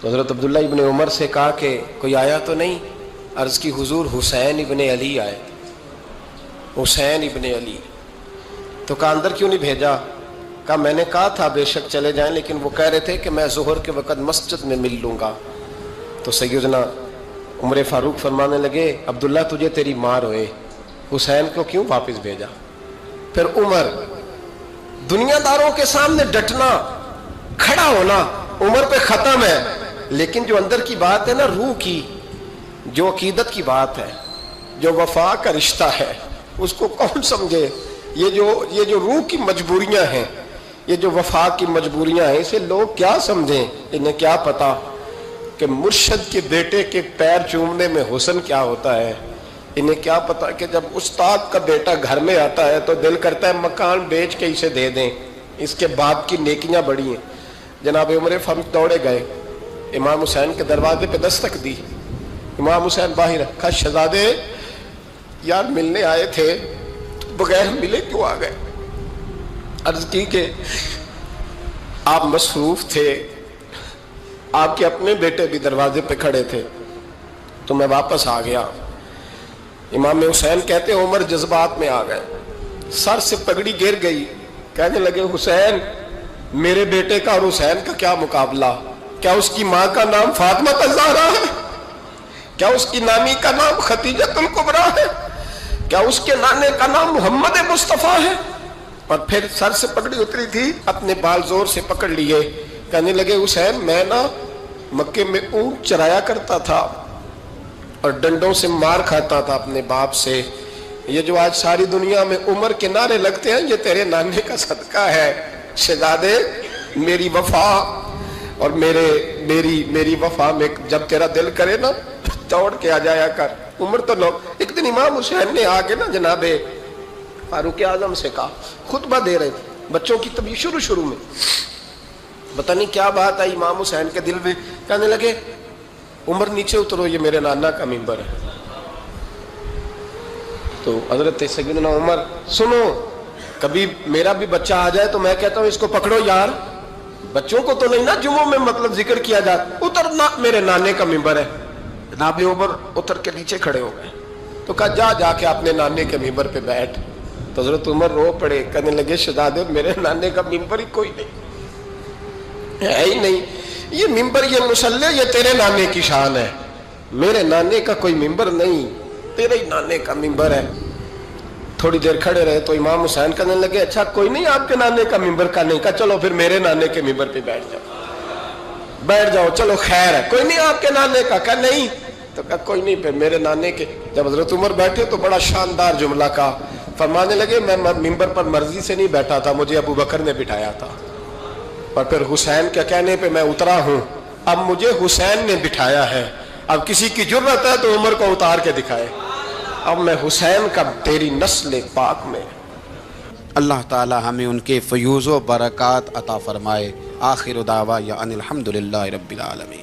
تو حضرت عبداللہ ابن عمر سے کہا کہ کوئی آیا تو نہیں؟ عرض کی حضور حسین ابن علی آئے، حسین ابن علی۔ تو کہا اندر کیوں نہیں بھیجا؟ کہا میں نے کہا تھا بے شک چلے جائیں، لیکن وہ کہہ رہے تھے کہ میں ظہر کے وقت مسجد میں مل لوں گا۔ تو سیدنا عمر فاروق فرمانے لگے عبداللہ تجھے تیری مار ہوئے، حسین کو کیوں واپس بھیجا؟ پھر عمر دنیا داروں کے سامنے ڈٹنا، کھڑا ہونا عمر پہ ختم ہے، لیکن جو اندر کی بات ہے نا، روح کی، جو عقیدت کی بات ہے، جو وفا کا رشتہ ہے، اس کو کون سمجھے؟ یہ جو روح کی مجبوریاں ہیں، یہ جو وفا کی مجبوریاں ہیں، اسے لوگ کیا سمجھیں؟ انہیں کیا پتا کہ مرشد کے بیٹے کے پیر چومنے میں حسن کیا ہوتا ہے؟ انہیں کیا پتا کہ جب استاد کا بیٹا گھر میں آتا ہے تو دل کرتا ہے مکان بیچ کے اسے دے دیں، اس کے باپ کی نیکیاں بڑی ہیں۔ جناب عمر فاروق دوڑے گئے، امام حسین کے دروازے پہ دستک دی۔ امام حسین باہر رکھا، شہزادے یار ملنے آئے تھے، بغیر ملے کیوں آ گئے؟ عرض کی کہ آپ مصروف تھے، آپ کے اپنے بیٹے بھی دروازے پہ کھڑے تھے، تو میں واپس آ گیا۔ امام حسین کہتے عمر جذبات میں آ گئے، سر سے پگڑی گر گئی، کہنے لگے حسین میرے بیٹے کا اور حسین کا کیا مقابلہ؟ کیا اس کی ماں کا نام فاطمہ الزہرا ہے؟ کیا اس کی نانی کا نام خدیجہ الکبریٰ ہے؟ کیا اس کے نانے کا نام محمد مصطفیٰ ہے؟ اور پھر سر سے پگڑی اتری تھی، اپنے بال زور سے پکڑ لیے، کہنے لگے حسین میں نا مکے میں اونٹ چرایا کرتا تھا اور ڈنڈوں سے مار کھاتا تھا اپنے باپ سے، یہ جو آج ساری دنیا میں عمر کے نعرے لگتے ہیں یہ تیرے نانے کا صدقہ ہے۔ شہزادے میری وفا اور میری وفا میں جب تیرا دل کرے نا دوڑ کے آ جایا کر۔ عمر تو لوگ، ایک دن امام حسین نے آ کے نا جناب فاروق اعظم سے کہا، خطبہ دے رہے تھے بچوں کی طبیعت شروع میں، پتہ نہیں کیا بات آئی امام حسین کے دل میں، کہنے لگے عمر نیچے اترو، یہ میرے نانا کا ممبر ہے۔ تو حضرت سیدنا عمر، سنو کبھی میرا بھی بچہ آ جائے تو میں کہتا ہوں اس کو پکڑو یار، بچوں کو تو نہیں نا جمعوں میں مطلب ذکر کیا جاتا، اترنا میرے نانے کا ممبر ہے۔ جناب عمر اتر کے نیچے کھڑے ہو گئے، تو کہا جا کے اپنے نانے کے ممبر پہ بیٹھ۔ تو حضرت عمر رو پڑے، کہنے لگے شہزادے میرے نانے کا ممبر ہی کوئی نہیں ہے ہی نہیں، یہ ممبر یہ مصلی یہ تیرے نانے کی شان ہے، میرے نانے کا کوئی ممبر نہیں، تیرے ہی نانے کا ممبر ہے۔ تھوڑی دیر کھڑے رہے تو امام حسین کہنے لگے اچھا کوئی نہیں آپ کے نانے کا ممبر کا نہیں، کہا چلو پھر میرے نانے کے ممبر پہ بیٹھ جاؤ، چلو خیر ہے، کوئی نہیں آپ کے نانے کا، کہا نہیں، تو کہا کوئی نہیں پھر میرے نانے کے۔ جب حضرت عمر بیٹھے تو بڑا شاندار جملہ کہا، فرمانے لگے میں ممبر پر مرضی سے نہیں بیٹھا تھا، مجھے ابو بکر نے بٹھایا تھا، اور پھر حسین کے کہنے پہ میں اترا ہوں، اب مجھے حسین نے بٹھایا ہے، اب کسی کی جرأت ہے تو عمر کو اتار کے دکھائے، اب میں حسین کا تیری نسل پاک میں۔
اللہ تعالی ہمیں ان کے فیوز و برکات عطا فرمائے۔ آخر دعوانا ان الحمدللہ رب العالمین۔